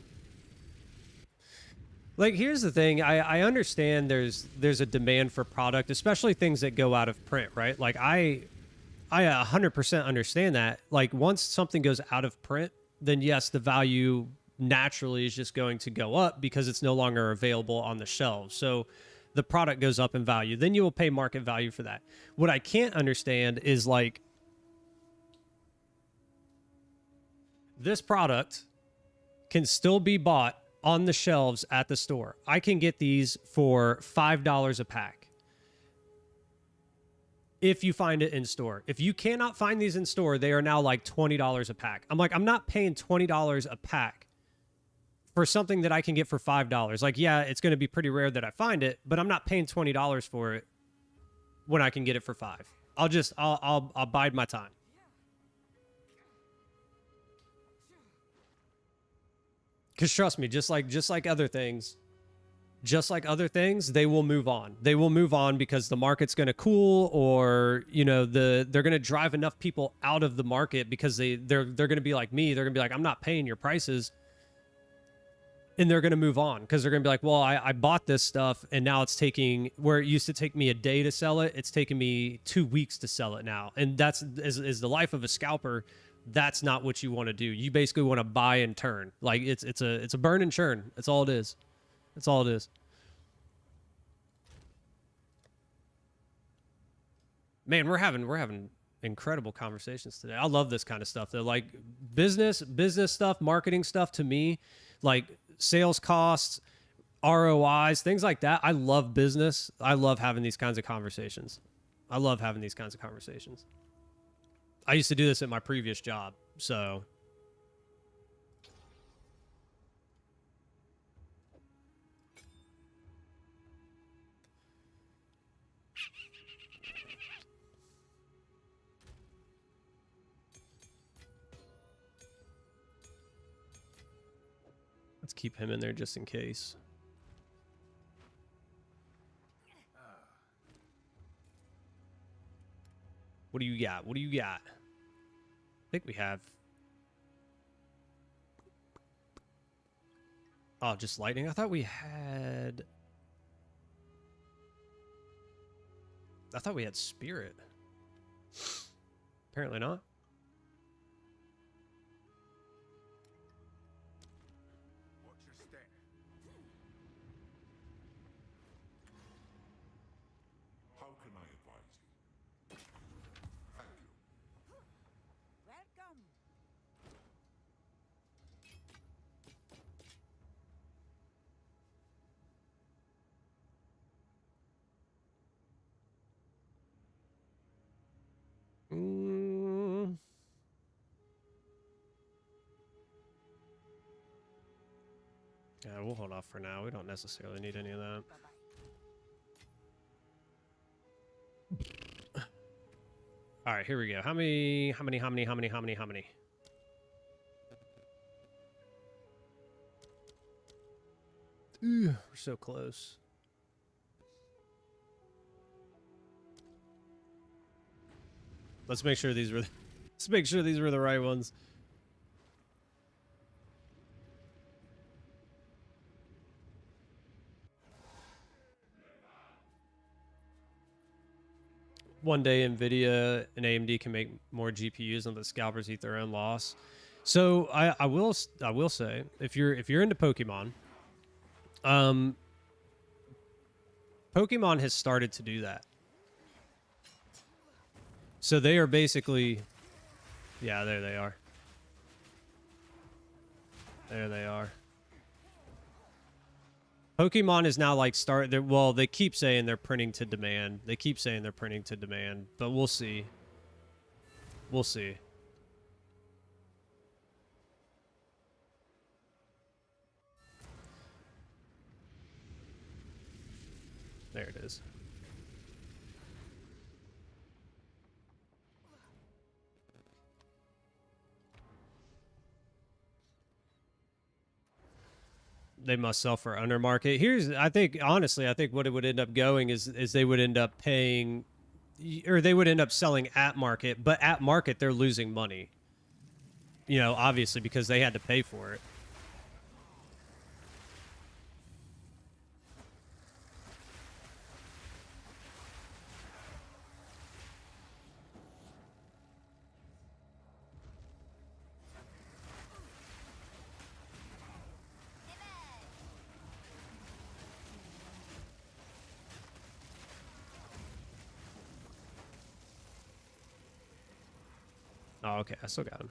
Speaker 1: Like, here's the thing. I understand there's a demand for product, especially things that go out of print, right? Like, I 100% understand that. Like, once something goes out of print, then yes, the value naturally is just going to go up because it's no longer available on the shelves. So the product goes up in value. Then you will pay market value for that. What I can't understand is, like, this product can still be bought on the shelves at the store. I can get these for $5 a pack if you find it in store. If you cannot find these in store, they are now like $20 a pack. I'm like, I'm not paying $20 a pack for something that I can get for $5. Like, yeah, it's going to be pretty rare that I find it, but I'm not paying $20 for it when I can get it for $5. I'll bide my time. Because trust me, just like other things, they will move on. They will move on because the market's going to cool, or, you know, they're going to drive enough people out of the market because they're going to be like me. They're going to be like, I'm not paying your prices. And they're going to move on because they're going to be like, well, I bought this stuff, and now it's taking, where it used to take me a day to sell it, it's taking me 2 weeks to sell it now. And that's is the life of a scalper. That's not what you want to do. You basically want to buy and turn. Like, it's a burn and churn. That's all it is. That's all it is. Man, we're having incredible conversations today. I love this kind of stuff. They're like business stuff, marketing stuff, to me, like sales costs, ROIs, things like that. I love business. I love having these kinds of conversations. I used to do this at my previous job, so. Let's keep him in there just in case. What do you got? What do you got? I think we have... Oh, just lightning? I thought we had... spirit. Apparently not.
Speaker 4: Watch your step. How can I advise you? Thank you.
Speaker 2: Welcome.
Speaker 1: Yeah, we'll hold off for now. We don't necessarily need any of that.
Speaker 2: Bye-bye.
Speaker 1: All right, here we go. How many? Ooh, we're so close. Let's make sure these were. Let's make sure these were the right ones. One day, NVIDIA and AMD can make more GPUs, and the scalpers eat their own loss. So I will say, if you're into Pokemon, Pokemon has started to do that. So they are basically, yeah, there they are. There they are. Pokemon is now like well, they keep saying they're printing to demand. They keep saying they're printing to demand, but we'll see. We'll see. There it is. They must sell for under market. I think honestly, I think what it would end up going is they would end up paying, or they would end up selling at market, but at market they're losing money. You know, obviously because they had to pay for it. Oh, okay. I still got him.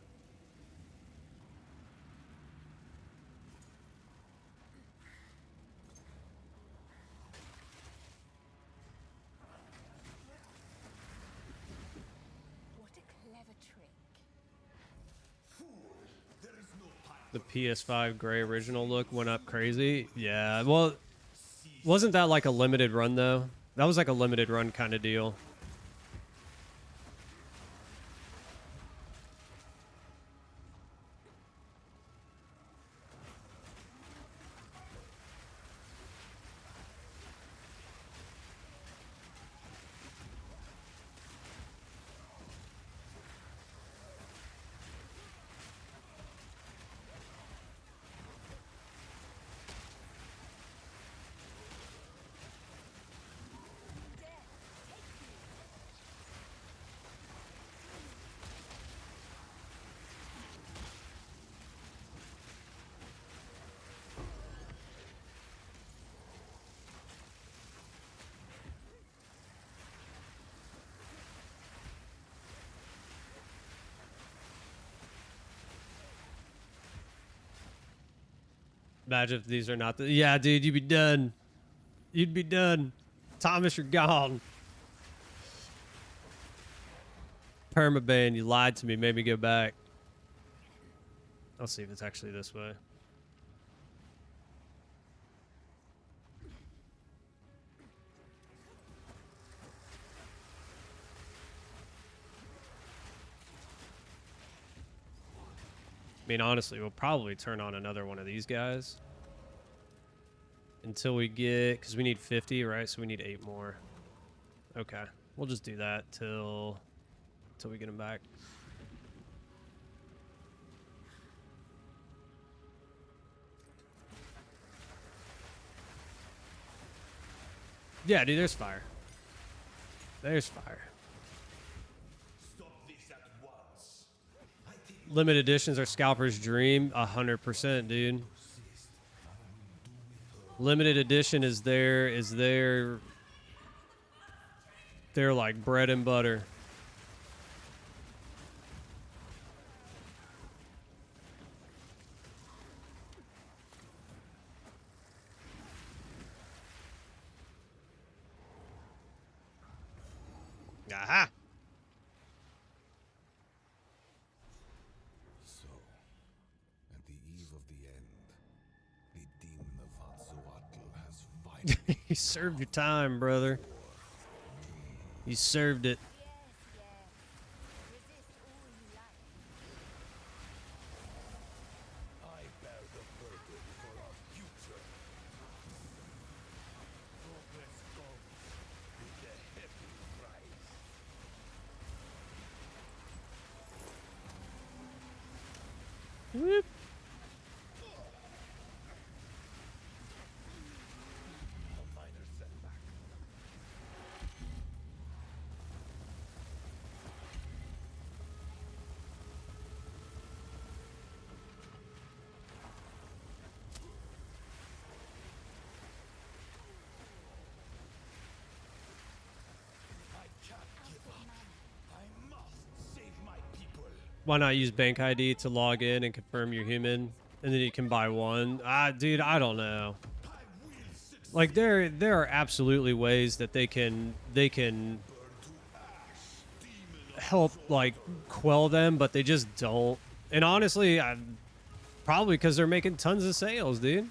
Speaker 3: What a clever trick.
Speaker 1: The PS5 gray original look went up crazy. Yeah. Well, wasn't that like a limited run though? That was like a limited run kind of deal. Imagine if these are not the... Yeah, dude, you'd be done. You'd be done. Thomas, you're gone. Permaban, you lied to me, made me go back. Let's see if it's actually this way. I mean, honestly, we'll probably turn on another one of these guys until we get, because we need 50, right? So we need 8 more. Okay, we'll just do that till we get them back. Yeah, dude, there's fire. There's fire. Limited editions are scalper's dream. 100%, dude. Limited edition is their like bread and butter. Aha.
Speaker 4: So, at the eve of the end, the demon of Hatzoatl has finally
Speaker 1: You served your time, brother. You served it.
Speaker 3: Yes, yes.
Speaker 1: Whoop. Why not use bank ID to log in and confirm you're human, and then you can buy one? Dude, I don't know. Like there are absolutely ways that they can help like quell them, but they just don't. And honestly, probably because they're making tons of sales, dude.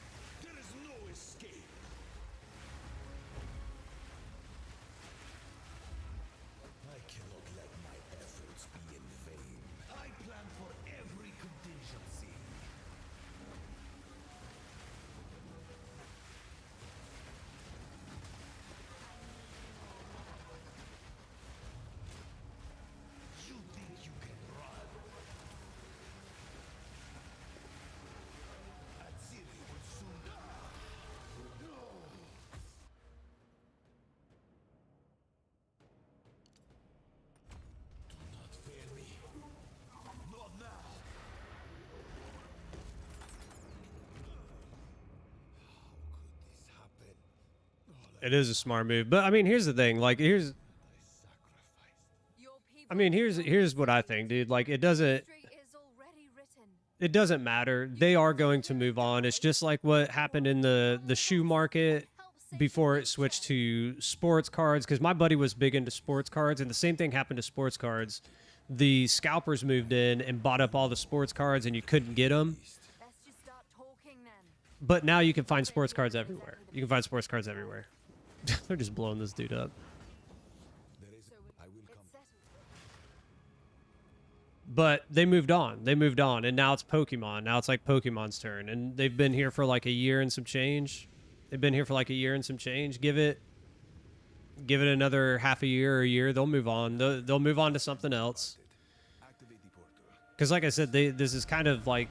Speaker 1: It is a smart move, but I mean, here's the thing. Like, here's what I think, dude. Like, it doesn't matter. They are going to move on. It's just like what happened in the shoe market before it switched to sports cards. Because my buddy was big into sports cards, and the same thing happened to sports cards. The scalpers moved in and bought up all the sports cards, and you couldn't get them. But now you can find sports cards everywhere. You can find sports cards everywhere. They're just blowing this dude up. But they moved on. They moved on, and now it's Pokemon. Now it's like Pokemon's turn, and they've been here for like a year and some change. They've been here for like a year and some change. Give it another half a year or a year. They'll move on. They'll move on to something else. Because like I said, this is kind of like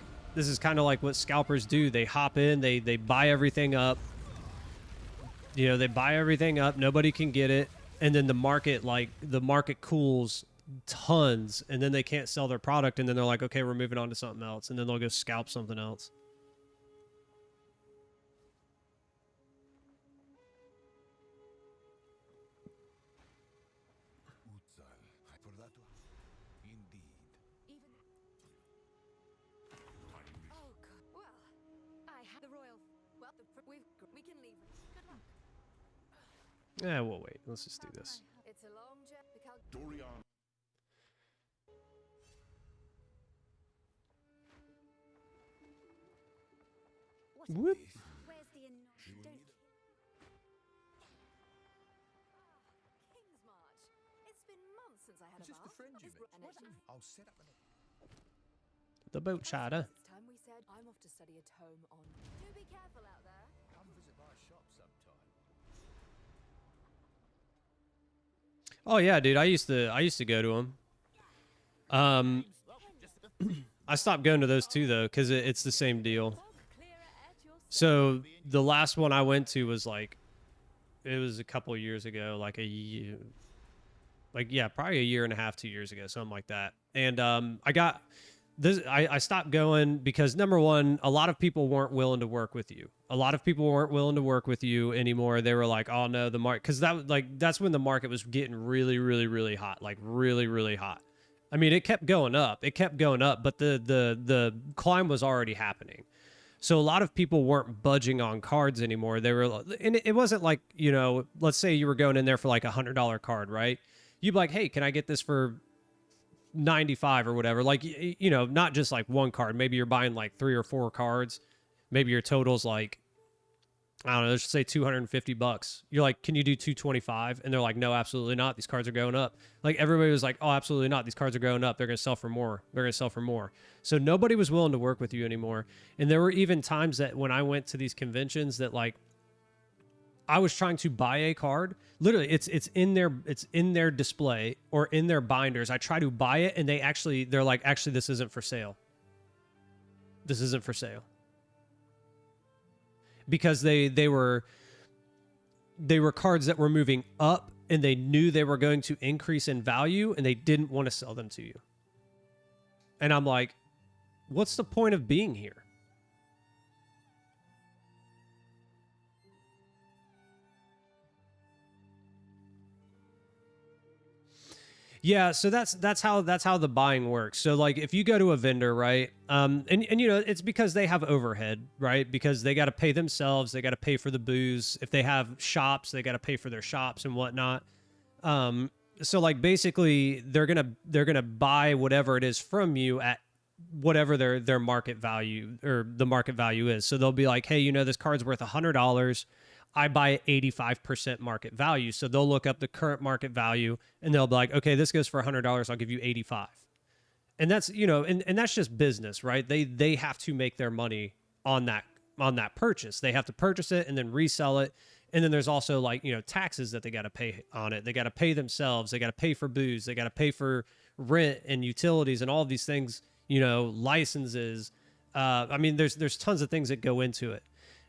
Speaker 1: what scalpers do. They hop in. They buy everything up. You know, they buy everything up. Nobody can get it, and then the market cools tons, and then they can't sell their product, and then they're like, okay, we're moving on to something else, and then they'll go scalp something else. Yeah, we'll wait. Let's just do this.
Speaker 3: It's a long journey.
Speaker 4: Dorian.
Speaker 1: Whoop.
Speaker 2: Where's the don't
Speaker 3: King's March. It's been months since I had a bath.
Speaker 6: I'll set up an...
Speaker 1: The boat chatter.
Speaker 3: It's time we said I'm off to study at home on. Do be careful out there.
Speaker 6: Come visit my shop sometime.
Speaker 1: Oh yeah, dude. I used to go to them. I stopped going to those too though, because it's the same deal. So the last one I went to was like, it was a couple of years ago, like probably a year and a half, 2 years ago, something like that. And I got this. I stopped going because number one, a lot of people weren't willing to work with you. A lot of people weren't willing to work with you anymore. They were like, oh no, the market, because that's when the market was getting really, really, really hot, like really, really hot. I mean, it kept going up. It kept going up, but the climb was already happening. So a lot of people weren't budging on cards anymore. They were, and it wasn't like, you know, let's say you were going in there for like $100 card, right? You'd be like, hey, can I get this for 95 or whatever? Like, you know, not just like one card. Maybe you're buying like 3 or 4 cards. Maybe your total's like, I don't know, let's just say $250. You're like, can you do 225? And they're like, no, absolutely not. These cards are going up. Like everybody was like, oh, absolutely not. These cards are going up. They're going to sell for more. They're going to sell for more. So nobody was willing to work with you anymore. And there were even times that when I went to these conventions that like, I was trying to buy a card. Literally, it's in their display or in their binders. I try to buy it, and they're like, actually, this isn't for sale. This isn't for sale. Because they were cards that were moving up, and they knew they were going to increase in value, and they didn't want to sell them to you. And I'm like, what's the point of being here? Yeah, so that's how the buying works. So like if you go to a vendor, right? And you know, it's because they have overhead, right? Because they got to pay themselves, they got to pay for the booze. If they have shops, they got to pay for their shops and whatnot. So like basically they're gonna buy whatever it is from you at whatever their market value or the market value is. So they'll be like, hey, you know, this card's worth $100. I buy at 85% market value. So they'll look up the current market value and they'll be like, okay, this goes for $100. I'll give you 85. And that's, you know, and that's just business, right? They have to make their money on that purchase. They have to purchase it and then resell it. And then there's also like, you know, taxes that they got to pay on it. They got to pay themselves. They got to pay for booze. They got to pay for rent and utilities and all of these things, you know, licenses. I mean, there's tons of things that go into it.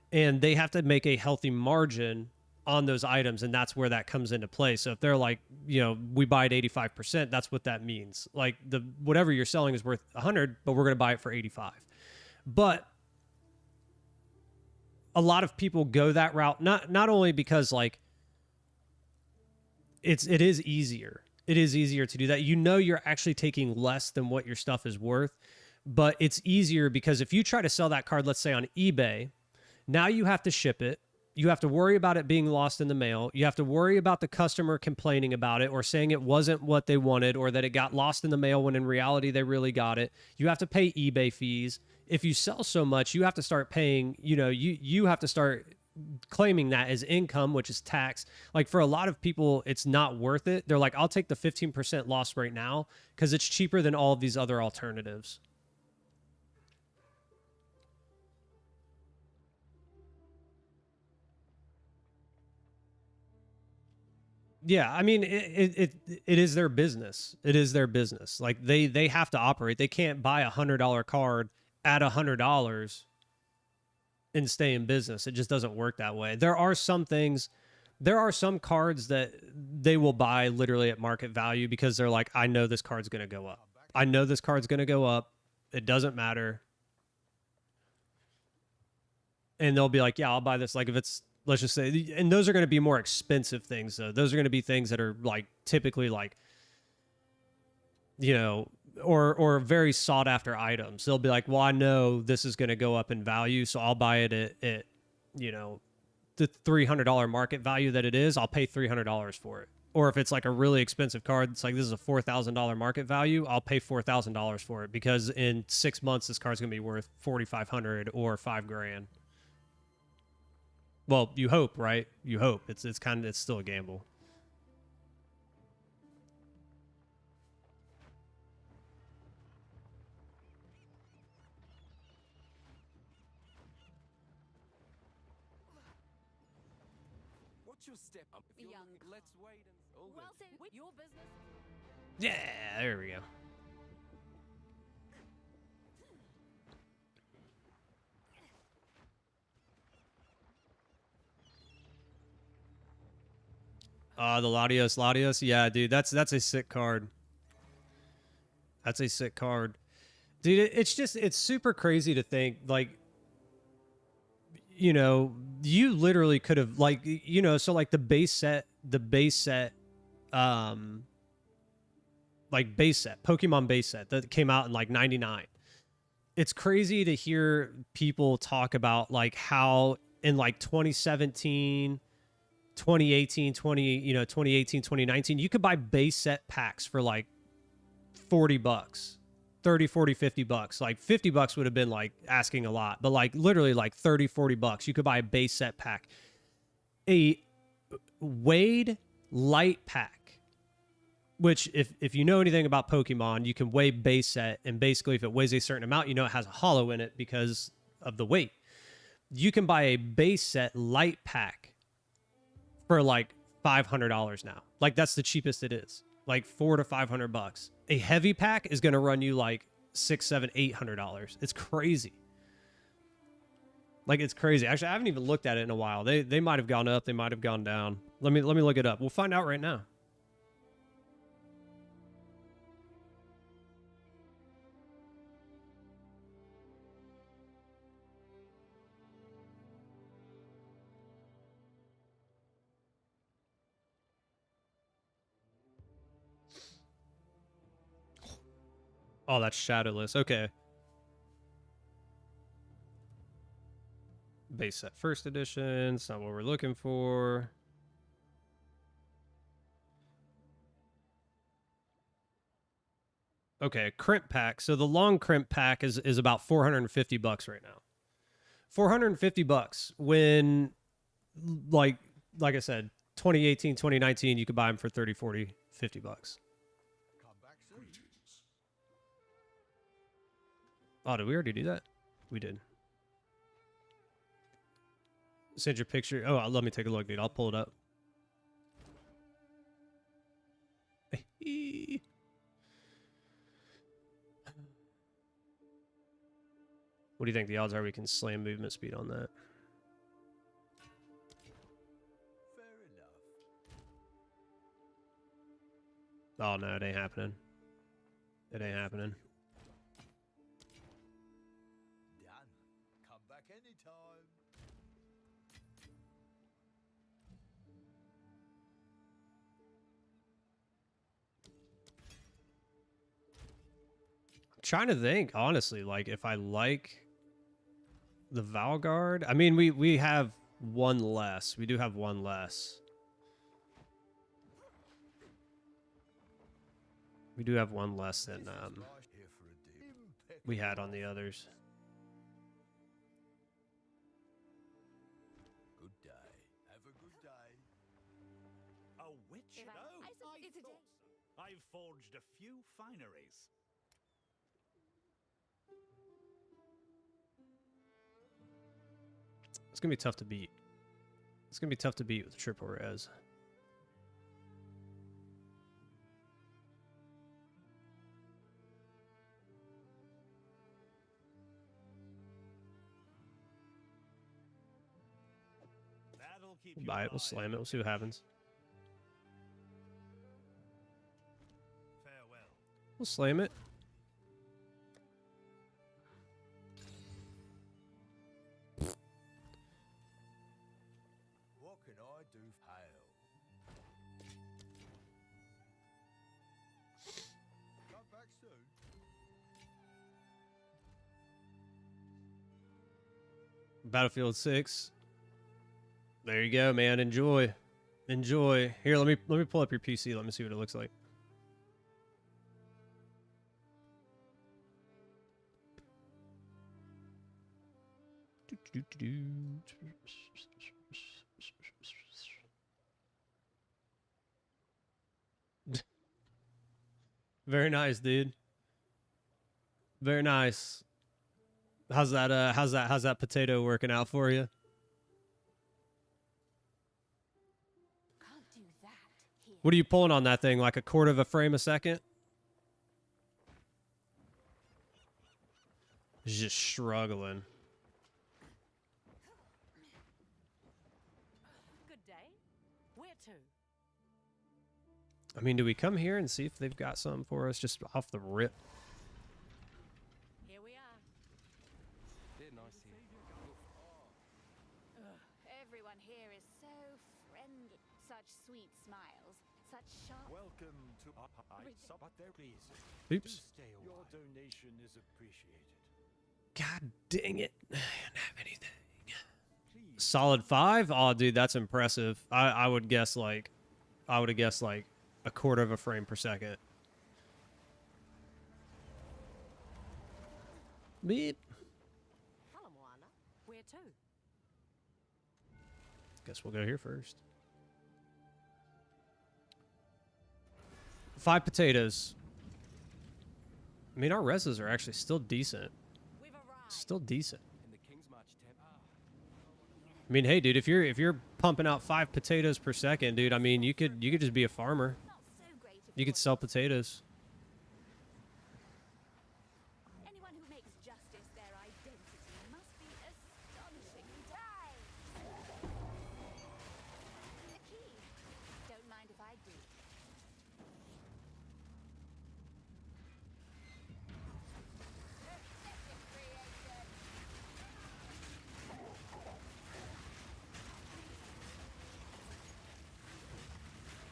Speaker 1: And they have to make a healthy margin on those items, and that's where that comes into play. So if they're like, you know, we buy at 85%, that's what that means. Like whatever you're selling is worth 100, but we're going to buy it for 85. But a lot of people go that route, not only because like it is easier. It is easier to do that. You know, you're actually taking less than what your stuff is worth, but it's easier because if you try to sell that card, let's say on eBay, now you have to ship it. You have to worry about it being lost in the mail. You have to worry about the customer complaining about it or saying it wasn't what they wanted or that it got lost in the mail when in reality they really got it. You have to pay eBay fees. If you sell so much, you have to start paying, you know, you have to start claiming that as income, which is tax. Like for a lot of people, it's not worth it. They're like, I'll take the 15% loss right now because it's cheaper than all of these other alternatives. Yeah, I mean, it is their business. It is their business. Like they have to operate. They can't buy $100 card at $100 and stay in business. It just doesn't work that way. There are some things, there are some cards that they will buy literally at market value because they're like, I know this card's going to go up. I know this card's going to go up. It doesn't matter. And they'll be like, yeah, I'll buy this. Like if it's, let's just say, and those are going to be more expensive things though. Those are going to be things that are like typically like, you know, or very sought after items. They'll be like, well, I know this is going to go up in value, so I'll buy it at you know, the $300 market value that it is. I'll pay $300 for it. Or if it's like a really expensive card, it's like this is a $4,000 market value, I'll pay $4,000 for it because in 6 months this card's going to be worth $4,500 or $5,000. Well, you hope, right? You hope. It's still a gamble.
Speaker 6: What's your step up? If you're
Speaker 3: Young.
Speaker 6: looking- Let's wait and all
Speaker 3: Well,
Speaker 6: good.
Speaker 3: say with your business.
Speaker 1: Yeah, there we go. The Latios. Yeah, dude, that's a sick card. That's a sick card. Dude, it's super crazy to think, like, you know, you literally could have, like, you know, so like the base set, like base set, Pokemon base set that came out in like 99. It's crazy to hear people talk about like how in like 2017, 2018, 2019, you could buy base set packs for like $40, 30, 40, $50. Like $50 would have been like asking a lot, but like literally like 30, $40, you could buy a base set pack. A weighed light pack, which if you know anything about Pokemon, you can weigh base set, and basically if it weighs a certain amount, you know it has a hollow in it because of the weight. You can buy a base set light pack for like $500 now. Like that's the cheapest it is, like $400 to $500. A heavy pack is going to run you like $600, $700, $800. It's crazy. Like, it's crazy. Actually, I haven't even looked at it in a while. They might have gone up. They might have gone down. Let me look it up. We'll find out right now. Oh, that's shadowless. Okay. Base set first edition. It's not what we're looking for. Okay, crimp pack. So the long crimp pack is about $450 right now. $450 when, like I said, 2018, 2019, you could buy them for 30, 40, $50. Oh, did we already do that? We did. Send your picture. Oh, let me take a look, dude. I'll pull it up. What do you think the odds are we can slam movement speed on that?
Speaker 7: Fair enough.
Speaker 1: Oh, no, it ain't happening. It ain't happening.
Speaker 7: Done. Come back anytime.
Speaker 1: I'm trying to think, honestly, like, if I like the Valguard. I mean, we have one less. We do have one less. We do have one less than
Speaker 7: Here for a deal.
Speaker 1: we had on the others.
Speaker 7: Good day. Have a good day.
Speaker 8: A witch?
Speaker 3: If
Speaker 8: No,
Speaker 3: I said it's a
Speaker 8: thought so. I've forged a few fineries.
Speaker 1: It's gonna be tough to beat. It's gonna be tough to beat with triple res.
Speaker 8: That'll keep
Speaker 1: We'll
Speaker 8: you
Speaker 1: buy it. We'll
Speaker 8: alive.
Speaker 1: slam it. We'll see what happens.
Speaker 8: Farewell.
Speaker 1: We'll slam it.
Speaker 7: What can I do? Hail. Come back soon.
Speaker 1: Battlefield 6. There you go, man. Enjoy. Enjoy. Here, let me pull up your PC. Let me see what it looks like. Very nice, dude. Very nice. How's that potato working out for you?
Speaker 3: Can't do that here.
Speaker 1: What are you pulling on that thing? Like a quarter of a frame a second? He's just struggling.
Speaker 5: Good day. Where to?
Speaker 1: I mean, do we come here and see if they've got something for us just off the rip?
Speaker 5: Here we are.
Speaker 6: They're nice here.
Speaker 3: Everyone here is so friendly. Such sweet smiles. Such sharp.
Speaker 7: Welcome to but there please.
Speaker 1: Oops.
Speaker 7: Stay a while. Your donation is appreciated.
Speaker 1: God dang it. I don't have anything.
Speaker 7: Please.
Speaker 1: Solid 5? Oh, dude, that's impressive. I would have guessed like a quarter of a frame per second. Beep.
Speaker 5: Hello, Moana. Where to?
Speaker 1: Guess we'll go here first. 5 potatoes. I mean, our reses are actually still decent.
Speaker 5: We've arrived.
Speaker 1: Still decent.
Speaker 6: In the King's March temple.
Speaker 1: I mean, hey, dude, if you're pumping out 5 potatoes per second, dude, I mean, you could just be a farmer.
Speaker 3: Not so great if
Speaker 1: You could
Speaker 3: want
Speaker 1: sell potatoes.
Speaker 3: anyone who makes justice their identity must be astonishingly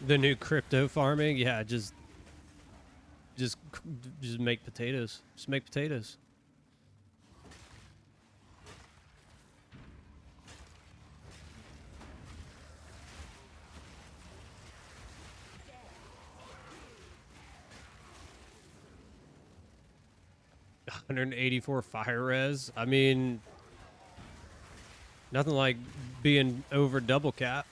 Speaker 1: The new crypto farming, yeah, just make potatoes. Just make potatoes. $184 fire res. I mean, nothing like being over double cap.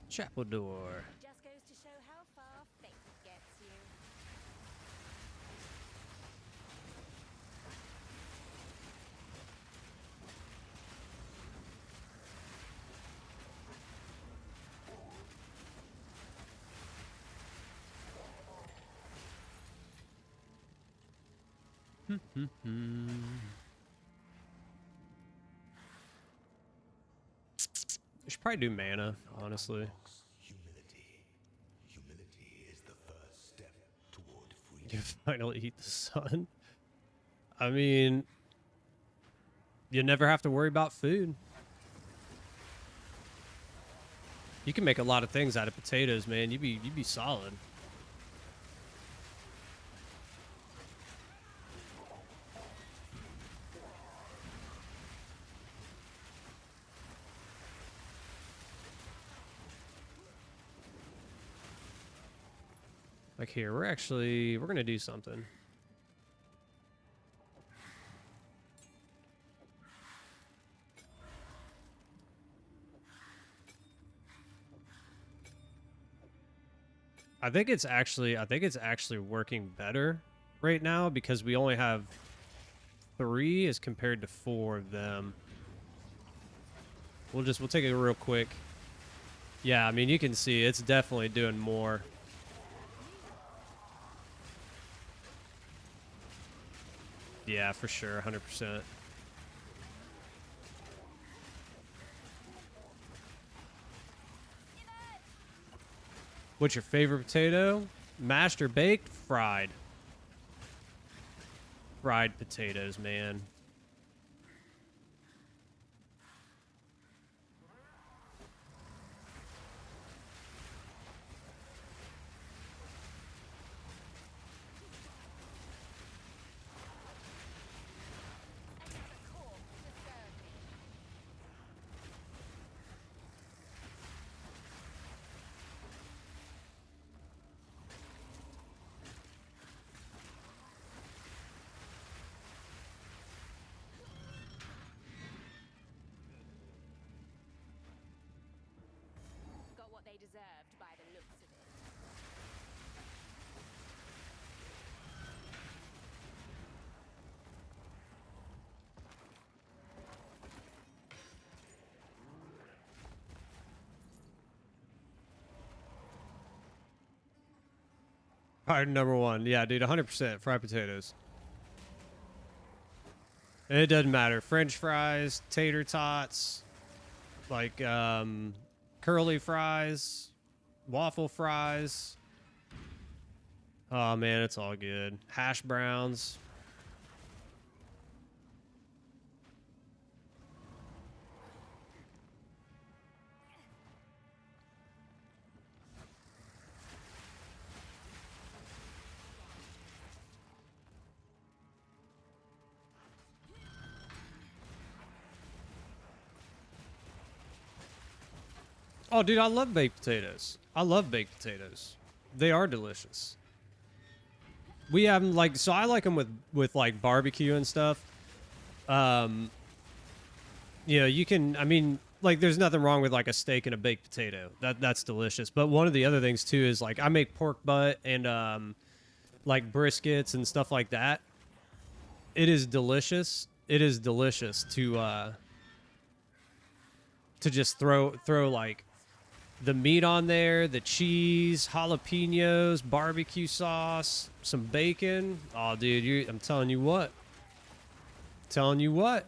Speaker 1: Chapel door.
Speaker 3: Just goes to show how far faith gets you.
Speaker 1: We should probably do mana, honestly.
Speaker 4: Humility is the first step toward freedom.
Speaker 1: You finally eat the sun. I mean, you never have to worry about food. You can make a lot of things out of potatoes, man. You'd be solid. Like here, we're gonna do something. I think it's actually working better right now because we only have 3 as compared to 4 of them. We'll take it real quick. Yeah, I mean you can see it's definitely doing more. Yeah, for sure, 100%. What's your favorite potato? Mashed or baked? Fried. Fried potatoes, man.
Speaker 3: Got what they deserved by the looks of it.
Speaker 1: Priority number 1. Yeah, dude, 100% fried potatoes. And it doesn't matter. French fries, tater tots, like curly fries, waffle fries. Oh man, it's all good. Hash browns. Oh, dude, I love baked potatoes. I love baked potatoes. They are delicious. We have them like, so I like them with like barbecue and stuff. You know, you can, I mean, like there's nothing wrong with like a steak and a baked potato. That's delicious. But one of the other things too is like I make pork butt and like briskets and stuff like that. It is delicious. It is delicious to just throw like the meat on there, the cheese, jalapenos, barbecue sauce, some bacon. Oh, dude, I'm telling you what. Telling you what.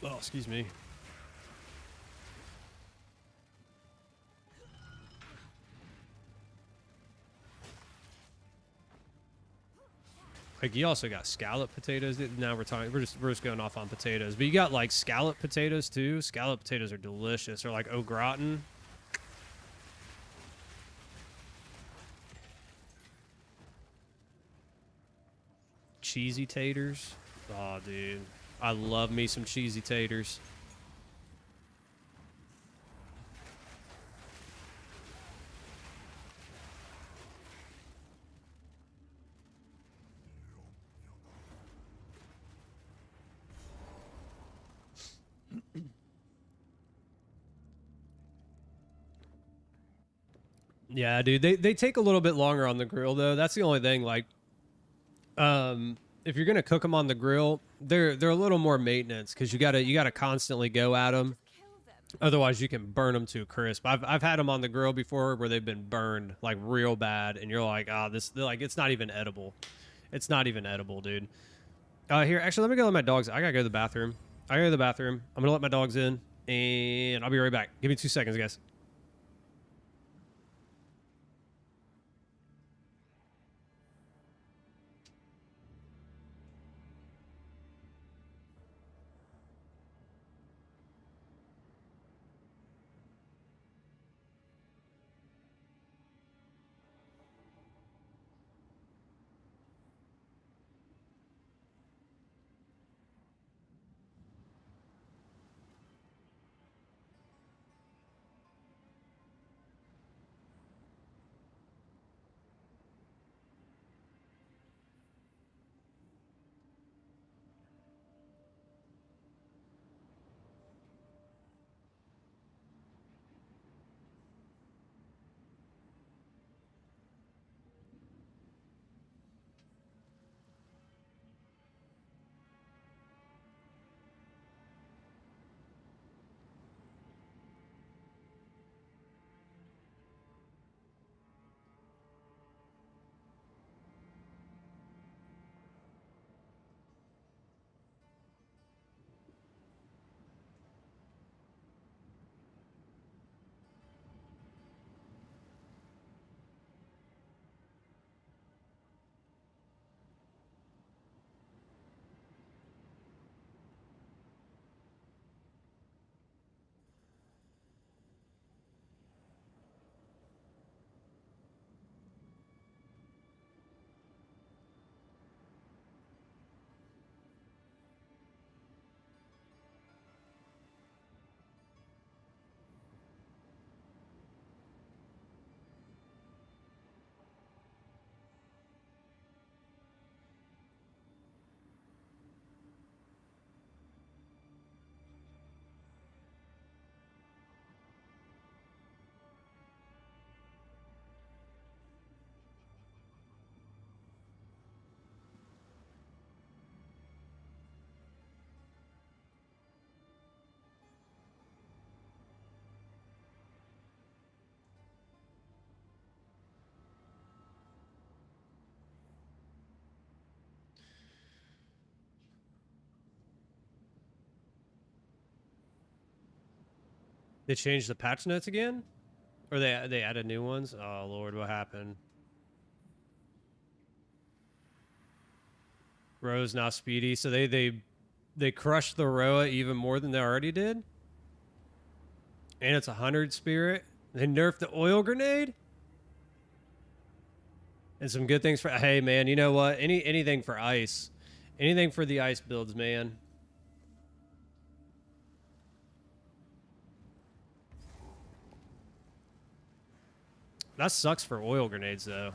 Speaker 1: Oh, excuse me. Like, you also got scallop potatoes. Now we're just going off on potatoes, but you got like scallop potatoes too. Scallop potatoes are delicious. Or like au gratin. Cheesy taters. Oh, dude, I love me some cheesy taters. Yeah, dude, they take a little bit longer on the grill though. That's the only thing. Like, if you're gonna cook them on the grill, they're a little more maintenance because you gotta constantly go at them. Otherwise, you can burn them to a crisp. I've had them on the grill before where they've been burned like real bad, and you're like, ah, like it's not even edible. It's not even edible, dude. Here, actually, let me go let my dogs. I gotta go to the bathroom. I gotta go to the bathroom. I'm gonna let my dogs in, and I'll be right back. Give me 2 seconds, guys. They changed the patch notes again? Or they added new ones? Oh, Lord, what happened? Roa's now speedy. So they crushed the Roa even more than they already did? And it's 100 spirit? They nerfed the oil grenade? And some good things for... Hey, man, you know what? Anything for ice. Anything for the ice builds, man. That sucks for oil grenades, though.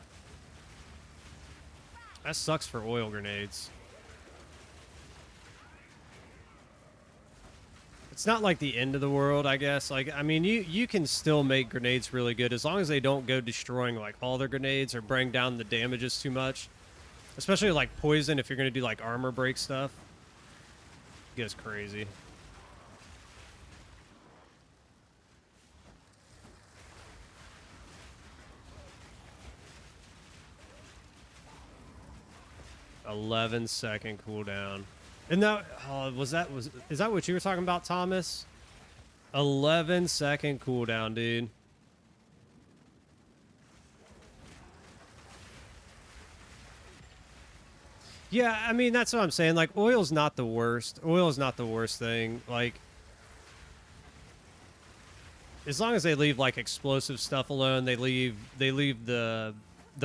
Speaker 1: That sucks for oil grenades. It's not like the end of the world, I guess. Like, I mean, you can still make grenades really good as long as they don't go destroying, like, all their grenades or bring down the damages too much. Especially, like, poison if you're going to do, like, armor break stuff. It goes crazy. $11-second cooldown. And that is that what you were talking about, Thomas? 11-second cooldown, dude. Yeah, I mean, that's what I'm saying. Like, oil's not the worst. Oil's not the worst thing. Like, as long as they leave like explosive stuff alone, they leave the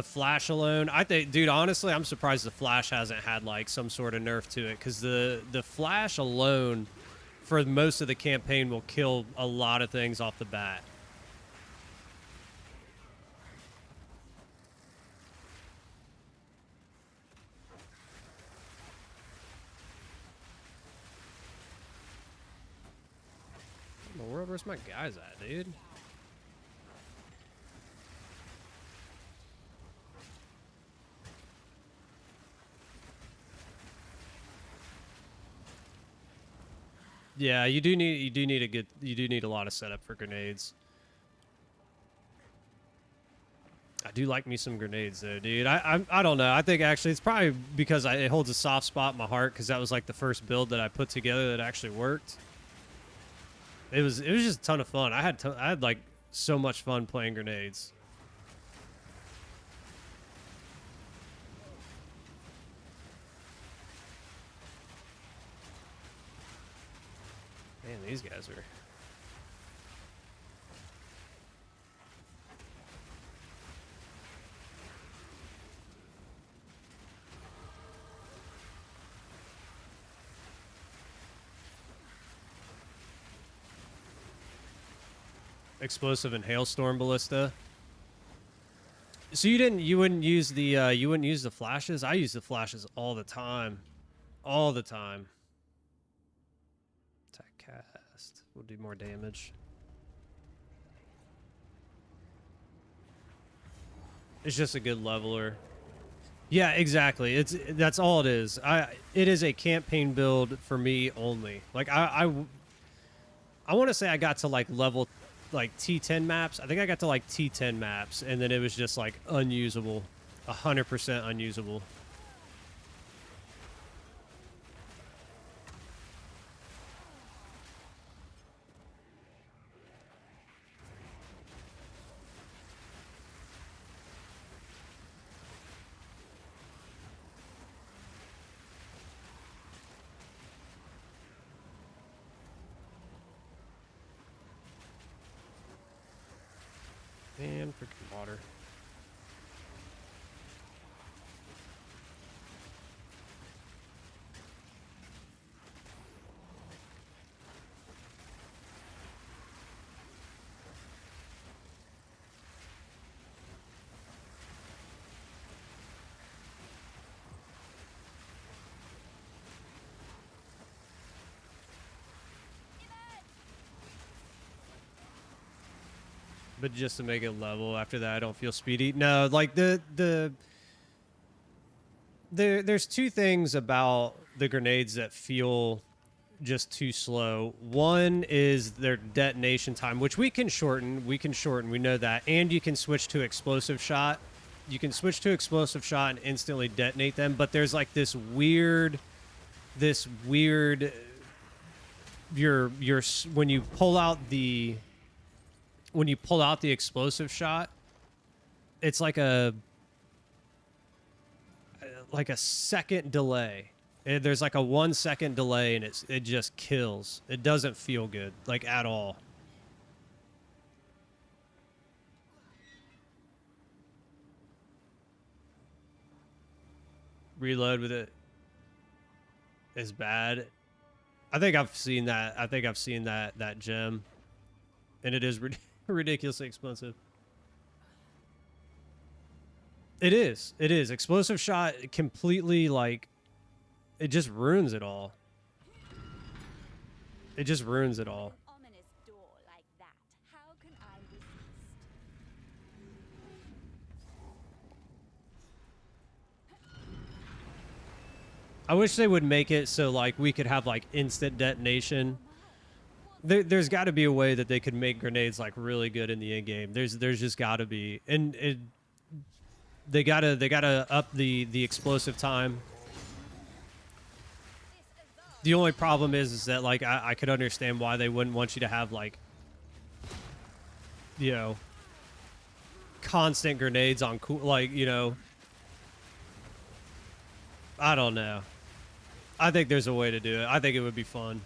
Speaker 1: flash alone. I think, dude, honestly, I'm surprised the flash hasn't had like some sort of nerf to it, because the flash alone for most of the campaign will kill a lot of things off the bat. What in the world? Where's my guys at, dude? Yeah, you do need a lot of setup for grenades. I do like me some grenades though, dude. I don't know. I think actually it's probably because it holds a soft spot in my heart, because that was like the first build that I put together that actually worked. It was just a ton of fun. I had like so much fun playing grenades. Man, these guys are... Explosive and hailstorm ballista. So you wouldn't use the flashes? I use the flashes all the time. All the time. Attack cast. We'll do more damage. It's just a good leveler. Yeah, exactly. That's all it is. It is a campaign build for me only. Like I want to say I got to like level like T10 maps. I think I got to like T10 maps, and then it was just like unusable, 100% unusable. And freaking water. But just to make it level, after that I don't feel speedy. No, like there's two things about the grenades that feel just too slow. One is their detonation time, which we can shorten. We know that. And you can switch to explosive shot. You can switch to explosive shot and instantly detonate them. But there's like this weird when you pull out the explosive shot, it's like a second delay. There's like a 1 second delay, and it just kills. It doesn't feel good, like, at all. Reload with it is bad. I think I've seen that. That gem, and it is ridiculously expensive. It is. Explosive shot completely, like, it just ruins it all. It just ruins it all.
Speaker 3: Ominous door like that. How can I resist?
Speaker 1: I wish they would make it so, like, we could have, like, instant detonation. There's got to be a way that they could make grenades, like, really good in the end game. There's just got to be, and they gotta up the explosive time. The only problem is that like I could understand why they wouldn't want you to have like, you know, constant grenades on cool, like, you know, I don't know. I think there's a way to do it. I think it would be fun.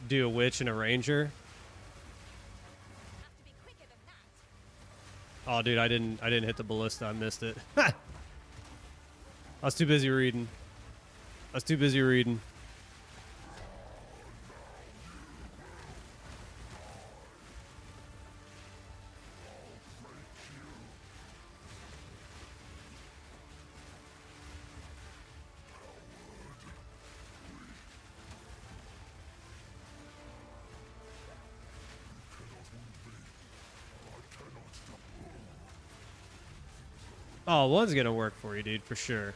Speaker 1: Do a witch and a ranger.
Speaker 3: Have to be quicker than that.
Speaker 1: Oh, dude, I didn't hit the ballista. I missed it. I was too busy reading. Oh, one's gonna work for you, dude, for sure.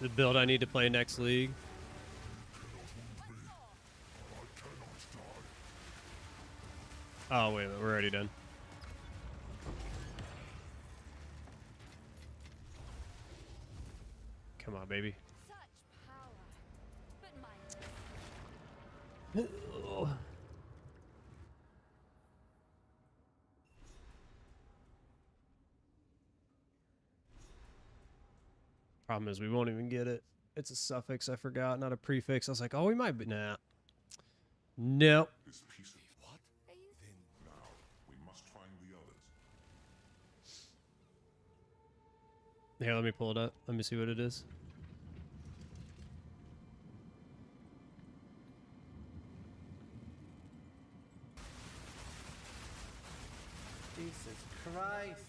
Speaker 1: The build I need to play next league. Oh, wait a minute. We're already done. Come on, baby.
Speaker 3: Such power. But my
Speaker 1: Problem is, we won't even get it. It's a suffix I forgot, not a prefix. I was like, oh, we might be. Nah. Nope.
Speaker 4: This piece of what? Then now we must find the others.
Speaker 1: Here, let me pull it up. Let me see what it is.
Speaker 9: Jesus Christ.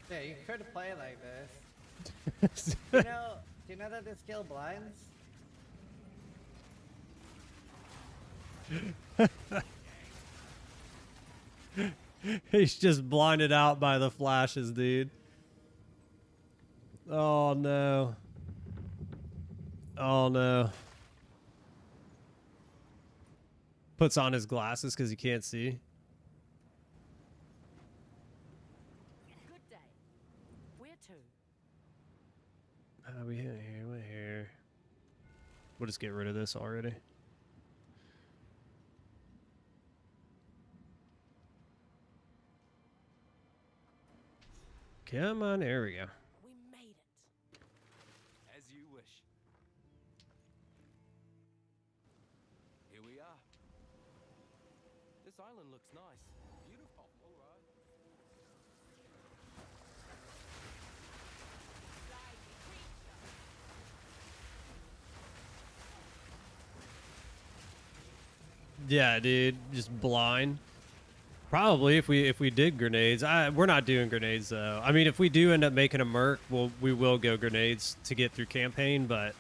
Speaker 9: Yeah, you could play like this. Do you know that this skill blinds?
Speaker 1: He's just blinded out by the flashes, dude. Oh, no. Oh, no. Puts on his glasses because he can't see.
Speaker 3: good day. Where to?
Speaker 1: We hit here, we're here. We'll just get rid of this already. Come on, there we go.
Speaker 3: We made it.
Speaker 6: As you wish. Here we are. This island looks nice. Beautiful. All right.
Speaker 1: Yeah, dude, just blind. Probably if we did grenades. We're not doing grenades though. I mean, if we do end up making a merc, we will go grenades to get through campaign, but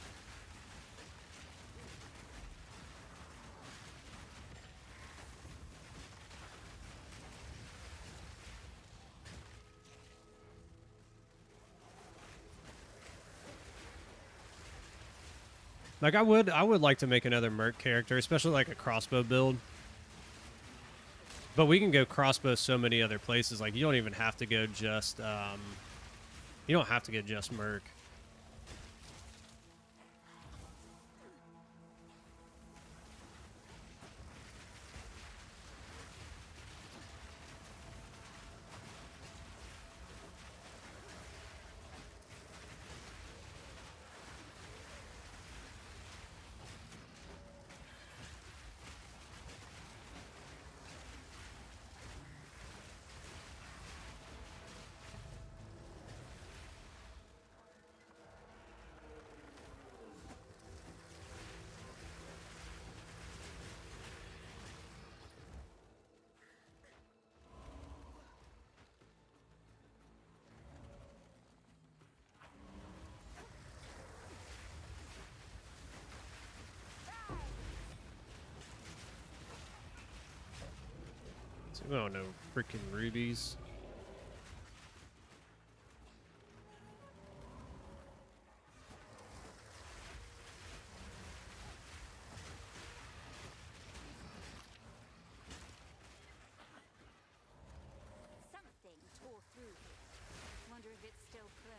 Speaker 1: like I would like to make another merc character, especially like a crossbow build. But we can go crossbow so many other places. Like you don't even have to go just you don't have to get just merc. So we don't know freaking rubies.
Speaker 3: Something tore through here. Wonder if it's still close.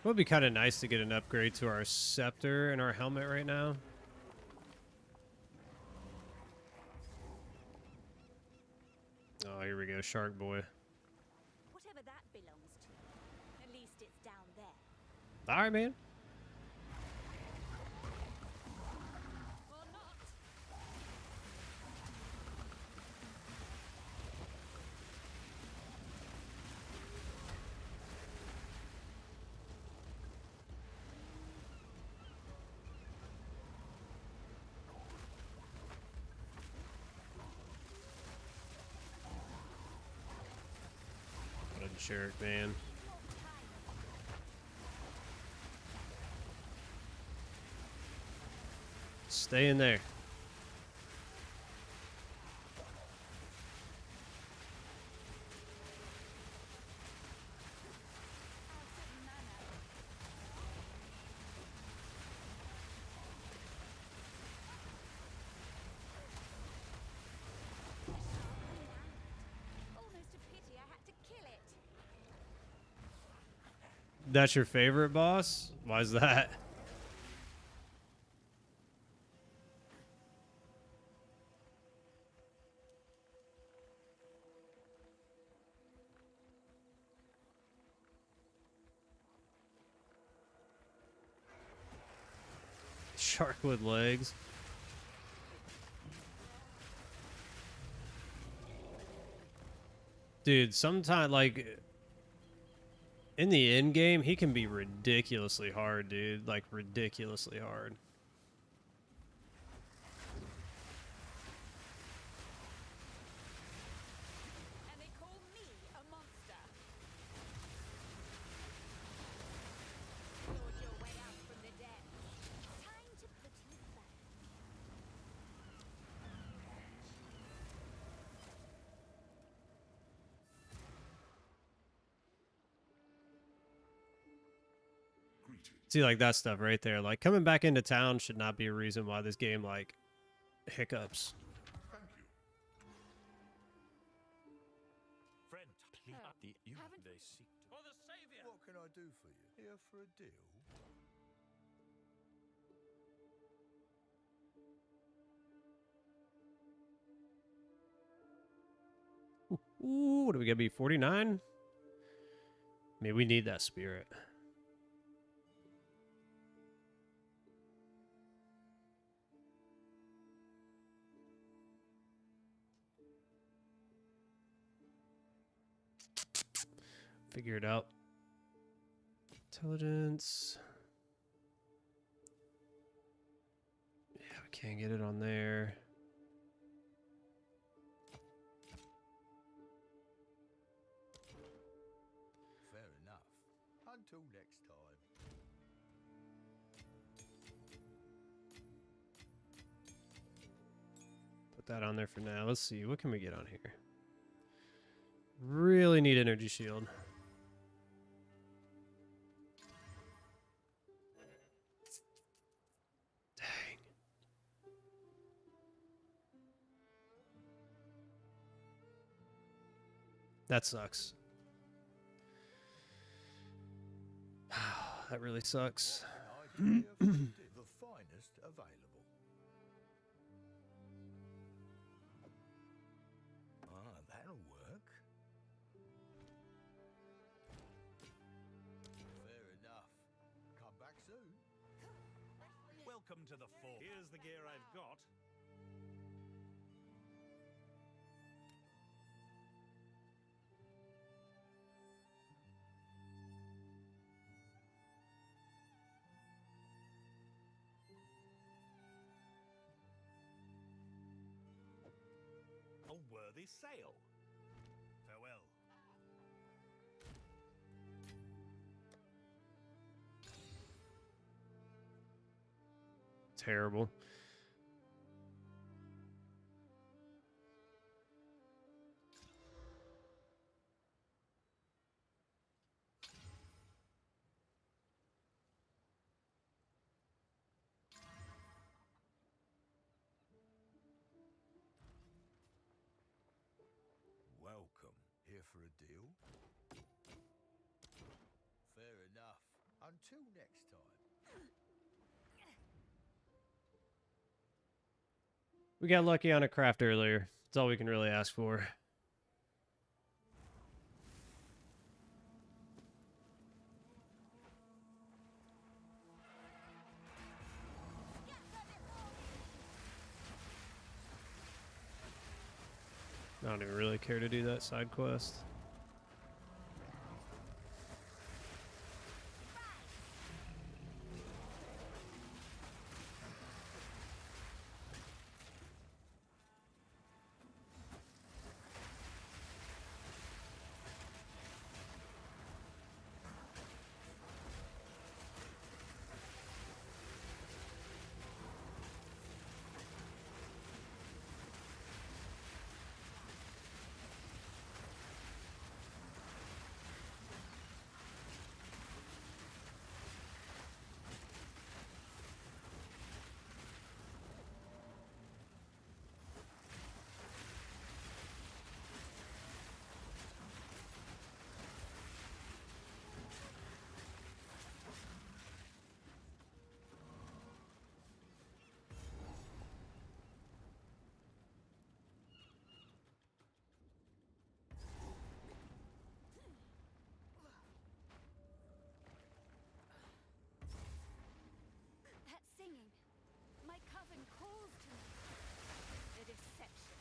Speaker 1: It would be kind of nice to get an upgrade to our scepter and our helmet right now. Oh, here we go, Shark Boy.
Speaker 3: Whatever that belongs to. At least it's down there.
Speaker 1: All right, man.
Speaker 5: Or not.
Speaker 1: What a jerk, man. Stay in there.
Speaker 3: Almost a pity I had to kill it.
Speaker 1: That's your favorite boss? Why is that? Shark with legs. Dude, sometimes, like, in the end game, he can be ridiculously hard, dude. Like, ridiculously hard.
Speaker 5: And they call me a monster.
Speaker 3: Clawed your way out from the dead. Time to put you back.
Speaker 1: See, like, that stuff right there. Like, coming back into town should not be a reason why this game, like, hiccups.
Speaker 4: Thank you.
Speaker 7: Friend, please.
Speaker 5: Haven't
Speaker 7: They seek to.
Speaker 8: For the savior!
Speaker 7: What can I do for you? Here for a deal?
Speaker 1: Ooh, what do we gotta be? 49? Maybe we need that spirit. Figure it out. Intelligence. Yeah, we can't get it on there.
Speaker 7: Fair enough. Until next time.
Speaker 1: Put that on there for now. Let's see. What can we get on here? Really need energy shield. Dang. That sucks. That really sucks.
Speaker 7: What an idea for a deal. The finest available. Ah, that'll work. Fair enough. Come back soon.
Speaker 8: Welcome to the fort. Here's the gear I've got. worthy sale. Farewell.
Speaker 1: Terrible.
Speaker 7: Welcome. Here for a deal? Fair enough. Until next time.
Speaker 1: We got lucky on a craft earlier. That's all we can really ask for. I don't even really care to do that side quest.
Speaker 3: That singing. My coven calls to me. The deception.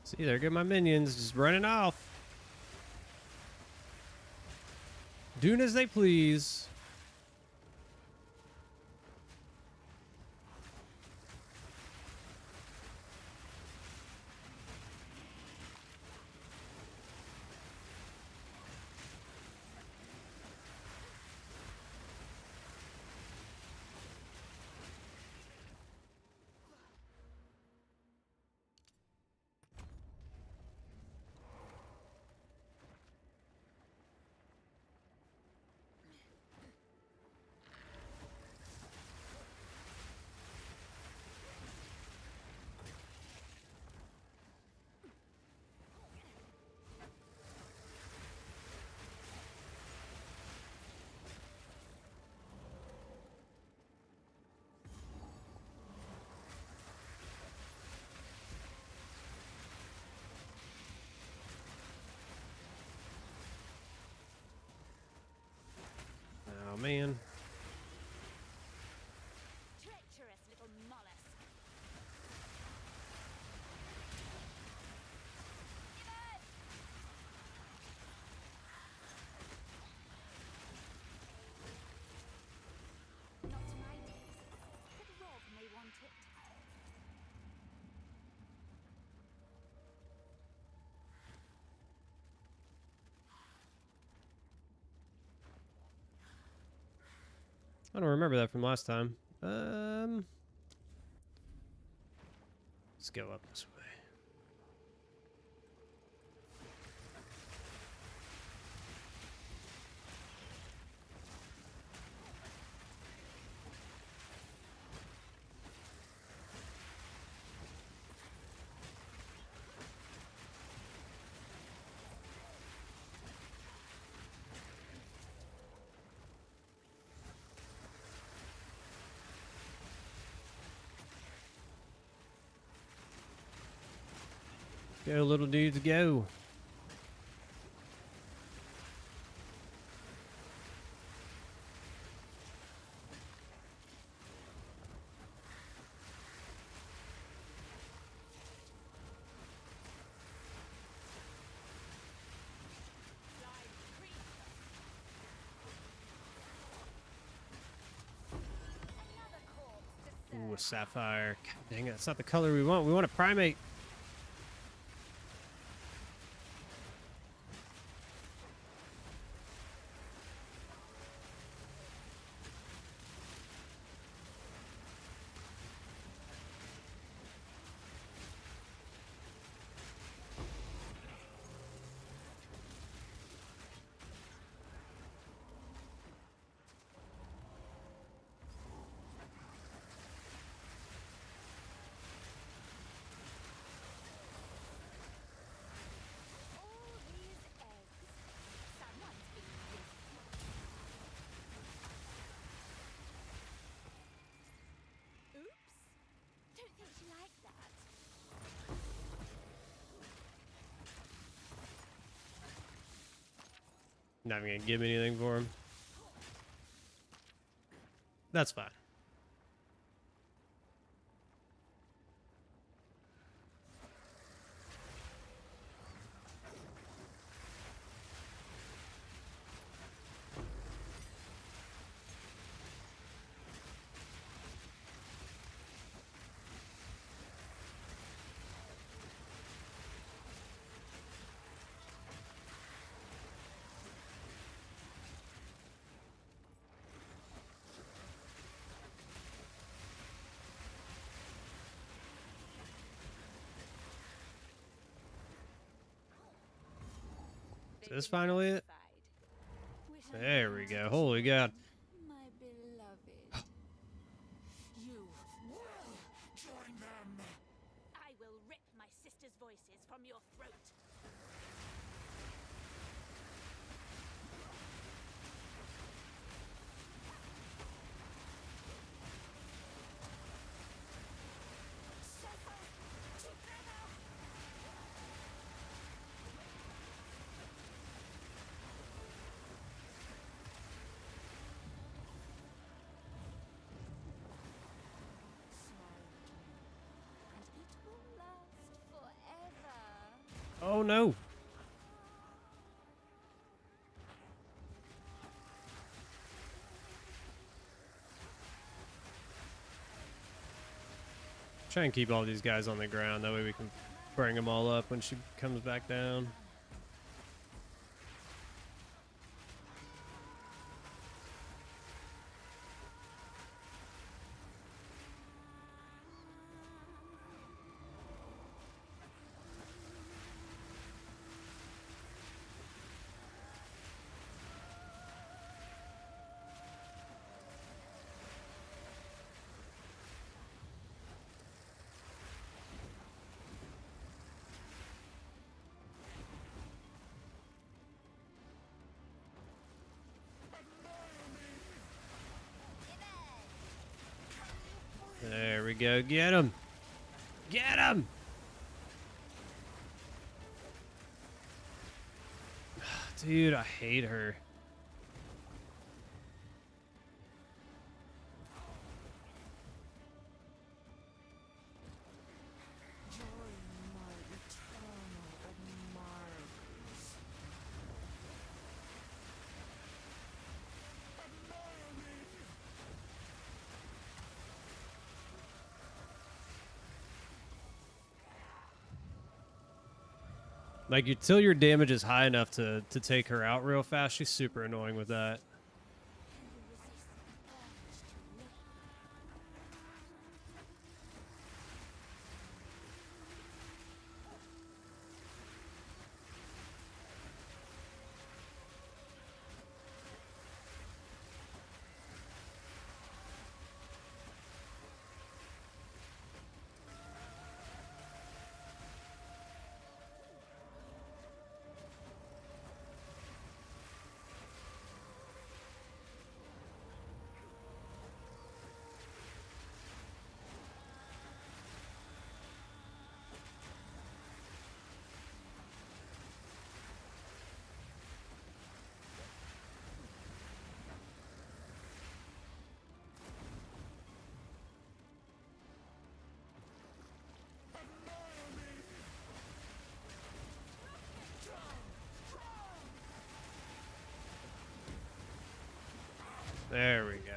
Speaker 1: See, there go my minions just running off. Doing as they please. Oh man.
Speaker 3: Treacherous little mollusk. Not to my taste, but Rob may want it.
Speaker 1: I don't remember that from last time. Let's go up this way. Go, little dudes, go. with sapphire. God dang it, that's not the color we want. We want a primate.
Speaker 3: All these eggs. Someone's being used. Oops. Don't think she liked that.
Speaker 1: Not even gonna give me anything for him. That's fine. Is this finally it?
Speaker 3: Wish I
Speaker 1: There we
Speaker 3: had
Speaker 1: go. Holy God.
Speaker 3: my beloved.
Speaker 4: You will join them.
Speaker 3: I will rip my sister's voices from your throat. And it will last forever.
Speaker 1: Oh no. Try and keep all these guys on the ground. That way we can bring them all up when she comes back down. There we go. Get him. Get him. Dude, I hate her. Like, until your damage is high enough to take her out real fast, she's super annoying with that. There we go.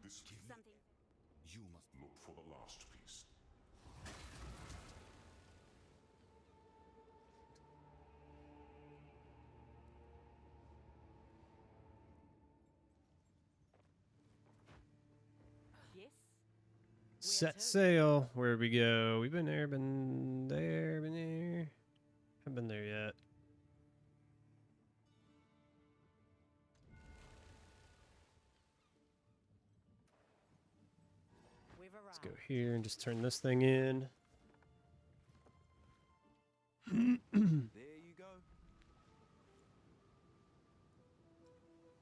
Speaker 4: This
Speaker 2: Something.
Speaker 4: you must look for the last piece.
Speaker 3: Yes.
Speaker 1: Set sail. Where we go? We've been there, been there, been there. Haven't been there yet.
Speaker 3: We've
Speaker 1: Let's
Speaker 3: arrived.
Speaker 1: go here and just turn this thing in.
Speaker 6: There you go.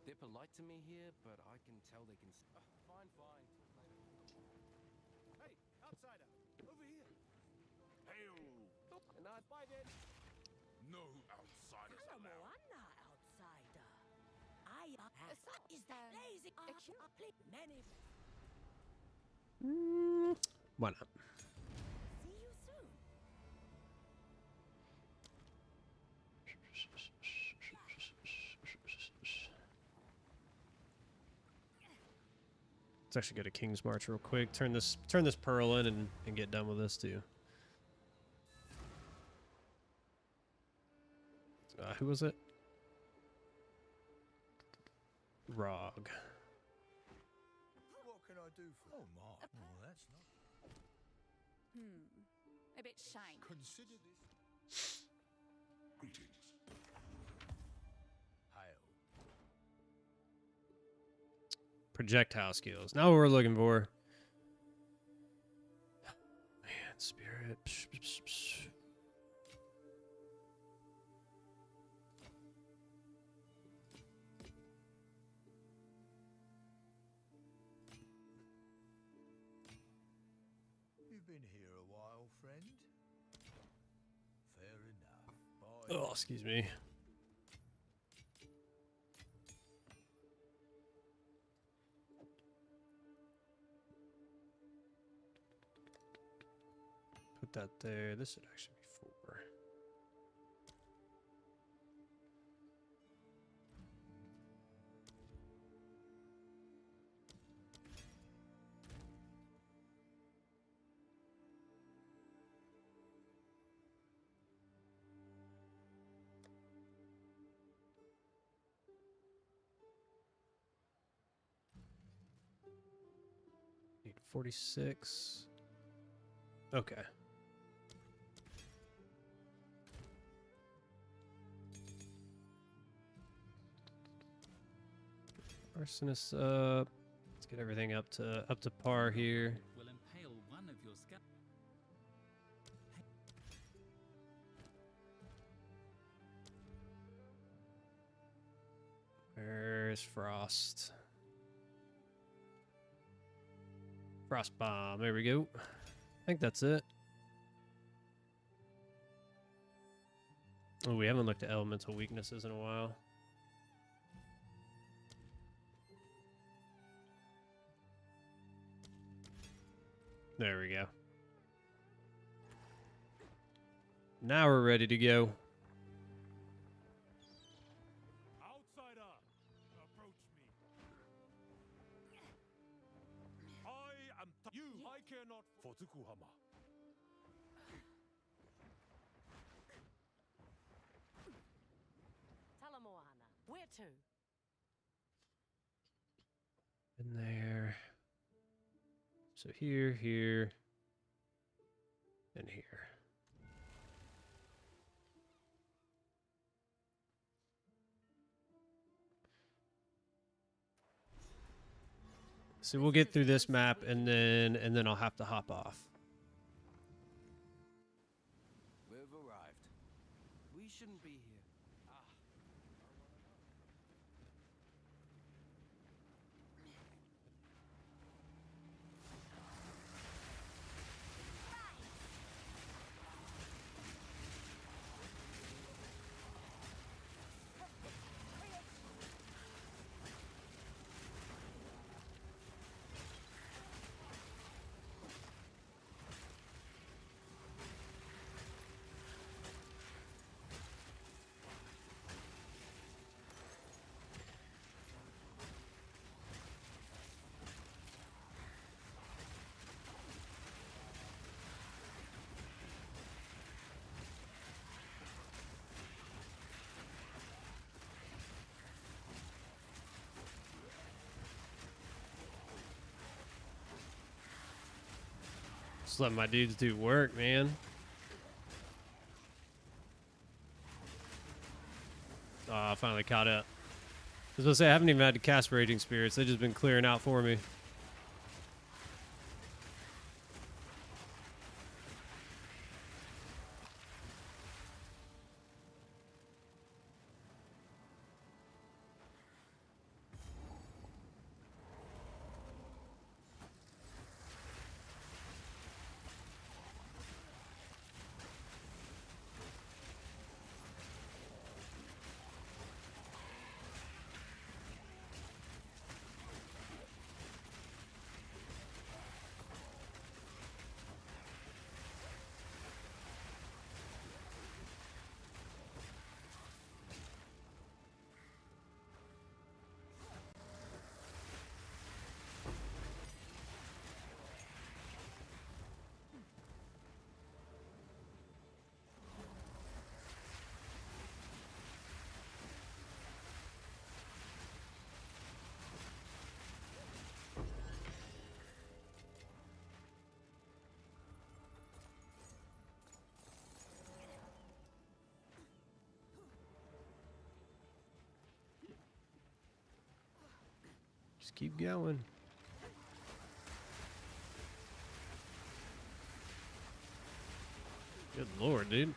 Speaker 6: They're polite to me here, but I can tell they can. Fine, fine.
Speaker 8: Hey, outsider, over here.
Speaker 4: Hail!
Speaker 6: And I bye then.
Speaker 4: No outsiders
Speaker 2: Hello,
Speaker 4: allowed.
Speaker 2: I'm not outsider. Is that lazy? Many.
Speaker 1: Why not?
Speaker 2: See you soon.
Speaker 1: Let's actually go to King's March real quick. Turn this pearl in and get done with this too. Who was it? Rog.
Speaker 7: What can I do for? Oh my, well that's not.
Speaker 3: A bit shiny.
Speaker 7: Consider this.
Speaker 4: Greetings.
Speaker 7: Hail.
Speaker 1: Projectile skills. Now what we're looking for. Man, spirit.
Speaker 7: You've been here a while, friend. Fair enough. Bye.
Speaker 1: Oh, excuse me. Put that there. This should actually be 4. Need 46. Okay. Arsonist up. Let's get everything up to par here.
Speaker 10: Will impale one of your scalp.
Speaker 1: Where's Frost? Frost bomb. There we go. I think that's it. Oh, we haven't looked at elemental weaknesses in a while. There we go. Now we're ready to go.
Speaker 8: Outsider, approach me. I am you. I care not for Tsukuhama.
Speaker 3: Talamoana. Where to?
Speaker 1: In there. So here, here, and here. So we'll get through this map and then I'll have to hop off.
Speaker 6: We've arrived. We shouldn't be here.
Speaker 1: Just let my dudes do work, man. Oh, I finally caught up. I was gonna say, I haven't even had to cast Raging Spirits. They've just been clearing out for me. Just keep going. Good lord, dude.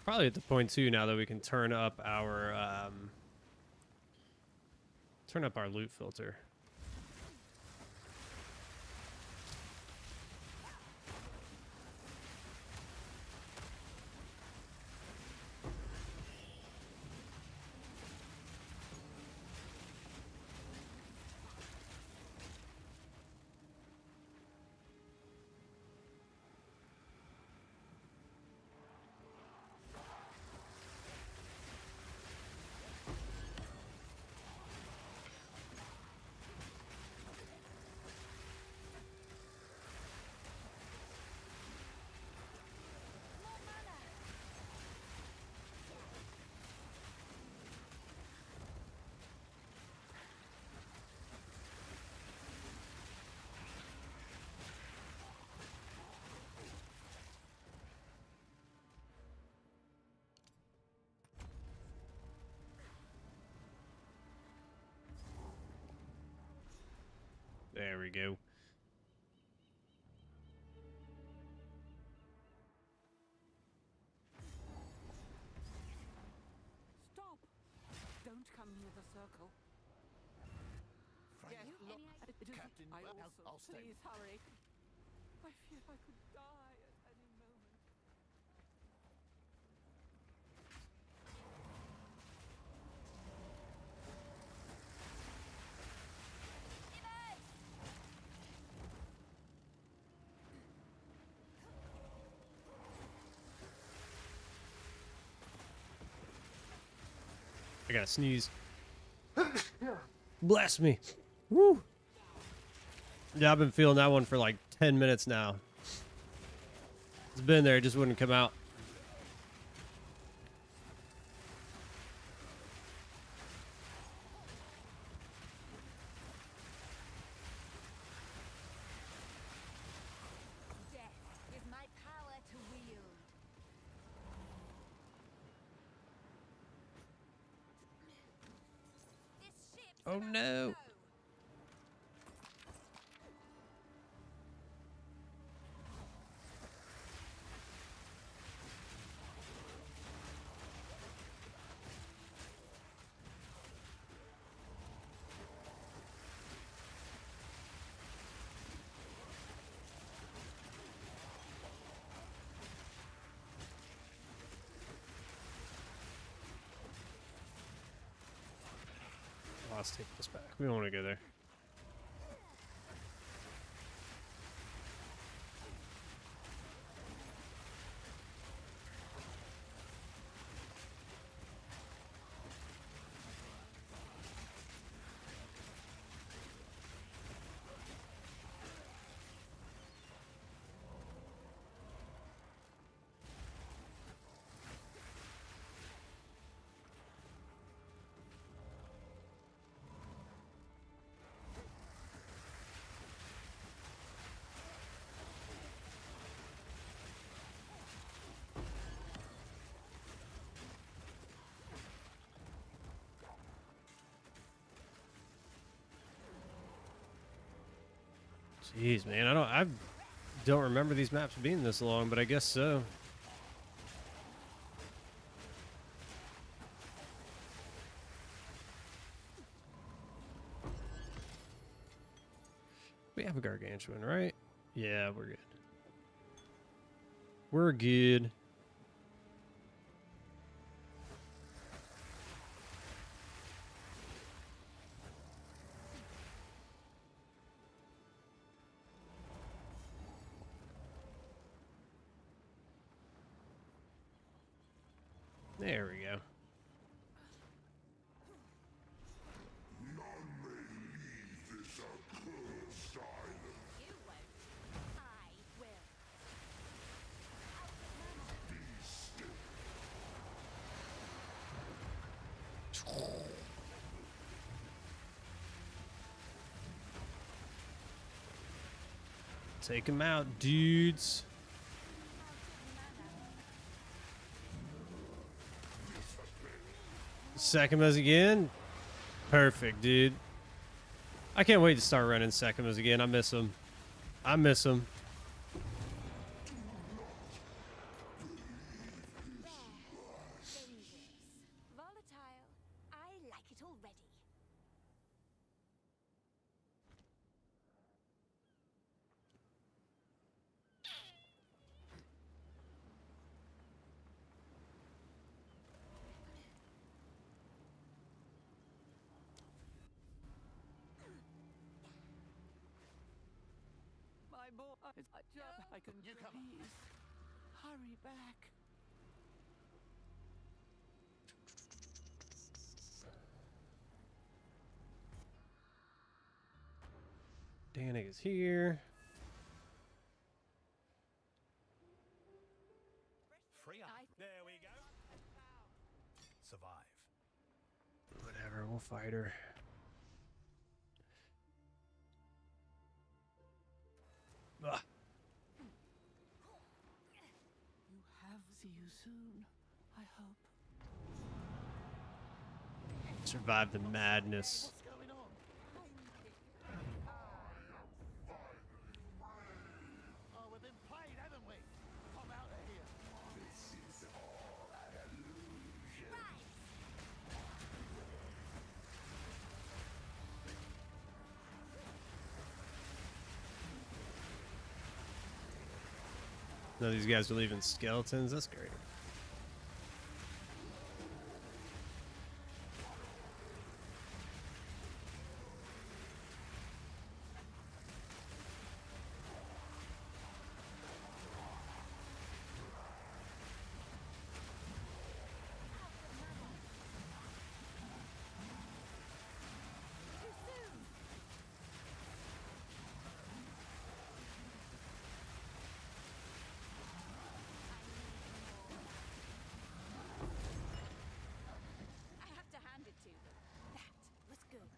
Speaker 1: Probably at the point too now that we can turn up our loot filter. There we go.
Speaker 5: Stop! Don't come near the circle.
Speaker 7: Frank,
Speaker 5: Yes,
Speaker 7: look, Captain,
Speaker 5: I
Speaker 7: well,
Speaker 5: also.
Speaker 7: I'll stay.
Speaker 5: Please hurry. I fear I could die at any moment.
Speaker 1: I gotta sneeze. Bless me. Woo. Yeah, I've been feeling that one for like 10 minutes now. It's been there, it just wouldn't come out.
Speaker 3: Death is my power to wield. This ship's
Speaker 1: Oh
Speaker 3: about to
Speaker 1: no.
Speaker 3: go.
Speaker 1: let's take this back. We don't want to go there. Jeez, man, I don't remember these maps being this long, but I guess so. We have a gargantuan, right? Yeah, we're good. We're good. There we go.
Speaker 4: None may leave this accursed island.
Speaker 3: You won't. I will.
Speaker 4: Be still.
Speaker 1: Take him out, dudes. Sekimas again. Perfect, dude. I can't wait to start running Sekimas again. I miss him. I miss him.
Speaker 3: Dangerous. Volatile. I like it already.
Speaker 6: My boy, I can. You come. Please, hurry back.
Speaker 1: Danik is here.
Speaker 8: Free up. There we go. Survive.
Speaker 1: Whatever, we'll fight her. Ugh.
Speaker 6: You have. See you soon. I hope.
Speaker 1: Survive the madness.
Speaker 6: What's going on?
Speaker 7: Oh, we've been played, haven't we? Come out of here.
Speaker 4: This is all an illusion.
Speaker 1: No, these guys are leaving skeletons. That's great.
Speaker 3: I have to hand it to them. That was good.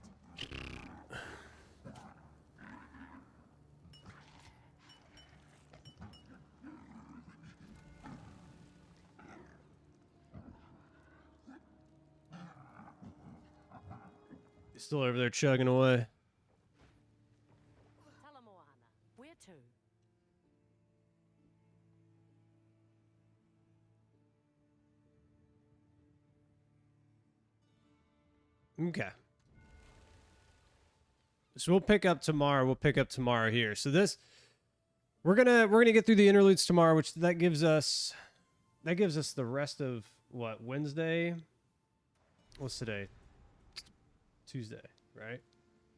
Speaker 1: He's still over there chugging away.
Speaker 3: Talamoana. Where to?
Speaker 1: Okay. So we'll pick up tomorrow. We'll pick up tomorrow here. So this we're gonna get through the interludes tomorrow, which that gives us the rest of what, Wednesday? What's today? Tuesday, right?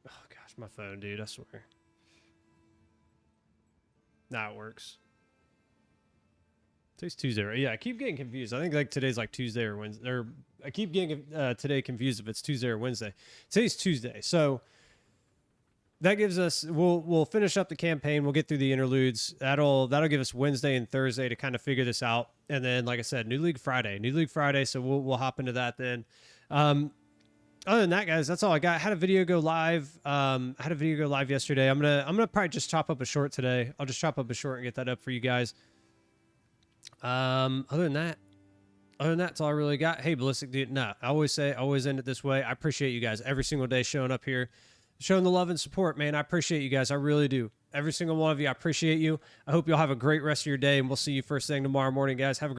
Speaker 1: Oh gosh, my phone, dude. I swear. Nah, it works. Today's Tuesday, right? Yeah, I keep getting confused. I think like today's like Tuesday or Wednesday. Or I keep getting today confused if it's Tuesday or Wednesday. Today's Tuesday, so that gives us. We'll finish up the campaign. We'll get through the interludes. That'll give us Wednesday and Thursday to kind of figure this out. And then, like I said, New League Friday. So we'll hop into that then. Other than that, guys, that's all I got. I had a video go live. Yesterday. I'm gonna probably just chop up a short today. I'll just chop up a short and get that up for you guys. Other than that, that's all I really got. Hey, Ballistic Dude. Nah, I always end it this way. I appreciate you guys every single day showing up here, showing the love and support, man. I appreciate you guys. I really do. Every single one of you, I appreciate you. I hope you'll have a great rest of your day, and we'll see you first thing tomorrow morning, guys. Have a